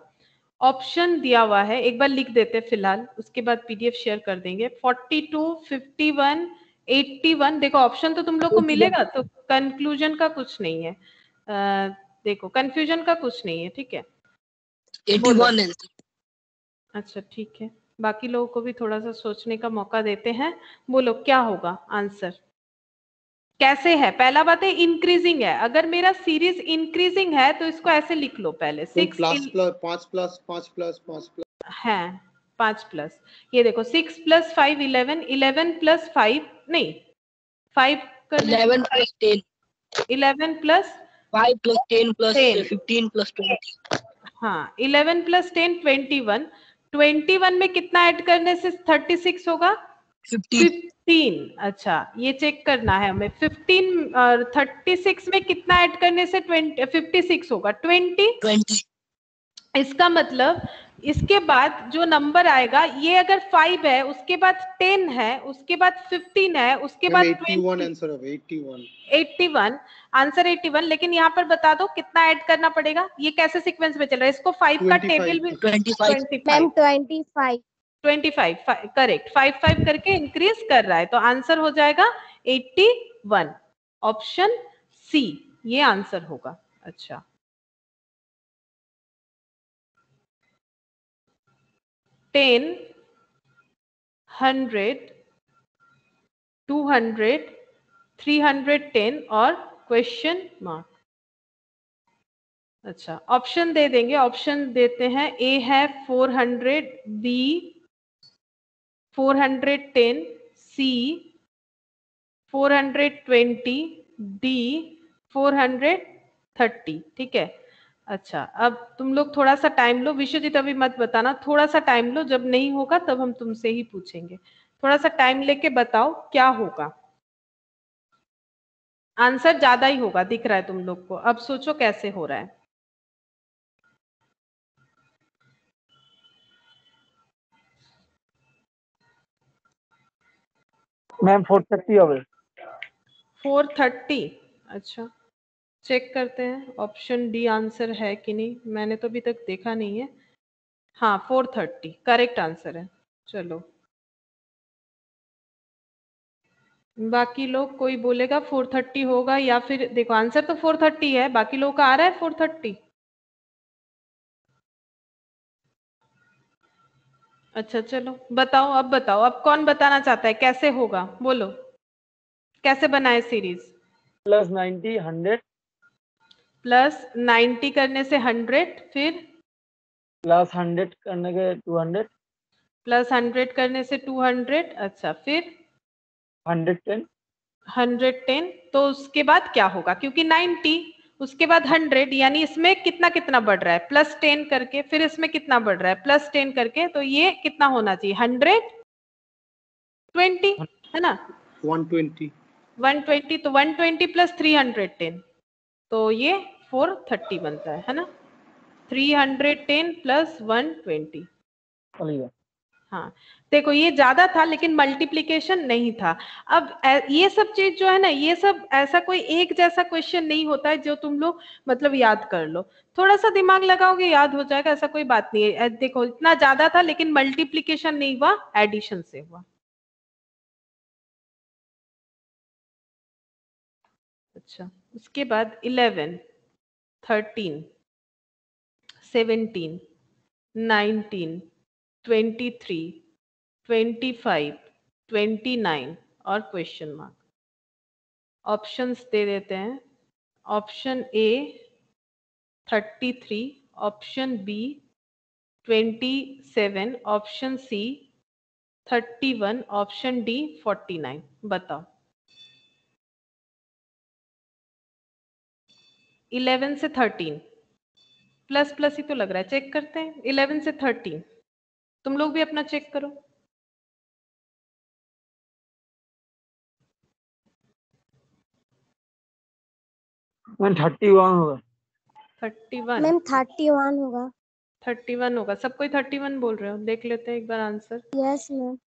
ऑप्शन दिया हुआ है, एक बार लिख देते फिलहाल, उसके बाद पीडीएफ शेयर कर देंगे। 42, 51, 81, देखो ऑप्शन तो तुम लोग को मिलेगा, तो कंक्लूजन का कुछ नहीं है, देखो कंफ्यूजन का कुछ नहीं है। ठीक है, 81 है अच्छा ठीक है, बाकी लोगों को भी थोड़ा सा सोचने का मौका देते हैं। बोलो क्या होगा आंसर, कैसे है? पहला बात है इंक्रीजिंग है, अगर मेरा सीरीज इंक्रीजिंग है तो इसको ऐसे लिख लो पहले, कोई 6 plus plus 5 plus 5 plus 5 plus है 5 प्लस, ये देखो 6 प्लस 5 11, 11 प्लस 5 नहीं 5 करने 11 plus 10 11 plus 5 plus 10 plus 10, 15 plus 20 हाँ 11 प्लस 10 21, 21 में कितना ऐड करने से 36 होगा? 15। अच्छा ये चेक करना है हमें, 15 और 36 में कितना ऐड करने से 56 होगा? 20। इसका मतलब इसके बाद जो नंबर आएगा, ये अगर 5 है, उसके बाद 10 है, उसके बाद 15 है, उसके बाद 81 आंसर है 81 81, आंसर 81। लेकिन यहाँ पर बता दो कितना ऐड करना पड़ेगा, ये कैसे सीक्वेंस में चल रहा है, इसको 5 का 25 टेबल भी 25 मैम 25 25 करेक्ट, 5 करके इंक्रीज कर रहा है, तो आंसर हो जाएगा 81, ऑप्शन सी ये आंसर होगा। अच्छा 10, 100, 200, 310 और क्वेश्चन मार्क। अच्छा ऑप्शन दे देंगे, ऑप्शन देते हैं, ए है 400, बी 410, सी 420, डी 430। ठीक है, अच्छा अब तुम लोग थोड़ा सा टाइम लो, विश्वजीत अभी मत बताना, थोड़ा सा टाइम लो, जब नहीं होगा तब हम तुमसे ही पूछेंगे, थोड़ा सा टाइम लेके बताओ क्या होगा। आंसर ज्यादा ही होगा दिख रहा है तुम लोग को, अब सोचो कैसे हो रहा है। मैम 430 হবে 430, अच्छा चेक करते हैं ऑप्शन डी आंसर है कि नहीं, मैंने तो अभी तक देखा नहीं है। हाँ 430 करेक्ट आंसर है। चलो बाकी लोग कोई बोलेगा 430 होगा, या फिर देखो आंसर तो 430 है, बाकी लोगों का आ रहा है 430। अच्छा चलो बताओ, अब बताओ, अब कौन बताना चाहता है कैसे होगा, बोलो कैसे बनाए सीरीज। प्लस 90 100 प्लस 90 करने से 100, फिर प्लस 100 करने के 200 प्लस 100 करने से 200, अच्छा फिर 110 110, तो उसके बाद क्या होगा, क्योंकि 90 उसके बाद 100, यानी इसमें कितना कितना बढ़ रहा है, प्लस 10 करके, फिर इसमें कितना बढ़ रहा है, प्लस 10 करके, तो ये कितना होना चाहिए, 120, है ना, 120 120, तो 120 प्लस 310, तो ये 430 बनता है ना, 310 प्लस 120। चलिए। हाँ देखो ये ज्यादा था लेकिन मल्टीप्लिकेशन नहीं था। अब ये सब चीज जो है ना, ये सब ऐसा कोई एक जैसा क्वेश्चन नहीं होता है जो तुम लोग मतलब याद कर लो, थोड़ा सा दिमाग लगाओगे याद हो जाएगा, ऐसा कोई बात नहीं है। देखो इतना ज्यादा था लेकिन मल्टीप्लिकेशन नहीं हुआ, एडिशन से हुआ। अच्छा उसके बाद 11, 13, 17, 19, 23, 25, 29 और क्वेश्चन मार्क। ऑप्शंस दे देते हैं, option A 33, option B 27, option C 31, option D 49। बताओ 11 से 13 प्लस प्लस ही तो लग रहा है, चेक करते हैं 11 से 13, तुम लोग भी अपना चेक करो। मैम 31 होगा। 31, मैम 31 होगा। 31 होगा, सब कोई 31 बोल रहे हो, देख लेते हैं एक बार आंसर। Yes ma'am.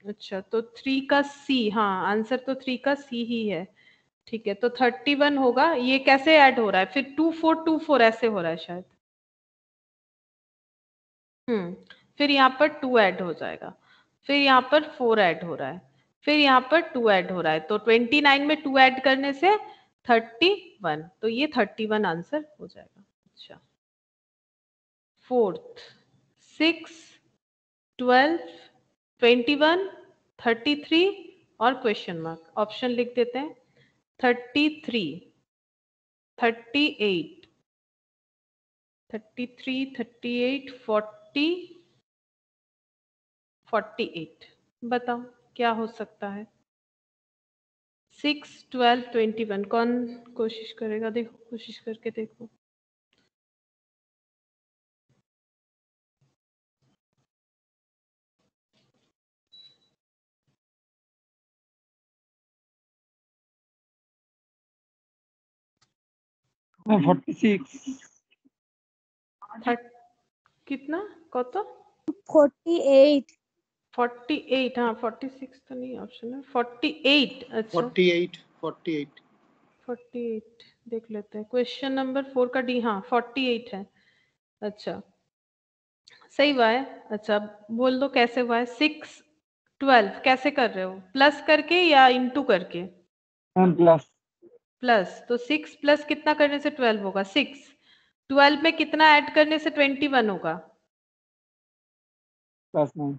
अच्छा तो 3 का सी, हाँ आंसर तो 3 का सी ही है, ठीक है, तो 31 होगा। ये कैसे ऐड हो रहा है फिर, 2424 ऐसे हो रहा है शायद, फिर यहाँ पर 2 ऐड हो जाएगा, फिर यहाँ पर 4 ऐड हो रहा है, फिर यहाँ पर 2 ऐड हो रहा है, तो 29 में 2 ऐड करने से 31, तो ये 31 आंसर हो जाएगा। अच्छा 4th, 6, 12, 21, 33 और क्वेश्चन मार्क। ऑप्शन लिख देते हैं, 33, 38, 33, 38, 40, 48। बताओ क्या हो सकता है, 6, 12, 21, कौन कोशिश करेगा, देखो कोशिश करके देखो। मैम 46 कितना कत 48। 48, हाँ 46 तो नहीं ऑप्शन है, 48, अच्छा 48 48 देख लेते हैं, क्वेश्चन नंबर 4 का डी, हाँ 48 है। अच्छा सही हुआ है। अच्छा बोल दो कैसे हुआ है, 6, 12 कैसे कर रहे हो, प्लस करके या इंटू करके, मैम प्लस प्लस, तो 6 प्लस कितना करने से 12 होगा, 6, 12 में कितना ऐड करने से 21 होगा, प्लस 9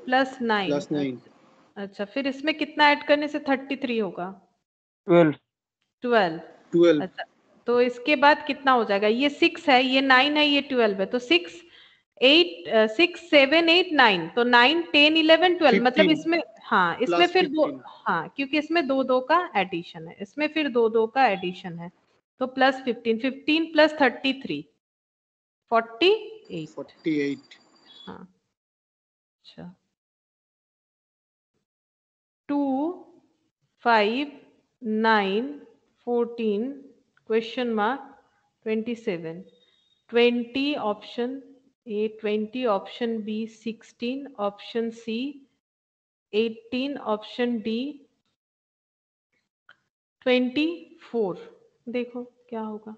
प्लस 9, प्लस 9 अच्छा फिर इसमें कितना ऐड करने से 33 होगा, 12 12, 12 अच्छा तो इसके बाद कितना हो जाएगा, ये 6 है, ये 9 है, ये 12 है, तो 6, 8, 6, 7, 8, 9, तो 9, 10, 11, 12, मतलब 15 इसमें, हाँ इसमें प्लस फिर दो, 15 हाँ क्योंकि इसमें दो दो का एडिशन है, इसमें फिर दो दो का एडिशन है, तो प्लस 15, 15 प्लस 33, 48, 48 हाँ अच्छा 2, 5, 9, 14, question mark 27, 20 option A, 20 option B, 16 option C, 18 option D, 24। देखो क्या होगा,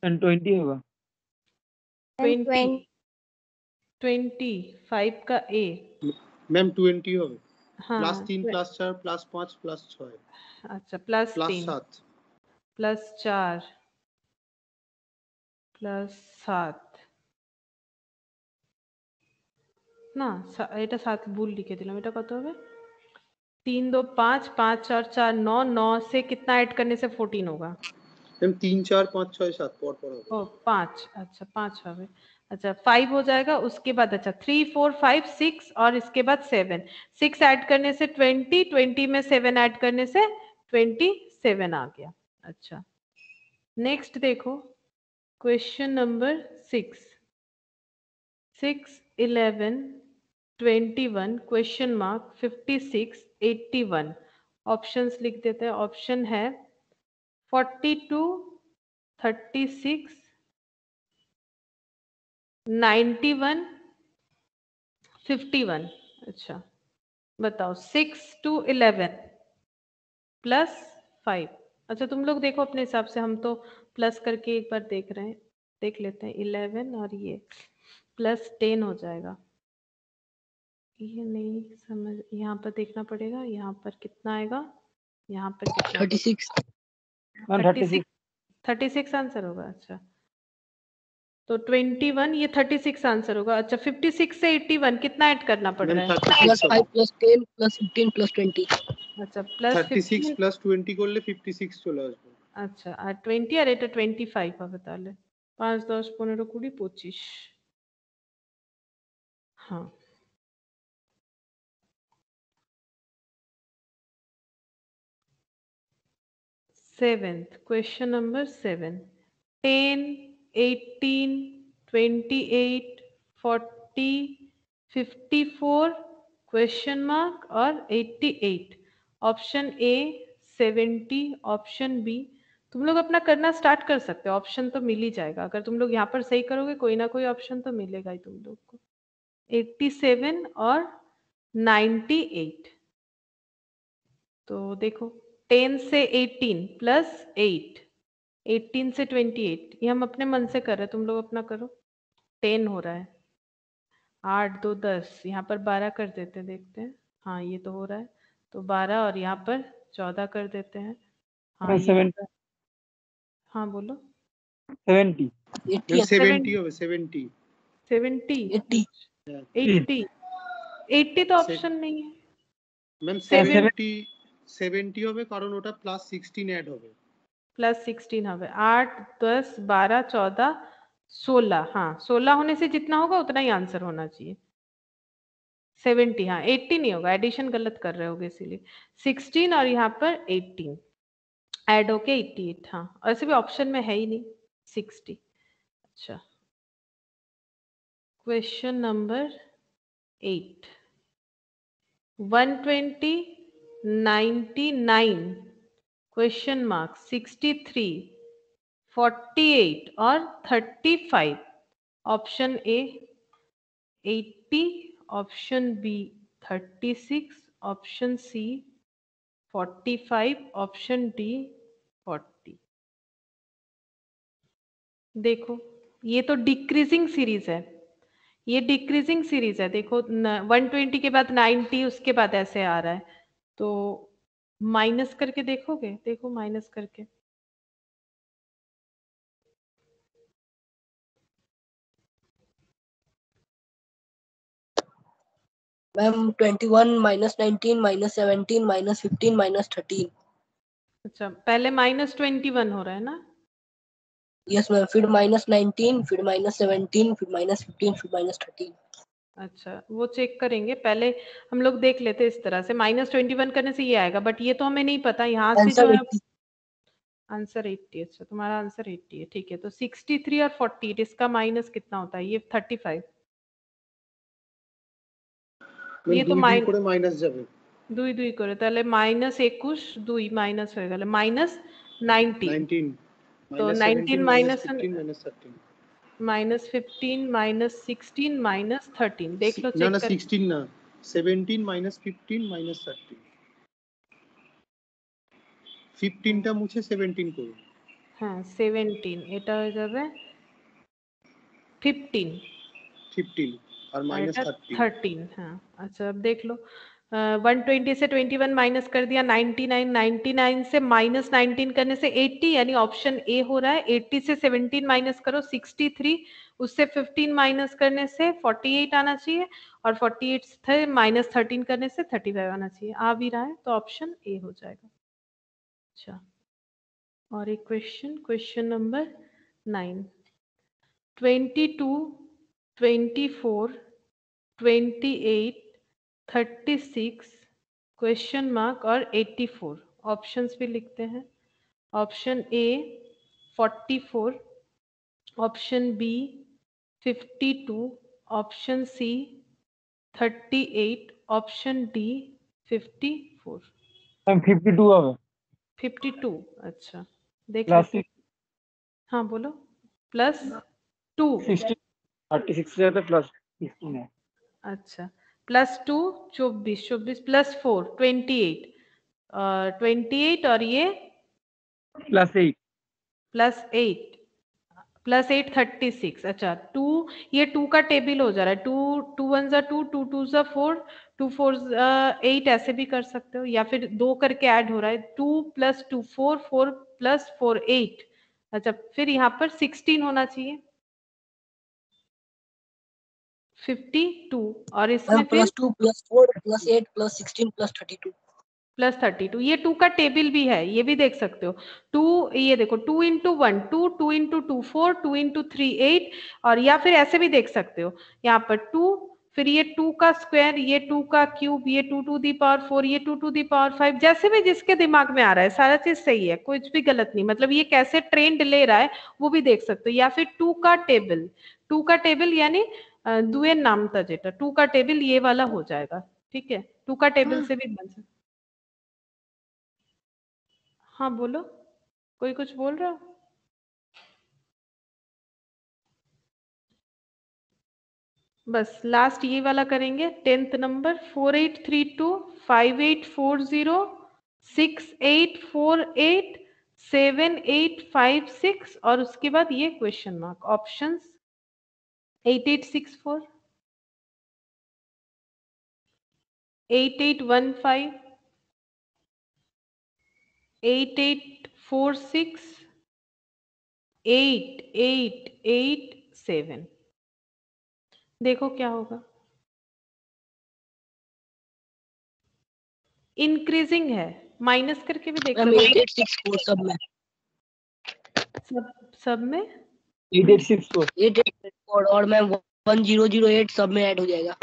मैम 20 होगा। 20, 25 का ए, मैम 20 হবে প্লাস हाँ 3 প্লাস 4 প্লাস 5 প্লাস 6 अच्छा प्लस प्लस 3 7 प्लस 4 प्लस 7 না এটা 7 ভুল লিখে দিলাম, এটা কত হবে 3 2 5 5 4 4 9 9 से कितना ऐड करने से 14 होगा मैम 3 4 5 6 7 पर होगा। ओ 5, अच्छा 5 হবে, अच्छा 5 हो जाएगा, उसके बाद अच्छा 3 4 5 6 और इसके बाद 7, 6 ऐड करने से 20, 20 में 7 ऐड करने से 27 आ गया। अच्छा नेक्स्ट देखो question number 6 11 21 question mark 56 81 options लिख देते हैं। ऑप्शन है 42 36 91 51। अच्छा बताओ 6 to 11 प्लस 5। अच्छा तुम लोग देखो अपने हिसाब से, हम तो प्लस करके एक बार देख रहे हैं, देख लेते हैं 11 और ये प्लस 10 हो जाएगा। ये नहीं समझ, यहाँ पर देखना पड़ेगा, यहाँ पर कितना आएगा, यहाँ पर कितना 36 मैम 36 36 आंसर होगा। अच्छा तो 21, ये 36 आंसर होगा। अच्छा 56 से 81 कितना ऐड करना पड़ मैम रहा है? प्लस 5 प्लस 10 प्लस 15 प्लस 20 अच्छा प्लस 36 15, প্লাস 20 করলে 56 চলে আসবে। আচ্ছা আর 20 আর এটা 25 হবে তাহলে 5 10 15 20 25। हाँ seventh question number 7 10 18 28 40 54 question mark और 88। Option A 70, option B. तुम लोग अपना करना स्टार्ट कर सकते हो, ऑप्शन तो मिल ही जाएगा। अगर तुम लोग यहाँ पर सही करोगे कोई ना कोई ऑप्शन तो मिलेगा ही तुम लोग को। 87 और 98। तो देखो 10 से 18 प्लस 8, 18 से 28, ये हम अपने मन से कर रहे हैं, तुम लोग अपना करो। 10 हो रहा है, 8 2 10, यहाँ पर 12 कर देते हैं, देखते हैं। हाँ ये तो हो रहा है, तो 12 और यहाँ पर 14 कर देते हैं। हाँ ये हो रहा है। हाँ बोलो 70 मैम 70 হবে 70 70 80 80 80 तो ऑप्शन नहीं है। मैম 70 70 70 হবে কারণ ওটা প্লাস 16 ऐड হবে। प्लस 16 হবে 8 10 12 14 16। हाँ 16 होने से जितना होगा उतना ही आंसर होना चाहिए। 70, हाँ 80 नहीं होगा, एडिशन गलत कर रहे होगे इसीलिए। 16 और यहाँ पर 18 ऐड होके 88। हाँ ऐसे भी ऑप्शन में है ही नहीं 60। अच्छा क्वेश्चन नंबर 8 120 99 क्वेश्चन मार्क 63 48 और 35। Option A 80, option B 36, option C 45, option D 40। देखो ये तो डिक्रीजिंग सीरीज है, ये डिक्रीजिंग सीरीज है। देखो 120 के बाद 90, उसके बाद ऐसे आ रहा है, तो माइनस करके देखोगे? देखो माइनस करके ma'am 21 minus 19 minus 17 minus 15 minus 13। अच्छा पहले -21 हो रहा है ना? यस मैम, फिर माइनस 19 फिर माइनस 17 फिर माइनस 15 फिर माइनस 13। अच्छा वो चेक करेंगे, पहले हम लोग देख लेते इस तरह से। -21 करने से ये आएगा, बट ये तो हमें नहीं पता यहाँ से जो आंसर है 80। आंसर 80। अच्छा तुम्हारा आंसर 80 है, ठीक है। तो 63 और 48 इसका माइनस कितना होता है? ये 35। ये तो 2 2 করে মাইনাস যাবে। 2 2 করে তাহলে -21 2 মাইনাস হয়ে গেল -19। 19 তো माइनस 19 17 माइनस माइनस 15 माइनस 13 -15 -16 -13 देख लो না चेक না कर। 16 না 17 माइनस 15 माइनस 13 15 টা মুছে 17 করুন। হ্যাঁ 17 এটা হয়ে যাবে 15 15 और और माइनस এটা 13 13। हाँ अच्छा अब देख लो 120 से 21 माइनस कर दिया 99, 99 से -19 करने से 80, यानी ऑप्शन ए हो रहा है। 80 से 17 माइनस करो 63, उससे 15 माइनस करने से 48 आना चाहिए, और 48 से माइनस 13 करने से 35 आना चाहिए। आ भी रहा है, तो ऑप्शन ए हो जाएगा। अच्छा, और एक क्वेश्चन नंबर 9, 22, 24, 28, 36 क्वेश्चन मार्क और 84 ऑप्शंस भी लिखते हैं। Option A 44, option B 52, option C 38, option D 54। Ma'am 52 হবে 52, अच्छा देख प्लस लेते। हाँ बोलो। प्लस 2, 60 36 से जाता प्लस 16 है। अच्छा प्लस 2 24, 24 प्लस 4 28, 28 और ये प्लस 8 प्लस 8, प्लस 8 36। अच्छा 2, ये 2 का टेबल हो जा रहा है। 2 2 1 जा 2, 2 2 जा 4, 2 4 8 ऐसे भी कर सकते हो, या फिर 2 करके ऐड हो रहा है। 2 प्लस 2 4, 4 प्लस 4 8। अच्छा फिर यहाँ पर 16 होना चाहिए, 52, और इसमें मैम फिर +2 +4 +8 +16 +32। प्लस 32। ये 2 का टेबल भी है, ये भी देख सकते हो। 2, ये देखो 2 इंटू 1 2, 2 इंटू 2 4, 2 इंटू 3 8, और या फिर ऐसे भी देख सकते हो यहाँ पर 2, फिर ये 2 का स्क्वायर, ये 2 का क्यूब, ये 2 टू दी पावर 4, ये 2 टू दी पावर 5, जैसे भी जिसके दिमाग में आ रहा है सारा चीज सही है, कुछ भी गलत नहीं। मतलब ये कैसे ट्रेंड ले रहा है वो भी देख सकते हो। या फिर 2 का टेबल, 2 का टेबल यानी दुए नाम था जेटा 2 का टेबल ये वाला हो जाएगा। ठीक है, 2 का टेबल से भी बन सकता। हाँ बोलो, कोई कुछ बोल रहा हो? बस लास्ट ये वाला करेंगे 10th नंबर 4832 5840 6848 7856, और उसके बाद ये क्वेश्चन मार्क। ऑप्शंस 8864 8815 8846 8887। देखो क्या होगा। इंक्रीजिंग है, माइनस करके भी देख मैम सकते हो। 8864 सब में सब में 8864 8864 और मैम 1008 सब में ऐड हो जाएगा।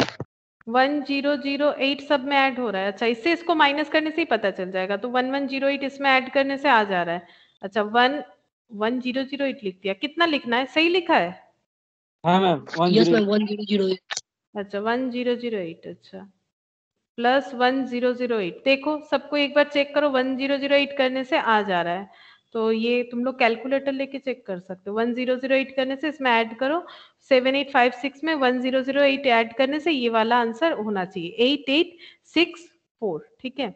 1008 सब में ऐड हो रहा है। अच्छा इससे इसको माइनस करने से ही पता चल जाएगा, तो 1108 इसमें ऐड करने से आ जा रहा है। अच्छा 1008 लिख दिया, कितना लिखना है, सही लिखा है? हाँ मैम यस 10 मैम 1008। अच्छा 1008, अच्छा प्लस 1008। देखो सबको एक बार चेक करो, 1008 करने से आ जा रहा है, तो ये तुम लोग कैलकुलेटर लेके चेक कर सकते हो। 1008 करने से इसमें ऐड करो 7856 में 1008 ऐड करने से ये वाला आंसर होना चाहिए 8864। ठीक है,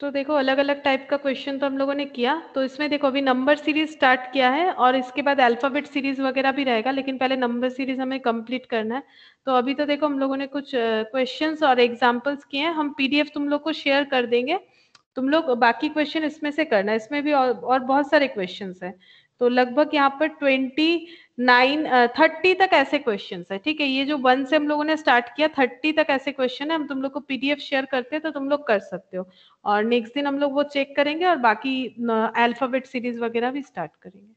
तो देखो अलग अलग टाइप का क्वेश्चन तो हम लोगों ने किया। तो इसमें देखो अभी नंबर सीरीज स्टार्ट किया है, और इसके बाद अल्फाबेट सीरीज वगैरह भी रहेगा, लेकिन पहले नंबर सीरीज हमें कंप्लीट करना है। तो अभी तो देखो हम लोगों ने कुछ क्वेश्चंस और एग्जांपल्स किए हैं, हम पीडीएफ तुम लोग को शेयर कर देंगे। तुम लोग बाकी क्वेश्चन इसमें से करना है, इसमें भी और बहुत सारे क्वेश्चंस हैं। तो लगभग यहाँ पर 30 तक ऐसे क्वेश्चंस है। ठीक है, ये जो 1 से हम लोगों ने स्टार्ट किया 30 तक ऐसे क्वेश्चन है, हम तुम लोग को पीडीएफ शेयर करते हैं तो तुम लोग कर सकते हो, और नेक्स्ट दिन हम लोग वो चेक करेंगे और बाकी अल्फाबेट सीरीज वगैरह भी स्टार्ट करेंगे।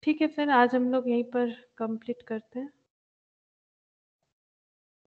ठीक है, फिर आज हम लोग यहीं पर कंप्लीट करते हैं।